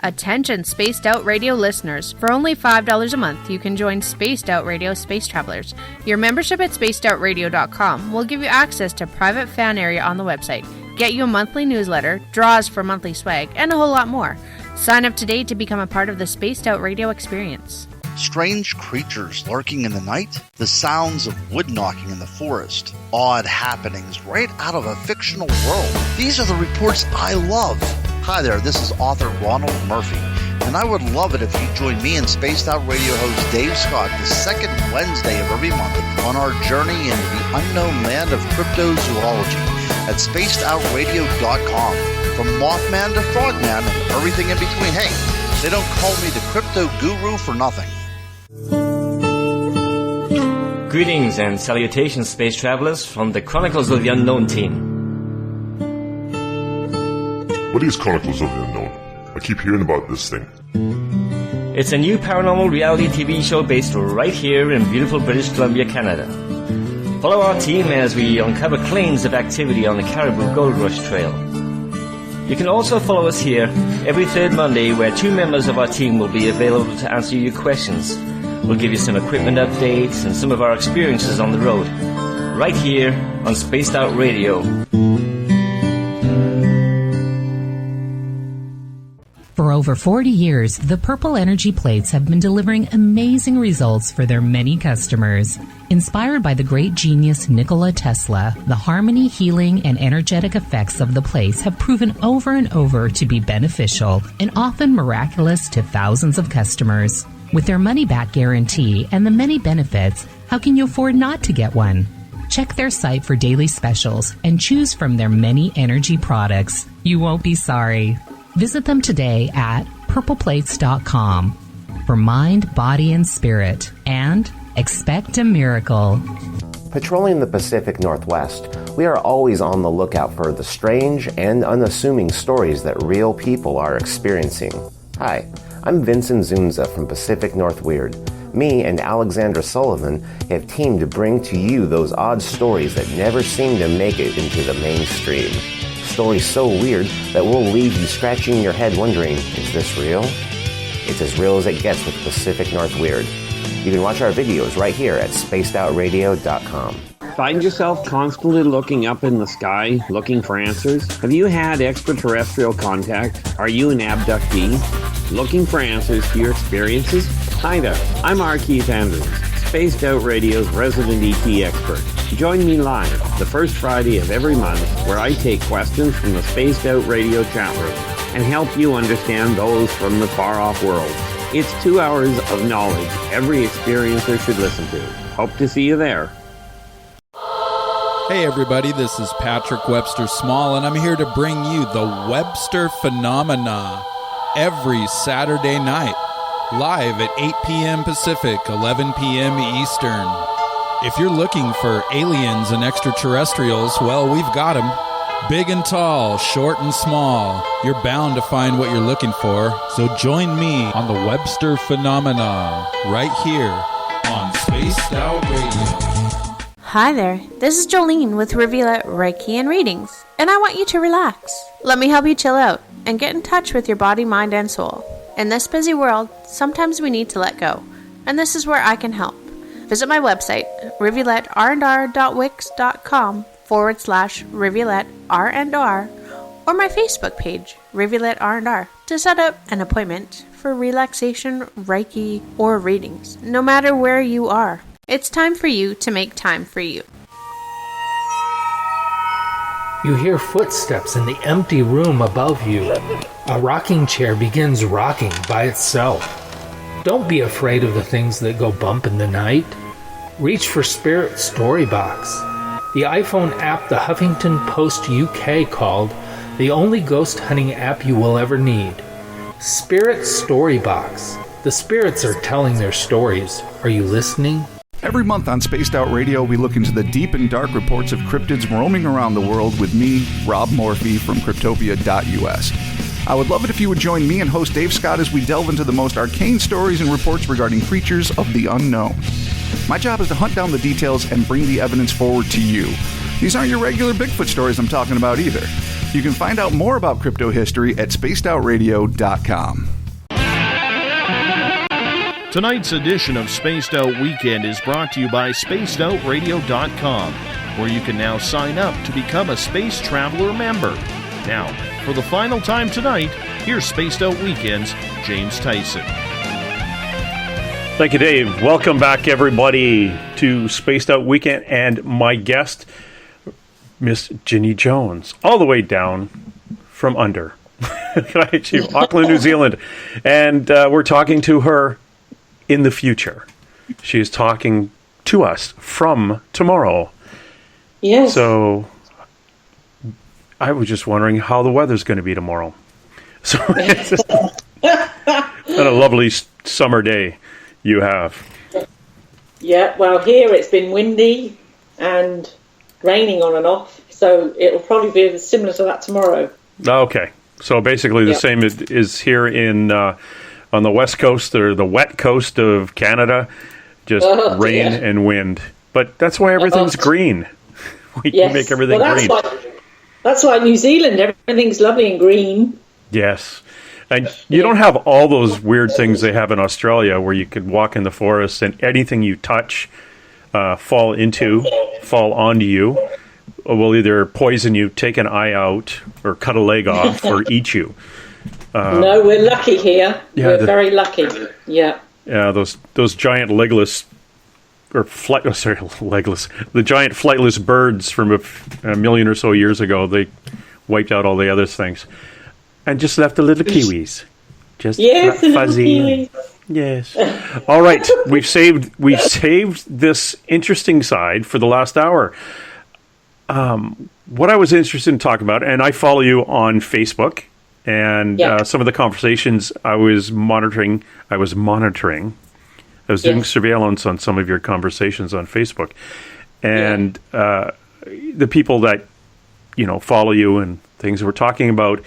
Attention Spaced Out Radio listeners. For only $5 a month, you can join Spaced Out Radio Space Travelers. Your membership at spacedoutradio.com will give you access to private fan area on the website, get you a monthly newsletter, draws for monthly swag, and a whole lot more. Sign up today to become a part of the Spaced Out Radio experience. Strange creatures lurking in the night, the sounds of wood knocking in the forest, odd happenings right out of a fictional world. These are the reports I love. Hi there, this is author Ronald Murphy, and I would love it if you join me and Spaced Out Radio host Dave Scott the second Wednesday of every month on our journey into the unknown land of cryptozoology at spacedoutradio.com. From Mothman to Frogman and everything in between. Hey, they don't call me the crypto guru for nothing. Greetings and salutations, space travelers, from the Chronicles of the Unknown team. What is Chronicles of the Unknown? I keep hearing about this thing. It's a new paranormal reality TV show based right here in beautiful British Columbia, Canada. Follow our team as we uncover claims of activity on the Caribou Gold Rush Trail. You can also follow us here every third Monday, where 2 members of our team will be available to answer your questions. We'll give you some equipment updates and some of our experiences on the road, right here on Spaced Out Radio. For over 40 years, the Purple Energy Plates have been delivering amazing results for their many customers. Inspired by the great genius Nikola Tesla, the harmony, healing, and energetic effects of the plates have proven over and over to be beneficial and often miraculous to thousands of customers. With their money-back guarantee and the many benefits, how can you afford not to get one? Check their site for daily specials and choose from their many energy products. You won't be sorry. Visit them today at purpleplates.com for mind, body, and spirit, and expect a miracle. Patrolling the Pacific Northwest, we are always on the lookout for the strange and unassuming stories that real people are experiencing. Hi, I'm Vincent Zunza from Pacific North Weird. Me and Alexandra Sullivan have teamed to bring to you those odd stories that never seem to make it into the mainstream. Stories so weird that will leave you scratching your head wondering, is this real? It's as real as it gets with Pacific North Weird. You can watch our videos right here at spacedoutradio.com. Find yourself constantly looking up in the sky, looking for answers? Have you had extraterrestrial contact? Are you an abductee? Looking for answers to your experiences? Hi there, I'm R. Keith Andrews, Spaced Out Radio's resident ET expert. Join me live the first Friday of every month, where I take questions from the Spaced Out Radio chat room and help you understand those from the far-off world. It's 2 hours of knowledge every experiencer should listen to. Hope to see you there. Hey everybody, this is Patrick Webster Small, and I'm here to bring you the Webster Phenomena every Saturday night, live at 8 p.m. Pacific, 11 p.m. Eastern. If you're looking for aliens and extraterrestrials, well, we've got them. Big and tall, short and small. You're bound to find what you're looking for. So join me on the Webster Phenomena right here on Spaced Out Radio. Hi there, this is Jolene with Reveal Reiki and Readings, and I want you to relax. Let me help you chill out and get in touch with your body, mind, and soul. In this busy world, sometimes we need to let go, and this is where I can help. Visit my website, rivuletrr.wix.com/rivuletrr&r, or my Facebook page, Rivulet R&R, to set up an appointment for relaxation, Reiki, or readings, no matter where you are. It's time for you to make time for you. You hear footsteps in the empty room above you. A rocking chair begins rocking by itself. Don't be afraid of the things that go bump in the night. Reach for Spirit Storybox, the iPhone app the Huffington Post UK called the only ghost hunting app you will ever need. Spirit Storybox. The spirits are telling their stories. Are you listening? Every month on Spaced Out Radio, we look into the deep and dark reports of cryptids roaming around the world with me, Rob Morphy, from Cryptopia.us. I would love it if you would join me and host Dave Scott as we delve into the most arcane stories and reports regarding creatures of the unknown. My job is to hunt down the details and bring the evidence forward to you. These aren't your regular Bigfoot stories I'm talking about either. You can find out more about crypto history at spacedoutradio.com. Tonight's edition of Spaced Out Weekend is brought to you by spacedoutradio.com, where you can now sign up to become a Space Traveler member. Now, for the final time tonight, here's Spaced Out Weekend's James Tyson. Thank you, Dave. Welcome back, everybody, to Spaced Out Weekend, and my guest, Miss Ginny Jones, all the way down from under. Auckland, New Zealand. And we're talking to her in the future. She is talking to us from tomorrow. Yes. So I was just wondering how the weather's going to be tomorrow. So it's just a lovely summer day you have. Yeah, well, here it's been windy and raining on and off, so it'll probably be similar to that tomorrow. Okay. So basically the same is here in on the west coast, or the wet coast of Canada, just rain and wind. But that's why everything's green. We make everything green. That's like New Zealand. Everything's lovely and green. Yes. And you don't have all those weird things they have in Australia where you could walk in the forest and anything you touch fall onto you, will either poison you, take an eye out, or cut a leg off, or eat you. No, we're lucky here. We're very lucky. Yeah. Yeah, those giant legless, the giant flightless birds from a million or so years ago, they wiped out all the other things. And just left the little kiwis. Just fuzzy. Yes. All right. We've saved this interesting side for the last hour. What I was interested in talking about, and I follow you on Facebook, and some of the conversations I was monitoring. I was doing surveillance on some of your conversations on Facebook, and the people that follow you and things we're talking about.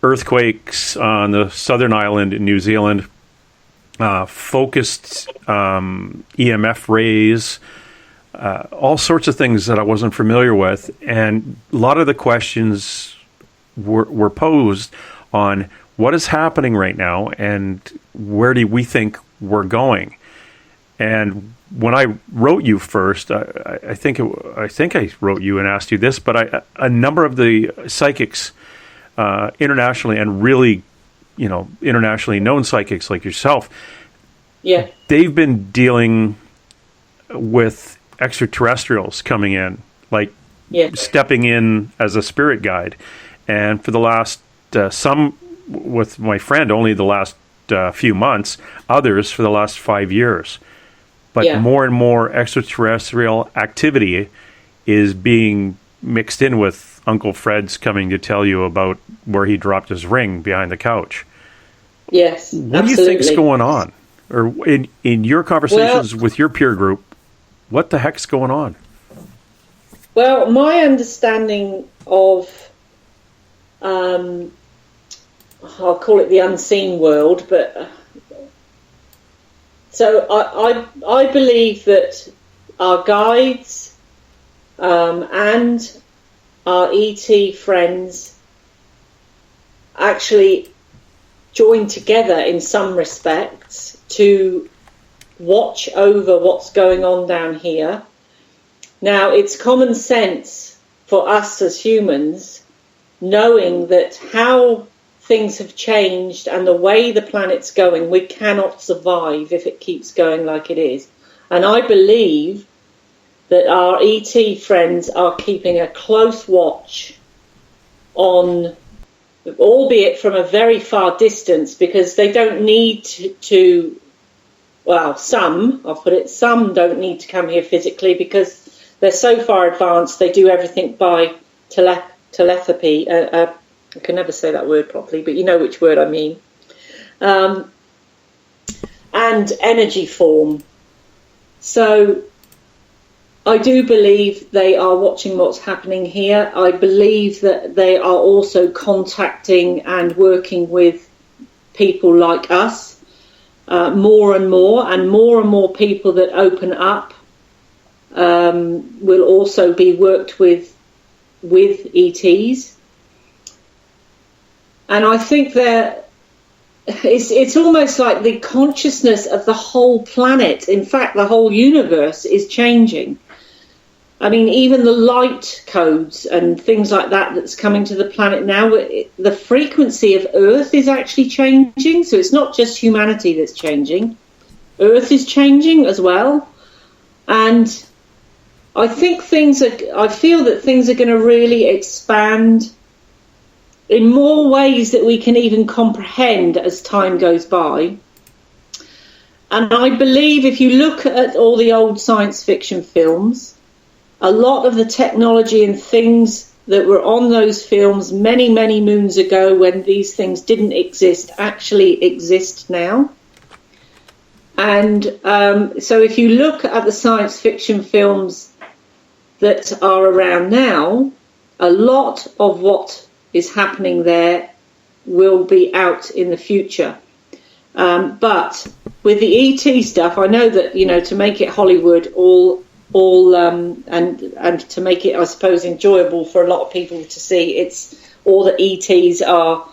Earthquakes on the southern island in New Zealand, focused EMF rays, all sorts of things that I wasn't familiar with. And a lot of the questions were posed on what is happening right now and where do we think we're going. And when I wrote you first, I think I wrote you and asked you this, but a number of the psychics internationally, and really, internationally known psychics like yourself, they've been dealing with extraterrestrials coming in, like stepping in as a spirit guide. And for the last, some with my friend, only the last few months, others for the last 5 years. But more and more extraterrestrial activity is being mixed in with Uncle Fred's coming to tell you about where he dropped his ring behind the couch. Yes, what do you think's going on? Or in your conversations with your peer group, what the heck's going on? Well, my understanding of, I'll call it the unseen world, but so I believe that our guides and our ET friends actually join together in some respects to watch over what's going on down here. Now, it's common sense for us as humans, knowing that how things have changed and the way the planet's going, we cannot survive if it keeps going like it is. And I believe that our ET friends are keeping a close watch on, albeit from a very far distance, because they don't need to some don't need to come here physically because they're so far advanced, they do everything by telepathy. I can never say that word properly, but you know which word I mean. And energy form. So I do believe they are watching what's happening here. I believe that they are also contacting and working with people like us. more and more people that open up will also be worked with ETs. And I think that it's almost like the consciousness of the whole planet, in fact the whole universe, is changing. I mean, even the light codes and things like that that's coming to the planet now, the frequency of Earth is actually changing. So it's not just humanity that's changing. Earth is changing as well. And I think I feel that things are going to really expand in more ways that we can even comprehend as time goes by. And I believe if you look at all the old science fiction films, a lot of the technology and things that were on those films many, many moons ago when these things didn't exist actually exist now. And so if you look at the science fiction films that are around now, a lot of what is happening there will be out in the future. But with the ET stuff, I know that, to make it Hollywood, and to make it, I suppose, enjoyable for a lot of people to see, it's all the ETs are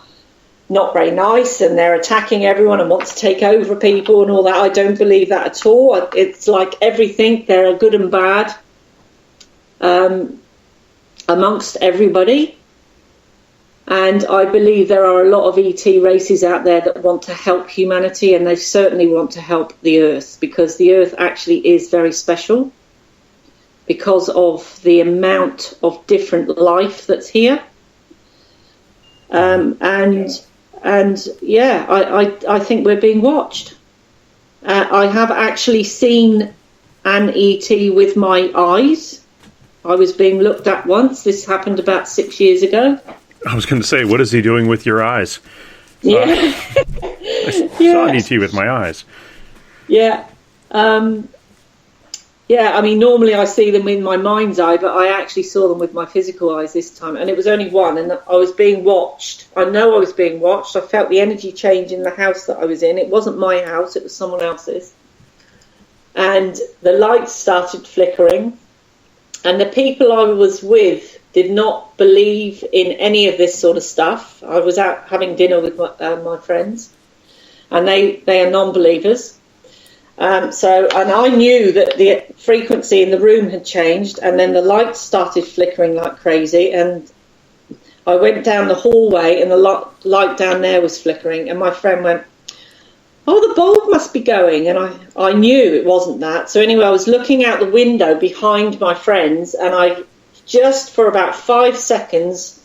not very nice and they're attacking everyone and want to take over people and all that. I don't believe that at all. It's like everything, there are good and bad amongst everybody. And I believe there are a lot of ET races out there that want to help humanity, and they certainly want to help the Earth, because the Earth actually is very special because of the amount of different life that's here. I think we're being watched. I have actually seen an ET with my eyes. I was being looked at once. This happened about 6 years ago. I was going to say, what is he doing with your eyes? Yeah. I saw an ET with my eyes. Yeah. I mean, normally I see them in my mind's eye, but I actually saw them with my physical eyes this time. And it was only one, and I was being watched. I know I was being watched. I felt the energy change in the house that I was in. It wasn't my house, it was someone else's. And the lights started flickering. And the people I was with did not believe in any of this sort of stuff. I was out having dinner with my friends, and they are non-believers. And I knew that the frequency in the room had changed, and then the lights started flickering like crazy, and I went down the hallway and the light down there was flickering, and my friend went, "Oh, the bulb must be going," and I knew it wasn't that. So anyway, I was looking out the window behind my friends, and I just for about 5 seconds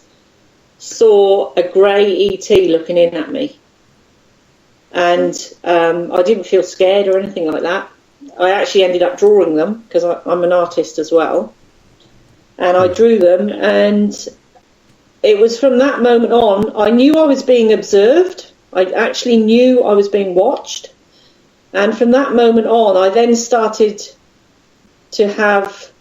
saw a grey ET looking in at me. And I didn't feel scared or anything like that. I actually ended up drawing them because I'm an artist as well. And I drew them, and it was from that moment on, I knew I was being observed. I actually knew I was being watched. And from that moment on, I then started to have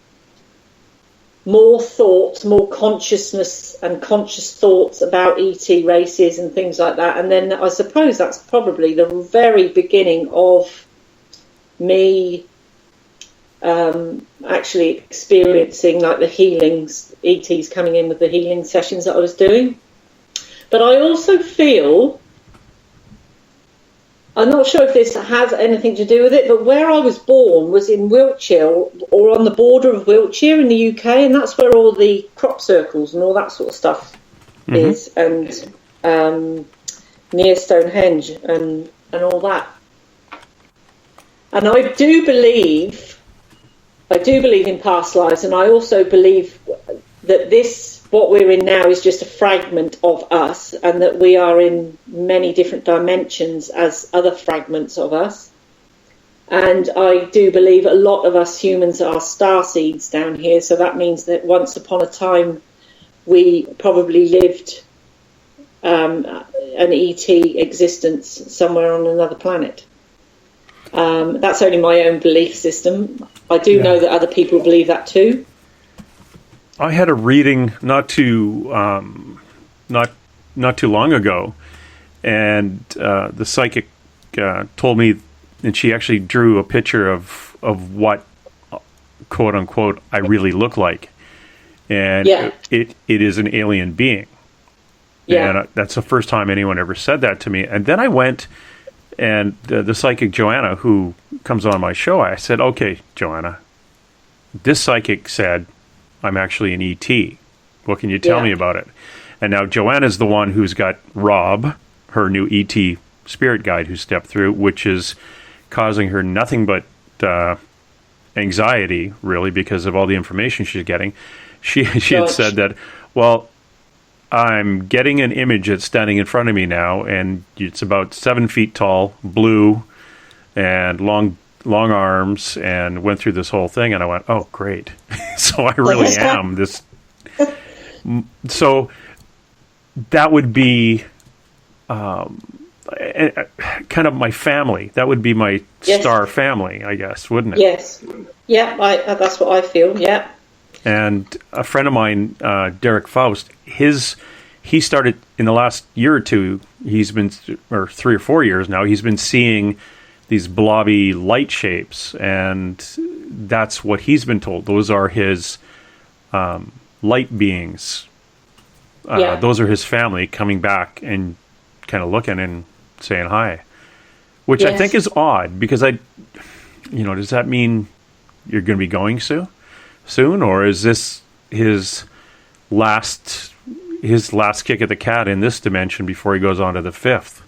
more thoughts, more consciousness and conscious thoughts about ET races and things like that. And then I suppose that's probably the very beginning of me actually experiencing like the healings, ETs coming in with the healing sessions that I was doing. But I also feel, I'm not sure if this has anything to do with it, but where I was born was in Wiltshire, or on the border of Wiltshire in the UK, and that's where all the crop circles and all that sort of stuff is, and near Stonehenge and all that. And I do believe in past lives, and I also believe that what we're in now is just a fragment of us, and that we are in many different dimensions as other fragments of us. And I do believe a lot of us humans are star seeds down here, so that means that once upon a time we probably lived an ET existence somewhere on another planet. That's only my own belief system. I do know that other people believe that too. I had a reading not too long ago, and the psychic told me, and she actually drew a picture of what, quote unquote, I really look like, and it is an alien being. Yeah, and that's the first time anyone ever said that to me. And then I went, and the psychic Joanna, who comes on my show, I said, "Okay, Joanna, this psychic said I'm actually an ET. What can you tell me about it?" And now Joanna's the one who's got Rob, her new ET spirit guide, who stepped through, which is causing her nothing but anxiety, really, because of all the information she's getting. She had said that, well, I'm getting an image that's standing in front of me now, and it's about 7 feet tall, blue, and long arms, and went through this whole thing, and I went, oh, great. So I really am this. So that would be kind of my family. That would be my star family, I guess, wouldn't it? Yes. Yeah, that's what I feel, yeah. And a friend of mine, Derek Faust, he started in the last year or two, or 3 or 4 years now, he's been seeing these blobby light shapes, and that's what he's been told. Those are his light beings. Those are his family coming back and kind of looking and saying hi, which I think is odd, because does that mean you're going to be going soon, or is this his last kick at the cat in this dimension before he goes on to the fifth?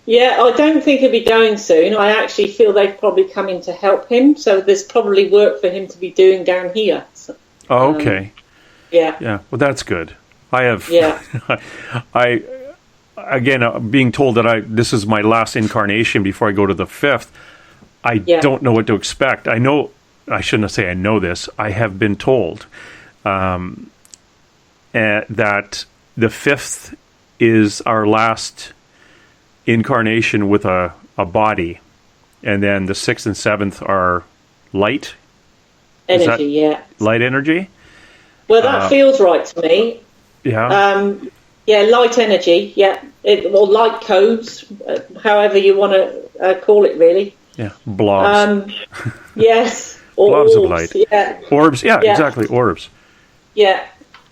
Yeah, I don't think he'll be going soon. I actually feel they've probably come in to help him, so there's probably work for him to be doing down here. So, okay. Yeah. Well, that's good. I have. Yeah. Being told that this is my last incarnation before I go to the fifth, I don't know what to expect. I know. I shouldn't say I know this. I have been told that the fifth is our last incarnation with a body, and then the sixth and seventh are light energy. Light energy. Well, that feels right to me. Yeah. Light energy. Yeah, or light codes, however you want to call it, really. Yeah, blobs. Yes. Or blobs orbs, of light. Yeah. Orbs. Yeah, exactly. Orbs. Yeah.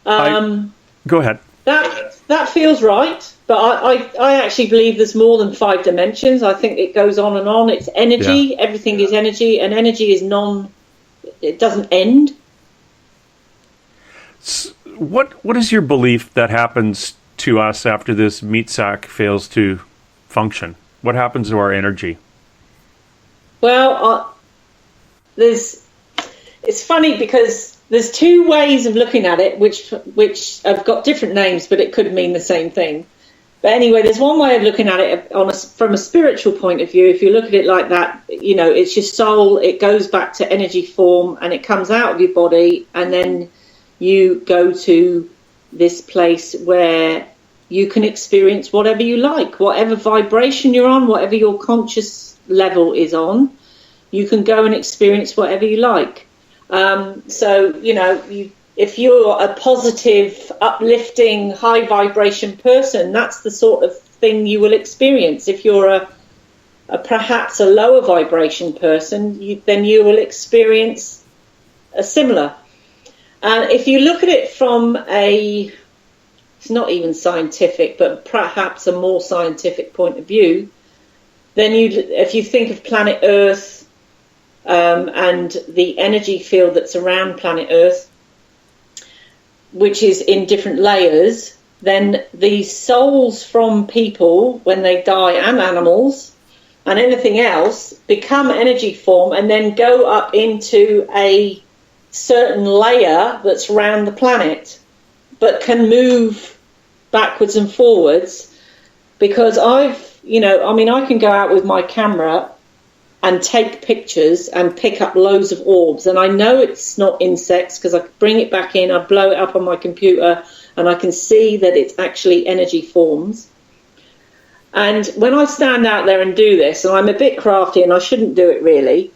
Go ahead. That feels right, but I actually believe there's more than 5 dimensions. I think it goes on and on. It's energy. Yeah. Everything is energy, and energy is it doesn't end. What is your belief that happens to us after this meat sack fails to function? What happens to our energy? Well, it's funny because there's 2 ways of looking at it, which have got different names, but it could mean the same thing. But anyway, there's one way of looking at it from a spiritual point of view. If you look at it like that, it's your soul. It goes back to energy form, and it comes out of your body, and then you go to this place where you can experience whatever you like, whatever vibration you're on, whatever your conscious level is on, you can go and experience whatever you like. If you're a positive, uplifting, high vibration person, that's the sort of thing you will experience. If you're perhaps a lower vibration person, then you will experience a similar. And if you look at it from it's not even scientific, but perhaps a more scientific point of view, then if you think of planet Earth and the energy field that's around planet Earth, which is in different layers, then the souls from people, when they die, and animals, and anything else, become energy form and then go up into a certain layer that's around the planet, but can move backwards and forwards. Because I can go out with my camera and take pictures and pick up loads of orbs, and I know it's not insects because I bring it back in, I blow it up on my computer, and I can see that it's actually energy forms. And when I stand out there and do this, and I'm a bit crafty, and I shouldn't do it really,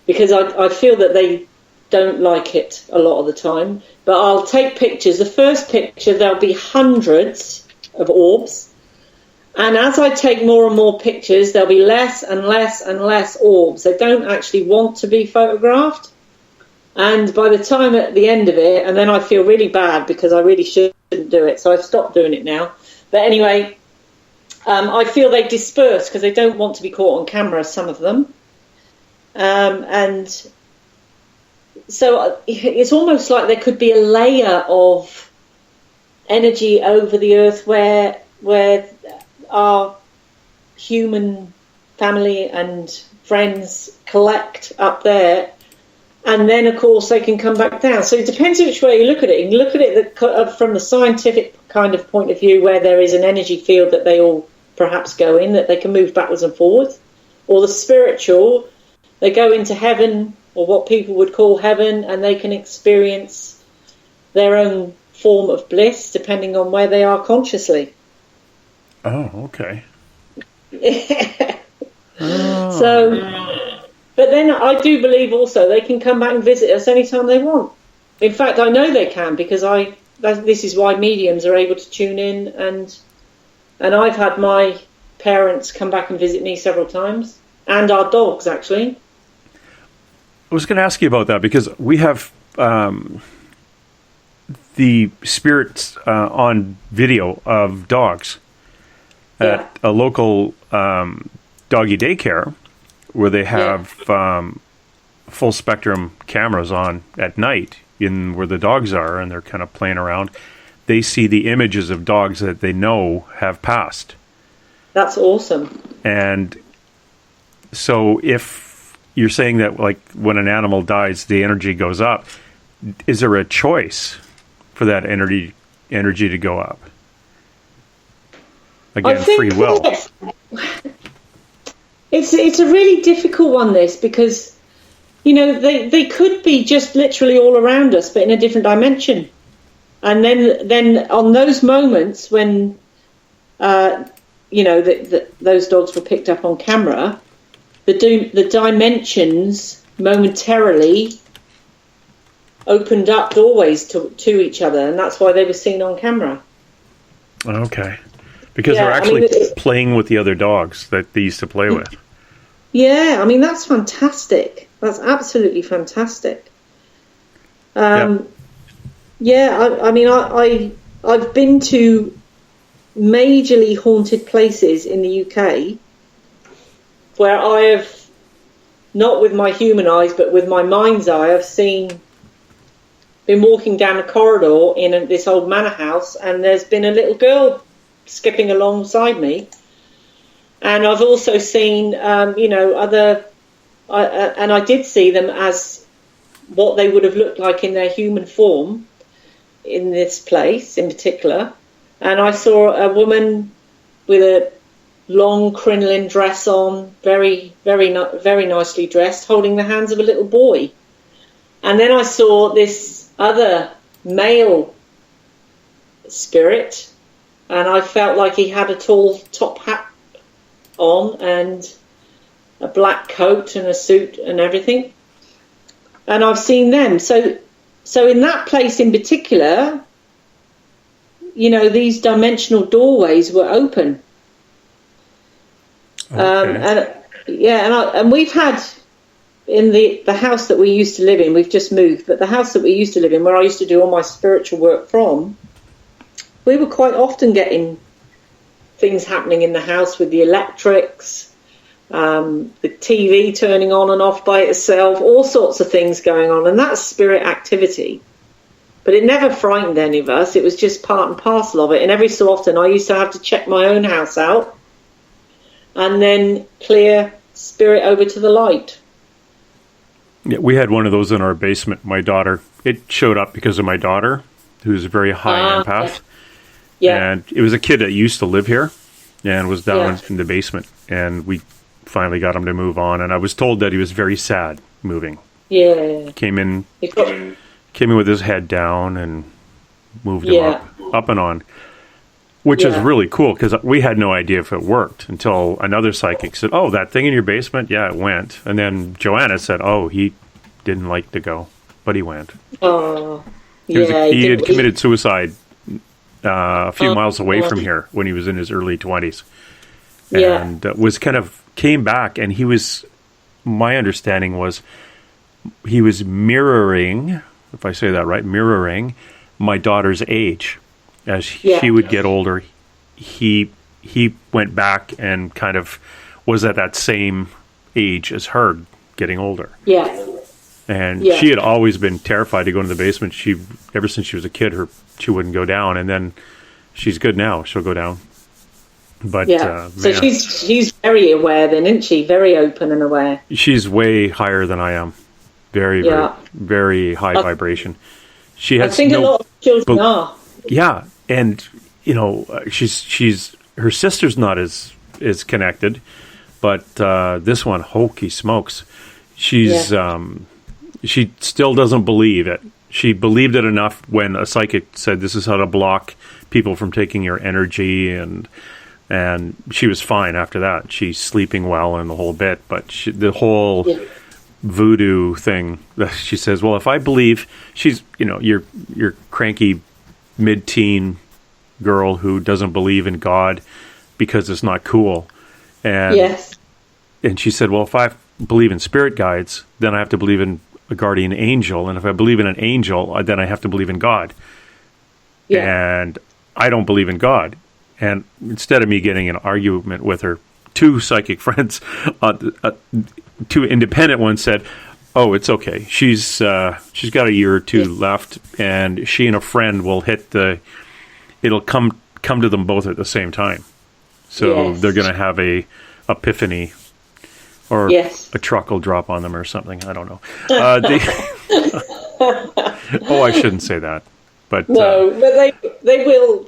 because I feel that they don't like it a lot of the time, but I'll take pictures. The first picture, there'll be hundreds of orbs, And as I take more and more pictures, there'll be less and less and less orbs. They don't actually want to be photographed. And by the time at the end of it, and then I feel really bad because I really shouldn't do it, so I've stopped doing it now. But anyway, I feel they disperse because they don't want to be caught on camera, some of them. And so it's almost like there could be a layer of energy over the earth where our human family and friends collect up there, and then of course they can come back down. So it depends which way you look at it. You can look at it from the scientific kind of point of view, where there is an energy field that they all perhaps go in, that they can move backwards and forwards, or the spiritual, they go into heaven, or what people would call heaven, and they can experience their own form of bliss depending on where they are consciously. Oh, okay. So, but then I do believe also they can come back and visit us anytime they want. In fact, I know they can, because this is why mediums are able to tune in, and I've had my parents come back and visit me several times, and our dogs, actually. I was going to ask you about that, because we have the spirits on video of dogs at a local doggy daycare, where they have full spectrum cameras on at night in where the dogs are, and they're kind of playing around. They see the images of dogs that they know have passed. That's awesome. And so if you're saying that, like, when an animal dies, the energy goes up, is there a choice for that energy to go up? Again, free will. It's a really difficult one, this, because, you know, they could be just literally all around us, but in a different dimension. And then on those moments when, you know, those dogs were picked up on camera, the dimensions momentarily opened up doorways to each other, and that's why they were seen on camera. Okay. Because they're actually playing with the other dogs that they used to play with. Yeah, I mean, that's fantastic. That's absolutely fantastic. I mean, I've been to majorly haunted places in the UK where I have, not with my human eyes, but with my mind's eye, I've been walking down a corridor in this old manor house, and there's been a little girl skipping alongside me. And I've also seen, you know, and I did see them as what they would have looked like in their human form in this place in particular. And I saw a woman with a long crinoline dress on, very, very, very nicely dressed, holding the hands of a little boy. And then I saw this other male spirit, and I felt like he had a tall top hat on and a black coat and a suit and everything. And I've seen them. So in that place in particular, you know, these dimensional doorways were open. Okay. And we've had in the house that we used to live in, we've just moved, but the house that we used to live in, where I used to do all my spiritual work from, we were quite often getting things happening in the house with the electrics, the TV turning on and off by itself, all sorts of things going on, and that's spirit activity. But it never frightened any of us. It was just part and parcel of it. And every so often I used to have to check my own house out and then clear spirit over to the light. Yeah, we had one of those in our basement. My daughter, it showed up because of my daughter, who's a very high empath. Yeah. And it was a kid that used to live here and was down in the basement. And we finally got him to move on. And I was told that he was very sad moving. Yeah. Came in with his head down and moved him up and on, which is really cool, because we had no idea if it worked until another psychic said, "Oh, that thing in your basement, yeah, it went." And then Joanna said, "Oh, he didn't like to go, but he went." Oh, He had committed suicide a few miles away from here when he was in his early 20s. Yeah. And came back, and my understanding was he was mirroring, if I say that right, mirroring my daughter's age. As she would get older, he went back and kind of was at that same age as her, getting older. Yeah. And she had always been terrified to go into the basement. Ever since she was a kid, she wouldn't go down. And then she's good now; she'll go down. But so she's very aware, then, isn't she? Very open and aware. She's way higher than I am. Very, very, very high vibration. She has. I think a lot of children are. Yeah, and she's her sister's not as connected, but this one, holy smokes, she's she still doesn't believe it. She believed it enough when a psychic said this is how to block people from taking your energy, and she was fine after that. She's sleeping well and the whole bit, but the whole voodoo thing, she says, well, if I believe she's, your cranky mid-teen girl who doesn't believe in God because it's not cool. And she said, well, if I believe in spirit guides, then I have to believe in a guardian angel. And if I believe in an angel, then I have to believe in God. Yeah. And I don't believe in God. And instead of me getting an argument with her, two psychic friends, two independent ones said, oh, it's okay. She's got a year or two left, and she and a friend will it'll come to them both at the same time. So they're going to have a epiphany, or a truck will drop on them or something. I don't know. I shouldn't say that. But no, but they will.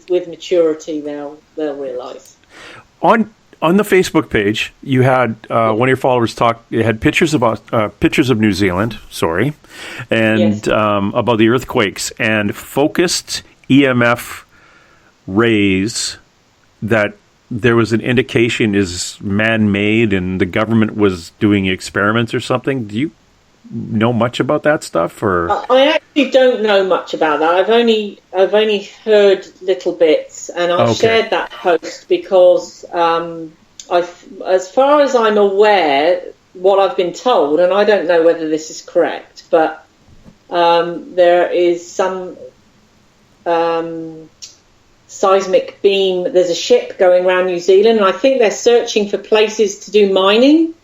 With maturity, they'll realise. On the Facebook page, you had one of your followers talk. You had pictures of New Zealand. Sorry, and about the earthquakes and focused EMF rays that there was an indication is man-made, and the government was doing experiments or something. Do you know much about that stuff? Or I actually don't know much about that. I've only heard little bits, and I shared that post because as far as I'm aware, what I've been told, and I don't know whether this is correct, but there is some seismic beam. There's a ship going around New Zealand, and I think they're searching for places to do mining.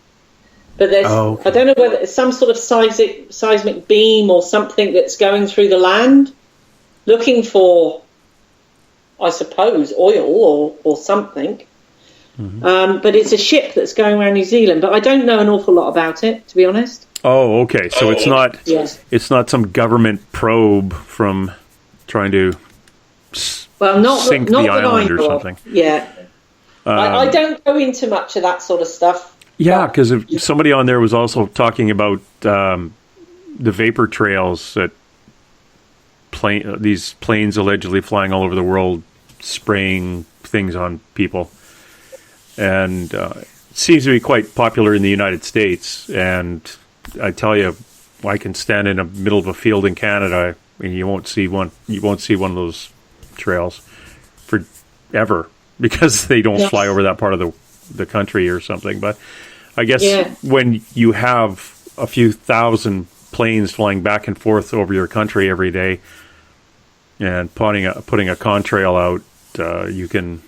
But there's, I don't know whether it's some sort of seismic beam or something that's going through the land, looking for, I suppose, oil or something. Mm-hmm. But it's a ship that's going around New Zealand. But I don't know an awful lot about it, to be honest. Oh, okay. So it's not it's not some government probe from trying to sink the island or something. Yeah. I don't go into much of that sort of stuff. Yeah, because somebody on there was also talking about the vapor trails that these planes allegedly flying all over the world, spraying things on people, and it seems to be quite popular in the United States. And I tell you, I can stand in the middle of a field in Canada, and you won't see one. You won't see one of those trails forever because they don't fly over that part of the country or something. But I guess when you have a few thousand planes flying back and forth over your country every day and putting a contrail out, you can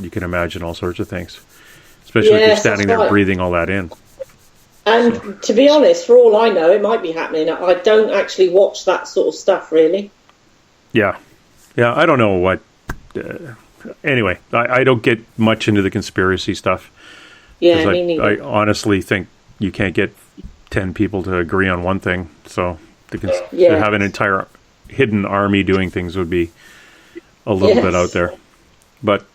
imagine all sorts of things, especially if you're standing there breathing all that in. And to be honest, for all I know, it might be happening. I don't actually watch that sort of stuff, really. Yeah, I don't know what. Anyway, I don't get much into the conspiracy stuff. Yeah, me neither. I honestly think you can't get 10 people to agree on one thing. So to have an entire hidden army doing things would be a little bit out there. But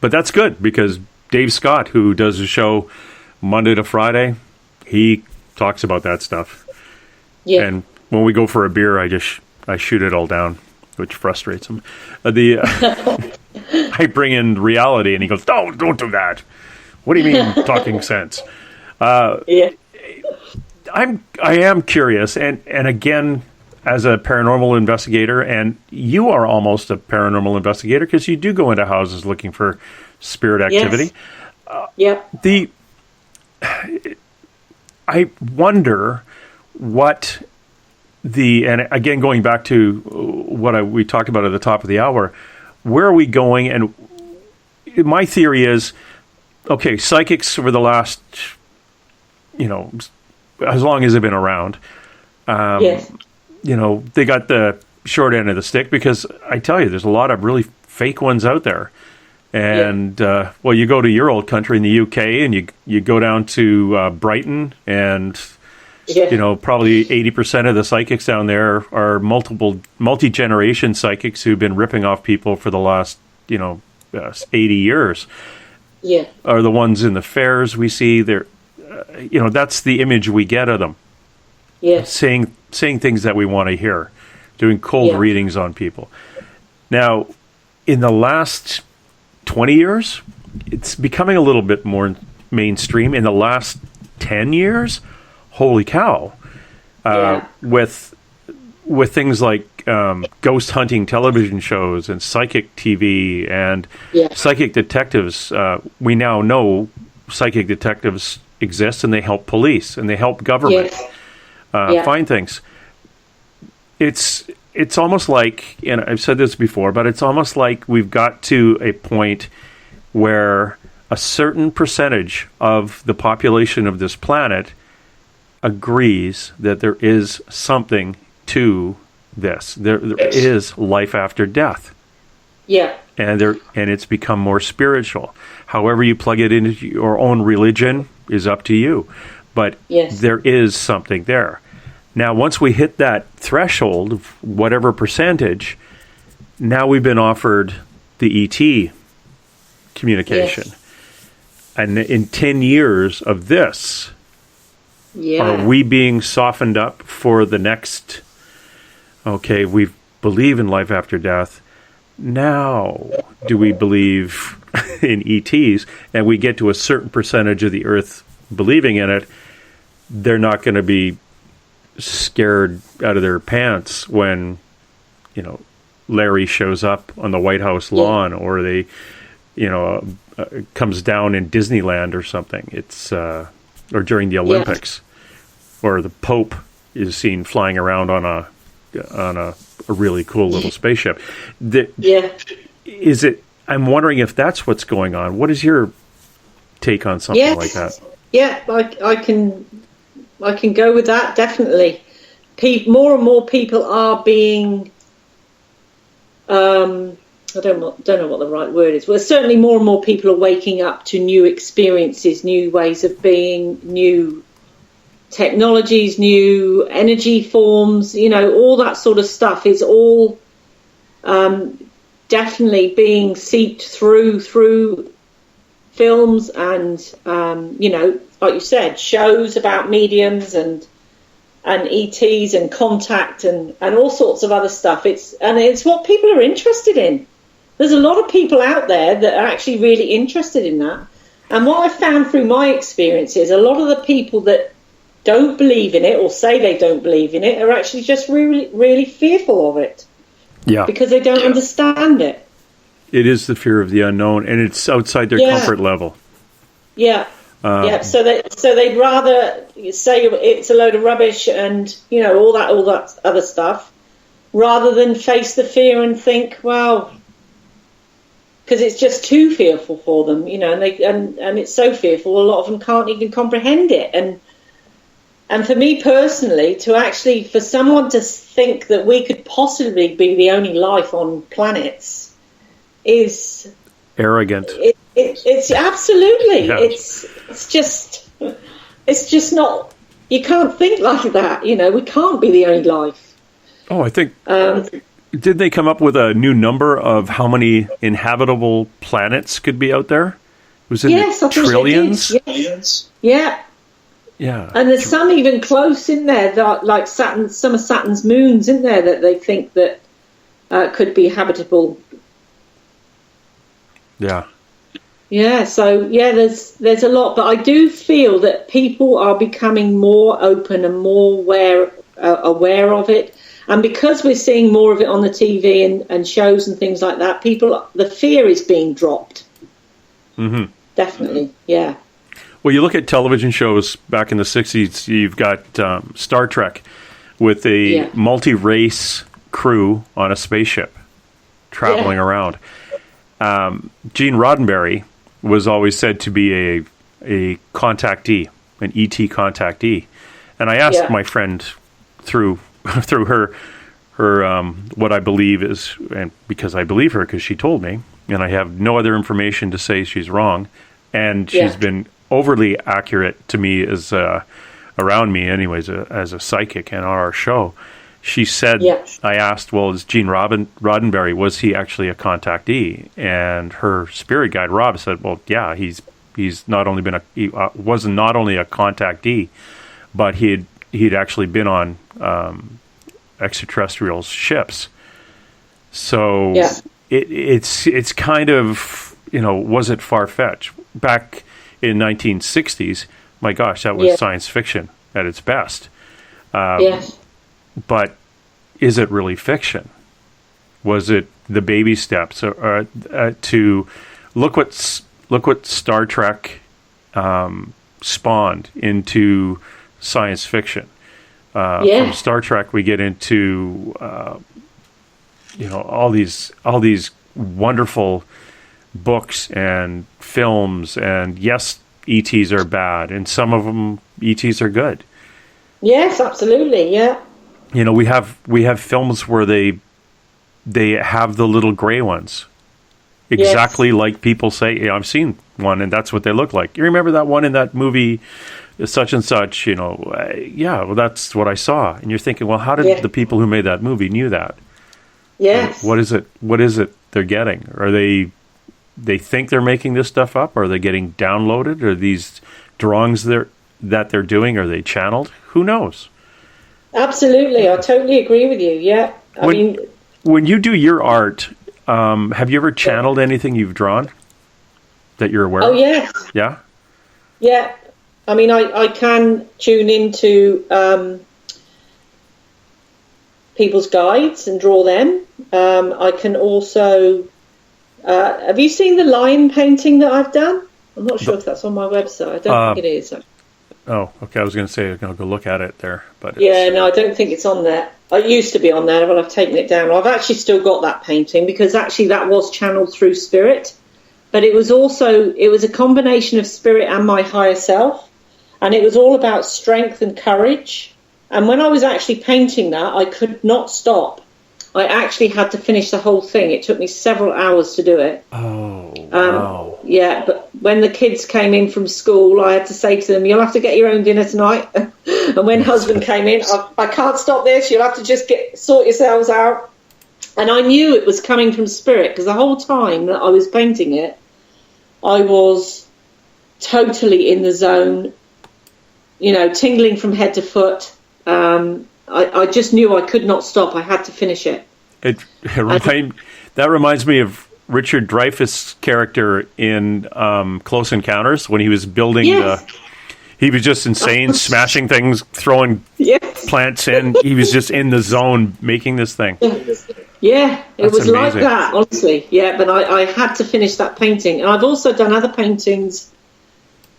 that's good, because Dave Scott, who does a show Monday to Friday, he talks about that stuff. Yeah. And when we go for a beer, I shoot it all down, which frustrates him. I bring in reality, and he goes, "Don't do that. What do you mean talking sense?" I am curious, and again, as a paranormal investigator, and you are almost a paranormal investigator because you do go into houses looking for spirit activity. Yes. I wonder what and again, going back to what we talked about at the top of the hour, where are we going? And my theory is, okay, psychics over the last, as long as they've been around, they got the short end of the stick because I tell you, there's a lot of really fake ones out there. And, you go to your old country in the UK and you go down to Brighton and, probably 80% of the psychics down there are multi-generation psychics who've been ripping off people for the last, 80 years. Yeah. Are the ones in the fairs we see. They're, that's the image we get of them. Yeah. Saying things that we want to hear, doing cold readings on people. Now, in the last 20 years, it's becoming a little bit more mainstream. In the last 10 years, holy cow, with things like ghost hunting television shows and psychic TV and psychic detectives. We now know psychic detectives exist, and they help police and they help government find things. It's almost like, and I've said this before, but it's almost like we've got to a point where a certain percentage of the population of this planet agrees that there is something to this. There is life after death. Yeah. And it's become more spiritual. However you plug it into your own religion is up to you. But there is something there. Now, once we hit that threshold of whatever percentage, now we've been offered the ET communication. Yes. And in 10 years of this, are we being softened up for the next, okay, we believe in life after death. Now, do we believe in ETs? And we get to a certain percentage of the Earth believing in it, they're not going to be scared out of their pants when, Larry shows up on the White House lawn or they, comes down in Disneyland or something. It's, or during the Olympics, or the Pope is seen flying around on a really cool little spaceship. Is it? I'm wondering if that's what's going on. What is your take on something like that? Yeah, I can go with that, definitely. More and more people are being, I don't know what the right word is. Well, certainly more and more people are waking up to new experiences, new ways of being, new technologies, new energy forms, all that sort of stuff is all definitely being seeped through films and, like you said, shows about mediums and ETs and contact and all sorts of other stuff. It's what people are interested in. There's a lot of people out there that are actually really interested in that. And what I found through my experience is a lot of the people that don't believe in it or say they don't believe in it are actually just really, really fearful of it. Yeah. Because they don't understand it. It is the fear of the unknown, and it's outside their comfort level. Yeah. So they'd rather say it's a load of rubbish and all that other stuff, rather than face the fear and think, well, because it's just too fearful for them, and it's so fearful a lot of them can't even comprehend it. And for me personally, for someone to think that we could possibly be the only life on planets is arrogant. It's absolutely. Yeah. It's just not. You can't think like that. We can't be the only life. Oh, I think. Did they come up with a new number of how many inhabitable planets could be out there? Was it trillions? Yes. Yeah. Yeah. And there's some even close in there, that, like Saturn, some of Saturn's moons in there that they think that could be habitable. Yeah. Yeah, so there's a lot, but I do feel that people are becoming more open and more aware of it. And because we're seeing more of it on the TV and shows and things like that, the fear is being dropped. Mm-hmm. Definitely, yeah. Well, you look at television shows back in the 60s, you've got Star Trek with a multi-race crew on a spaceship traveling around. Gene Roddenberry was always said to be a contactee, an ET contactee. And I asked my friend through her what I believe is, and because I believe her because she told me, and I have no other information to say she's wrong, and she's been overly accurate to me as around me anyways as a psychic and on our show. She said, I asked, well, is Gene Roddenberry, was he actually a contactee? And her spirit guide, Rob, said, well, yeah, he's not only been was not only a contactee, but he'd actually been on extraterrestrial ships. So it's kind of, was it far-fetched? Back in 1960s, my gosh, that was science fiction at its best. But is it really fiction? Was it the baby steps to look what Star Trek spawned into science fiction? From Star Trek, we get into all these wonderful books and films, and yes, ETs are bad, and some of them ETs are good. Yes, absolutely, yeah. We have films where they have the little gray ones, exactly like people say. I've seen one, and that's what they look like. You remember that one in that movie, such and such? Well, that's what I saw. And you're thinking, well, how did the people who made that movie knew that? Yes. What is it? What is it they're getting? Are they think they're making this stuff up? Are they getting downloaded? Are these drawings that they're doing? Are they channeled? Who knows? Absolutely, I totally agree with you. Yeah, when you do your art, have you ever channeled anything you've drawn that you're aware of? Oh yes. Yeah. Yeah, I can tune into people's guides and draw them. I can also. Have you seen the lion painting that I've done? I'm not sure if that's on my website. I don't think it is. Oh, okay. I was going to say I'm going to go look at it there, but no, I don't think it's on there. It used to be on there, but I've taken it down. I've actually still got that painting because actually that was channeled through spirit, but it was a combination of spirit and my higher self, and it was all about strength and courage. And when I was actually painting that, I could not stop. I actually had to finish the whole thing. It took me several hours to do it. Oh, wow. Yeah, but when the kids came in from school, I had to say to them, you'll have to get your own dinner tonight. And when husband came in, I can't stop this. You'll have to just sort yourselves out. And I knew it was coming from spirit because the whole time that I was painting it, I was totally in the zone, tingling from head to foot. I just knew I could not stop. I had to finish it. That reminds me of Richard Dreyfuss' character in Close Encounters when he was building he was just insane, smashing things, throwing plants in. He was just in the zone making this thing. Yeah, it was amazing. like that, honestly. Yeah, but I had to finish that painting. And I've also done other paintings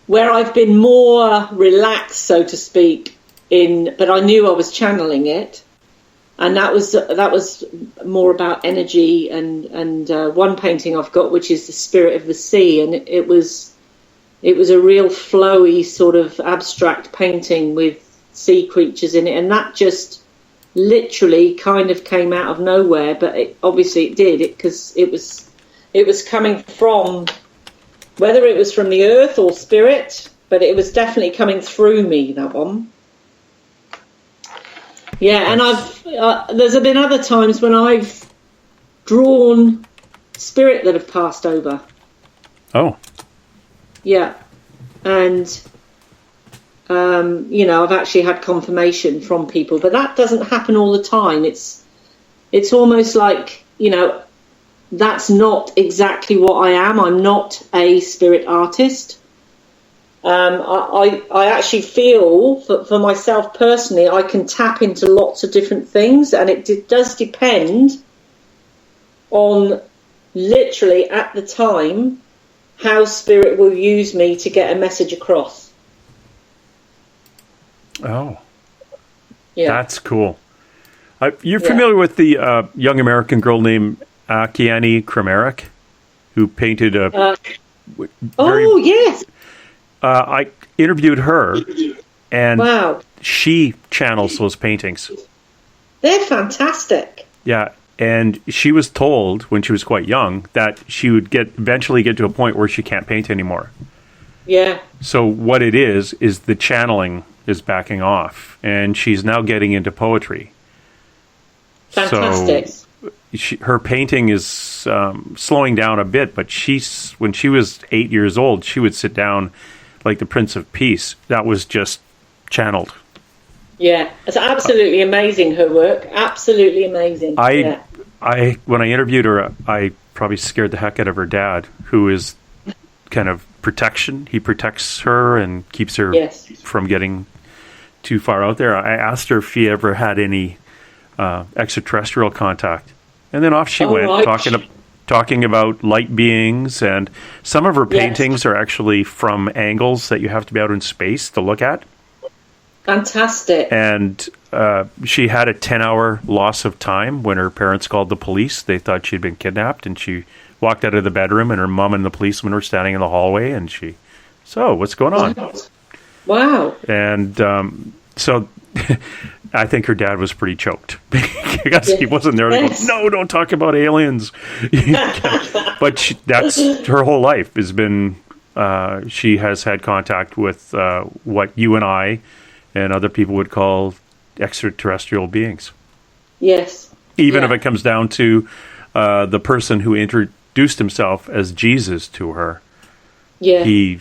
where I've been more relaxed, so to speak, but I knew I was channeling it, and that was more about energy. And one painting I've got, which is the Spirit of the Sea, and it was a real flowy sort of abstract painting with sea creatures in it, and that just literally kind of came out of nowhere. But obviously it did, because it was coming from, whether it was from the earth or spirit, but it was definitely coming through me, that one. Yeah, and there's been other times when I've drawn spirit that have passed over. Oh. Yeah, and I've actually had confirmation from people, but that doesn't happen all the time. It's almost like, that's not exactly what I am. I'm not a spirit artist. I actually feel, for myself personally, I can tap into lots of different things, and it does depend on literally at the time how spirit will use me to get a message across. Oh, yeah, that's cool. You're familiar with the young American girl named Akiane Kramaric, who painted a... yes. I interviewed her, and wow, she channels those paintings. They're fantastic. Yeah, and she was told when she was quite young that she would eventually get to a point where she can't paint anymore. Yeah. So what it is the channeling is backing off, and she's now getting into poetry. Fantastic. So her painting is slowing down a bit, but when she was 8 years old, she would sit down like the Prince of Peace. That was just channeled. Yeah, it's absolutely amazing, her work. Absolutely amazing. When I interviewed her, I probably scared the heck out of her dad, who is kind of protection. He protects her and keeps her from getting too far out there. I asked her if she ever had any extraterrestrial contact, and then off she went, right. talking about light beings, and some of her paintings are actually from angles that you have to be out in space to look at. Fantastic. And she had a 10-hour loss of time when her parents called the police. They thought she'd been kidnapped, and she walked out of the bedroom, and her mom and the policeman were standing in the hallway, and so what's going on? Wow. And so I think her dad was pretty choked because he wasn't there. Yes. No, don't talk about aliens. But that's her whole life has been, she has had contact with what you and I and other people would call extraterrestrial beings. Yes. Even if it comes down to the person who introduced himself as Jesus to her. Yeah.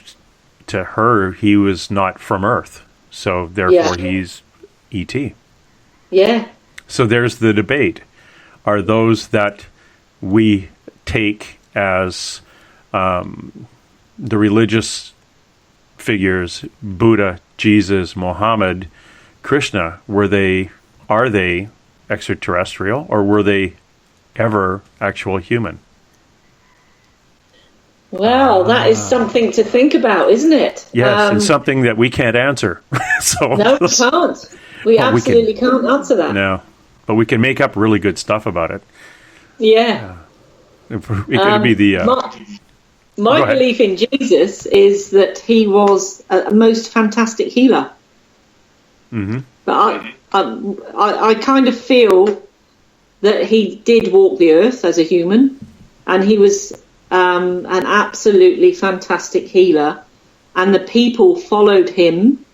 To her, he was not from Earth. So therefore he's E.T. Yeah. So there's the debate. Are those that we take as the religious figures, Buddha, Jesus, Muhammad, Krishna, are they extraterrestrial, or were they ever actual human? Well, that is something to think about, isn't it? Yes, and something that we can't answer. No, we can't. We absolutely can't answer that. No, but we can make up really good stuff about it. Yeah. It could be the... my belief in Jesus is that he was a most fantastic healer. Mm-hmm. But I kind of feel that he did walk the earth as a human, and he was an absolutely fantastic healer, and the people followed him,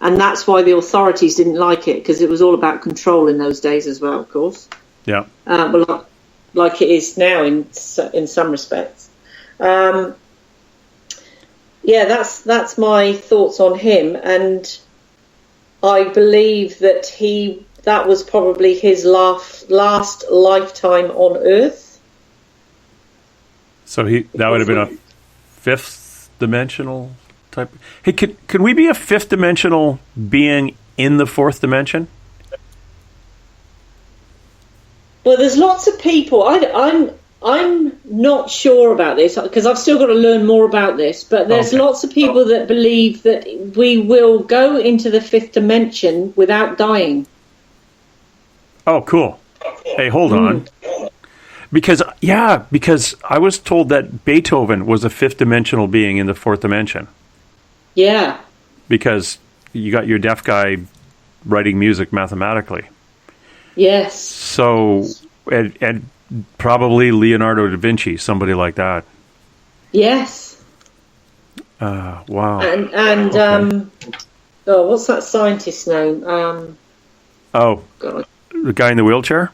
and that's why the authorities didn't like it, because it was all about control in those days as well, of course. Yeah. Well, like it is now in some respects. That's my thoughts on him, and I believe that that was probably his last lifetime on Earth. So that would have been a fifth dimensional type. Hey, can we be a fifth dimensional being in the fourth dimension? Well, there's lots of people. I'm not sure about this because I've still got to learn more about this. But there's lots of people that believe that we will go into the fifth dimension without dying. Oh, cool. Hey, hold on. Because I was told that Beethoven was a fifth dimensional being in the fourth dimension. Yeah. Because you got your deaf guy writing music mathematically. Yes. So, and probably Leonardo da Vinci, somebody like that. Yes. Wow. And what's that scientist's name? God. The guy in the wheelchair?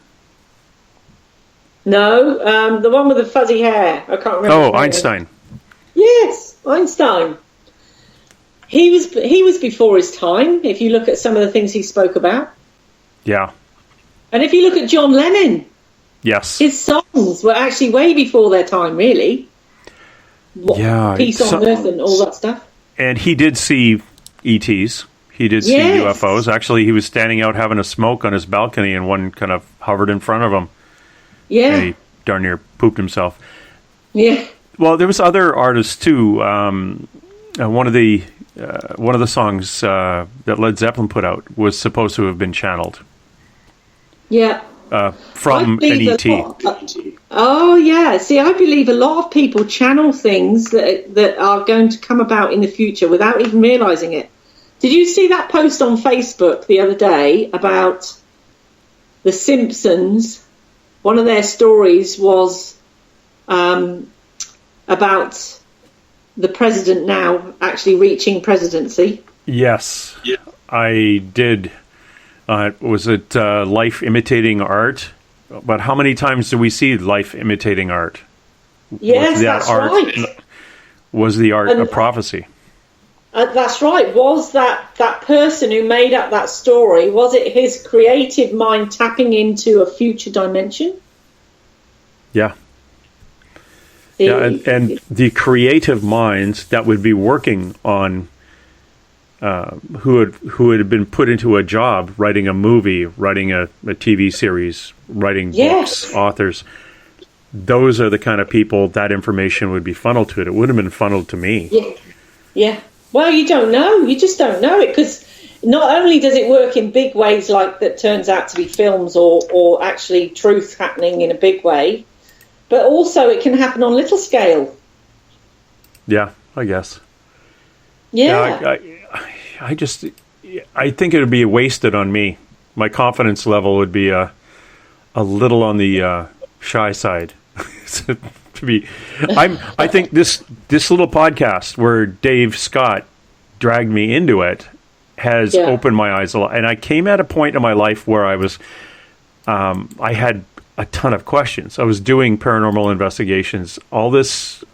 No, the one with the fuzzy hair. I can't remember. Oh, Einstein. Yes, Einstein. He was before his time, if you look at some of the things he spoke about. Yeah. And if you look at John Lennon, yes, his songs were actually way before their time, really. Yeah. Peace on Earth and all that stuff. And he did see ETs. He did see UFOs. Actually, he was standing out having a smoke on his balcony, and one kind of hovered in front of him. Yeah. And he darn near pooped himself. Yeah. Well, there was other artists too. One of the songs that Led Zeppelin put out was supposed to have been channeled. Yeah. From an ET. Oh, yeah. See, I believe a lot of people channel things that are going to come about in the future without even realising it. Did you see that post on Facebook the other day about The Simpsons? One of their stories was about the president now actually reaching presidency. Yes, I did. Was it life imitating art? But how many times do we see life imitating art? Yes, that's right. Was the art a prophecy? That's right. Was that person who made up that story, was it his creative mind tapping into a future dimension? Yeah. And the creative minds that would be working on who had been put into a job writing a movie, writing a TV series, writing books, authors, those are the kind of people that information would be funneled to. It wouldn't have been funneled to me. Yeah. Well, you don't know. You just don't know it, because not only does it work in big ways like that turns out to be films or actually truth happening in a big way, but also it can happen on little scale. Yeah, I guess. Yeah. I think it would be wasted on me. My confidence level would be a little on the shy side. I think this little podcast where Dave Scott dragged me into it has opened my eyes a lot. And I came at a point in my life where I was, I had a ton of questions. I was doing paranormal investigations, all this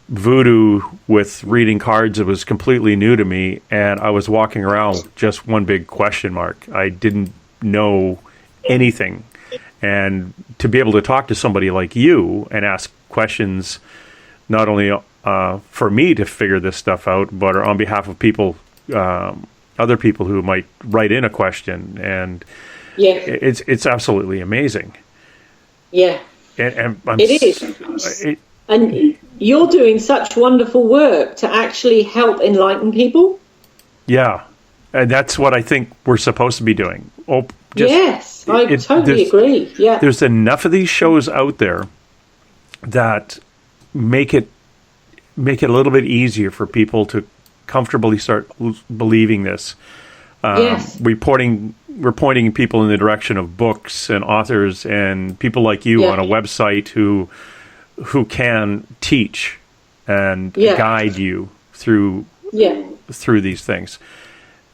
voodoo with reading cards. It was completely new to me, and I was walking around just one big question mark. I didn't know anything. And to be able to talk to somebody like you and ask questions, not only for me to figure this stuff out, but on behalf of people, other people who might write in a question, and it's absolutely amazing. Yeah, and it is. And you're doing such wonderful work to actually help enlighten people. Yeah, and that's what I think we're supposed to be doing. Yes, I totally agree. Yeah, there's enough of these shows out there that make it a little bit easier for people to comfortably start believing this. We're pointing people in the direction of books and authors and people like you on a website who can teach and guide you through these things.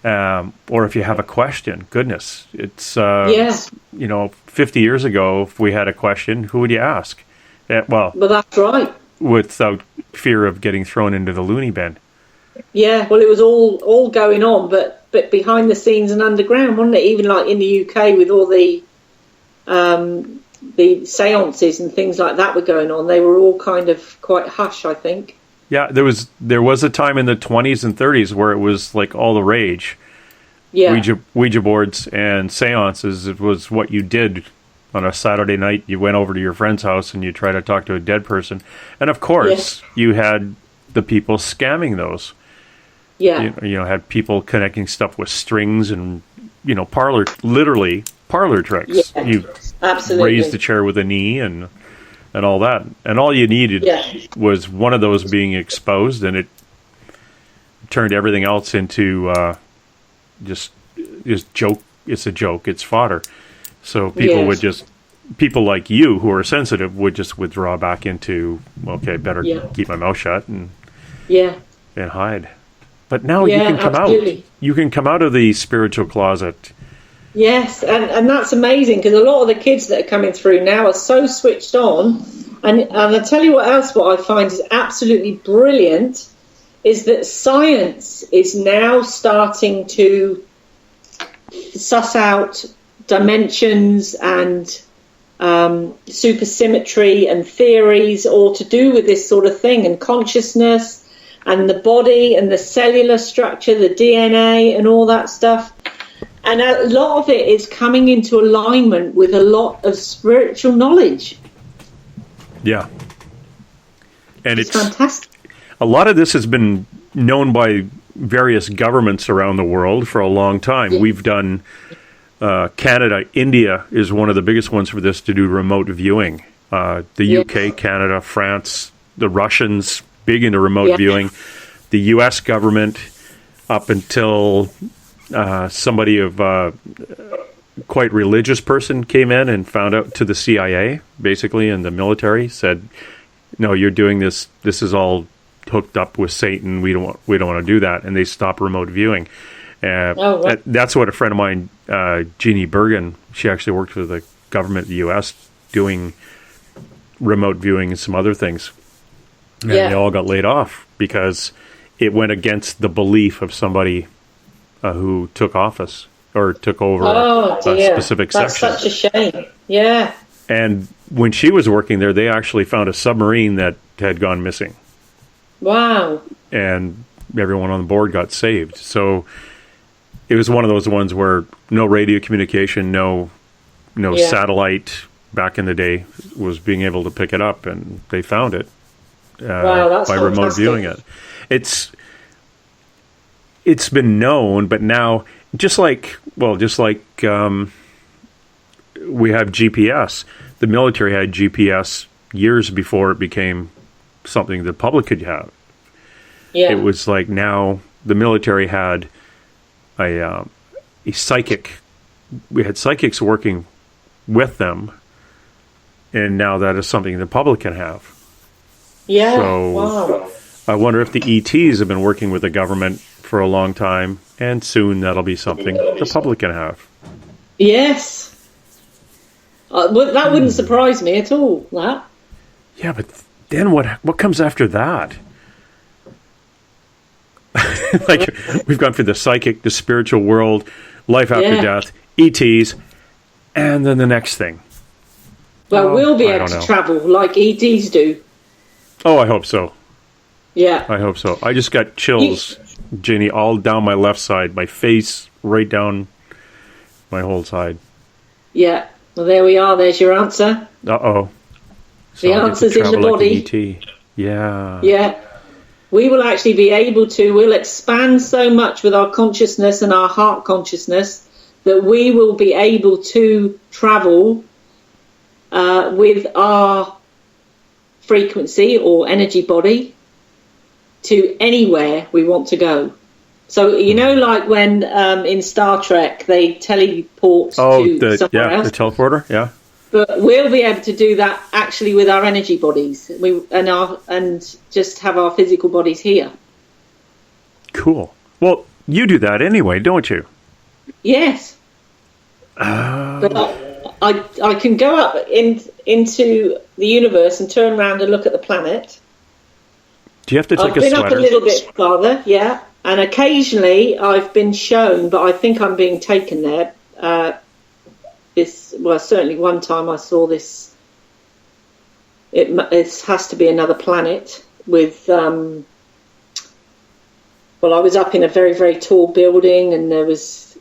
Or if you have a question, goodness, it's 50 years ago, if we had a question, who would you ask? Well, that's right. Without fear of getting thrown into the loony bin. Yeah, well, it was all going on, but behind the scenes and underground, wasn't it? Even like in the UK with all the seances and things like that were going on, they were all kind of quite hush, I think. Yeah, there was a time in the 20s and 30s where it was like all the rage. Yeah. Ouija boards and seances, it was what you did on a Saturday night. You went over to your friend's house and you tried to talk to a dead person. And of course, you had the people scamming those. Yeah. You had people connecting stuff with strings and, parlor tricks. Yeah, you absolutely raised the chair with a knee and all that. And all you needed was one of those being exposed, and it turned everything else into just joke. It's a joke. It's fodder. So people people like you who are sensitive would just withdraw back into, better keep my mouth shut and hide. But now you can come out. You can come out of the spiritual closet. Yes, and that's amazing, because a lot of the kids that are coming through now are so switched on. And I'll tell you what I find is absolutely brilliant is that science is now starting to suss out dimensions and supersymmetry and theories all to do with this sort of thing and consciousness. and the body and the cellular structure, the DNA and all that stuff. And a lot of it is coming into alignment with a lot of spiritual knowledge. Yeah. And it's fantastic. A lot of this has been known by various governments around the world for a long time. We've done Canada, India is one of the biggest ones for this to do remote viewing. The UK, Canada, France, the Russians, big into remote viewing. The US government, up until somebody of quite religious person came in and found out to the CIA, basically, and the military said, no, you're doing this. This is all hooked up with Satan. We don't want to do that. And they stopped remote viewing. That's what a friend of mine, Ginny Bergen, she actually worked for the government of the U.S. doing remote viewing and some other things. And they all got laid off because it went against the belief of somebody who took office or took over a specific section. That's such a shame. Yeah. And when she was working there, they actually found a submarine that had gone missing. Wow. And everyone on the board got saved. So it was one of those ones where no radio communication, no satellite back in the day was being able to pick it up, and they found it by remote viewing it. It's been known, but now just like we have GPS. The military had GPS years before it became something the public could have. Yeah. It was like now the military had a psychic. We had psychics working with them, and now that is something the public can have. Yeah. So wow. I wonder if the ETs have been working with the government for a long time, and soon that'll be something the public can have. Yes. That wouldn't surprise me at all, that. Yeah, but then what comes after that? Like, we've gone through the psychic, the spiritual world, life after death, ETs, and then the next thing. Well, we'll be able to travel like ETs do. Oh, I hope so. Yeah. I hope so. I just got chills, Ginny, all down my left side, my face, right down my whole side. Yeah. Well, there we are. There's your answer. Uh-oh. So the answer's in the body. Like an ET. Yeah. Yeah. We will actually be able to, we'll expand so much with our consciousness and our heart consciousness that we will be able to travel with our frequency or energy body to anywhere we want to go. So, you know, like when in Star Trek they teleport to somewhere else? The teleporter, yeah. But we'll be able to do that actually with our energy bodies, and just have our physical bodies here. Cool. Well, you do that anyway, don't you? Yes. But I can go up into the universe and turn around and look at the planet. Do you have to take I've been up a little bit farther, yeah. And occasionally I've been shown, but I think I'm being taken there. Certainly one time I saw this. It has to be another planet with. I was up in a very, very tall building, and there was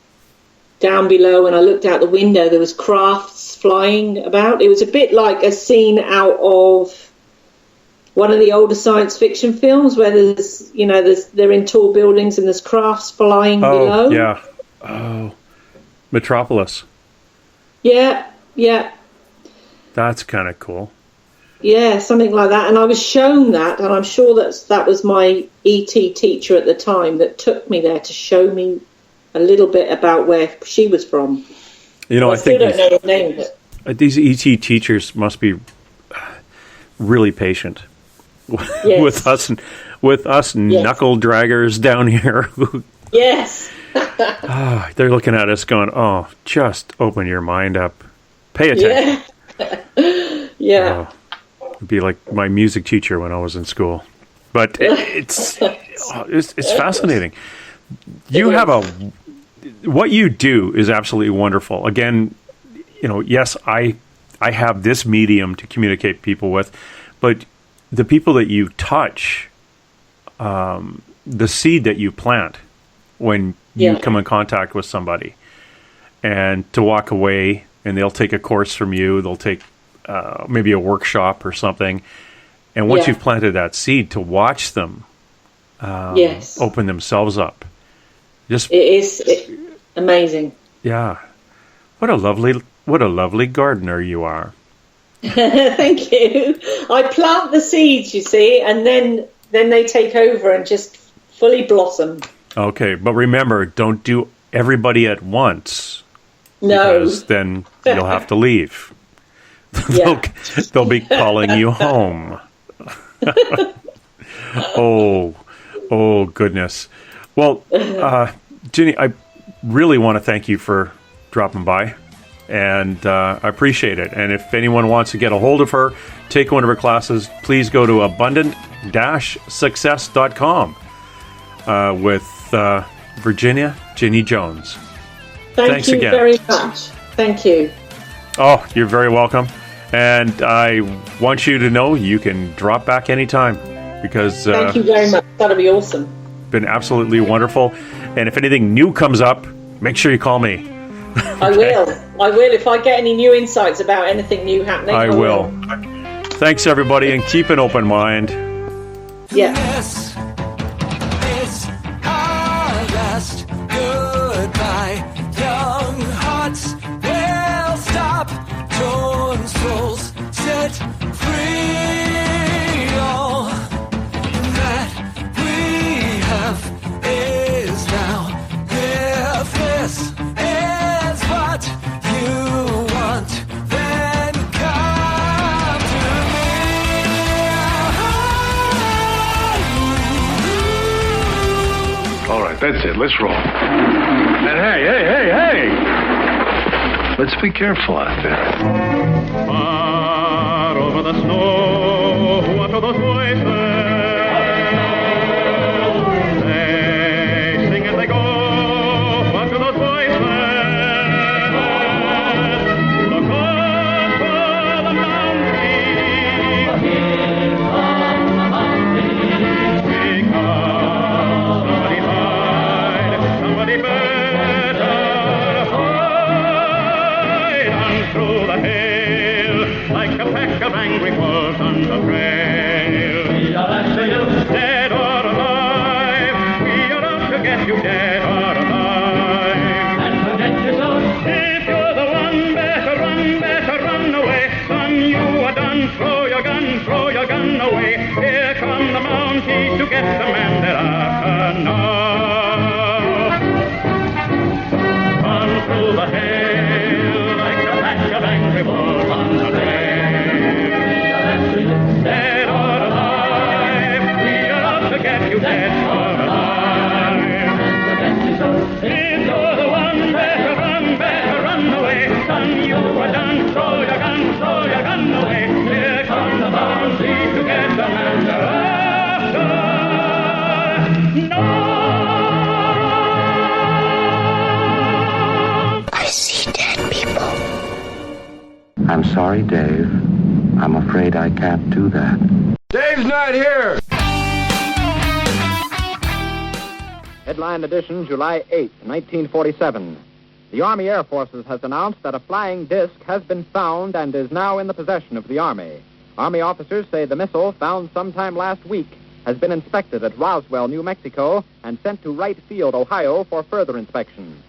down below. When I looked out the window, there was crafts flying about. It was a bit like a scene out of one of the older science fiction films where they're in tall buildings and there's crafts flying below. Oh, yeah. Oh, Metropolis. Yeah. That's kind of cool. Yeah, something like that. And I was shown that, and I'm sure that was my ET teacher at the time that took me there to show me a little bit about where she was from. You know, I think still don't know the name of it. These ET teachers must be really patient with us knuckle draggers down here. Yes. They're looking at us going, "Oh, just open your mind up, pay attention." Yeah. It'd be like my music teacher when I was in school, but it's fascinating. You have what you do is absolutely wonderful. Again, yes, I have this medium to communicate people with, but the people that you touch, the seed that you plant when you come in contact with somebody, and to walk away and they'll take a course from you. They'll take maybe a workshop or something. And once you've planted that seed, to watch them open themselves up. It is amazing. Yeah. What a lovely gardener you are. Thank you. I plant the seeds, you see, and then they take over and just fully blossom. Okay, but remember, don't do everybody at once. No. Because then you'll have to leave. They'll be calling you home. Oh, goodness. Well, Ginny, I really want to thank you for dropping by, and I appreciate it. And if anyone wants to get a hold of her, take one of her classes, please go to abundant-success.com with Virginia Ginny Jones. Thanks you again. Very much. Thank you. Oh, you're very welcome. And I want you to know you can drop back anytime, because thank you very much. That'll be awesome. Been absolutely wonderful. And if anything new comes up, make sure you call me. I will. If I get any new insights about anything new happening, I will. Thanks, everybody, and keep an open mind. Yeah. It's our last goodbye. Young hearts will stop. Torn souls set free. All that we have is now. If this is what you want, then come to me. All right, that's it. Let's roll. And hey! Let's be careful out there. Far over the snow, what are those voices? They sing as they go, what are those voices? Look over the mountain, because somebody hide, somebody better hide through the hail, like a pack of angry wolves on the trail. We are after you, dead or alive. We are out to get you, dead or alive. And forget your soul. If you're the one, better run away. Son, you are done. Throw your gun away. Here come the Mounties to get the man they're after now. Run through the hail, like a pack of angry wolves on the trail. Dead or alive, we are out to get you, dead or alive. If you're the one, better run away. Son, you are done, throw your gun away. Here come the Mounties to get the man they're after. No! I see dead people. I'm sorry, Dave. I'm afraid I can't do that. Dave's not here! Headline edition, July 8, 1947. The Army Air Forces has announced that a flying disc has been found and is now in the possession of the Army. Army officers say the missile, found sometime last week, has been inspected at Roswell, New Mexico, and sent to Wright Field, Ohio, for further inspection.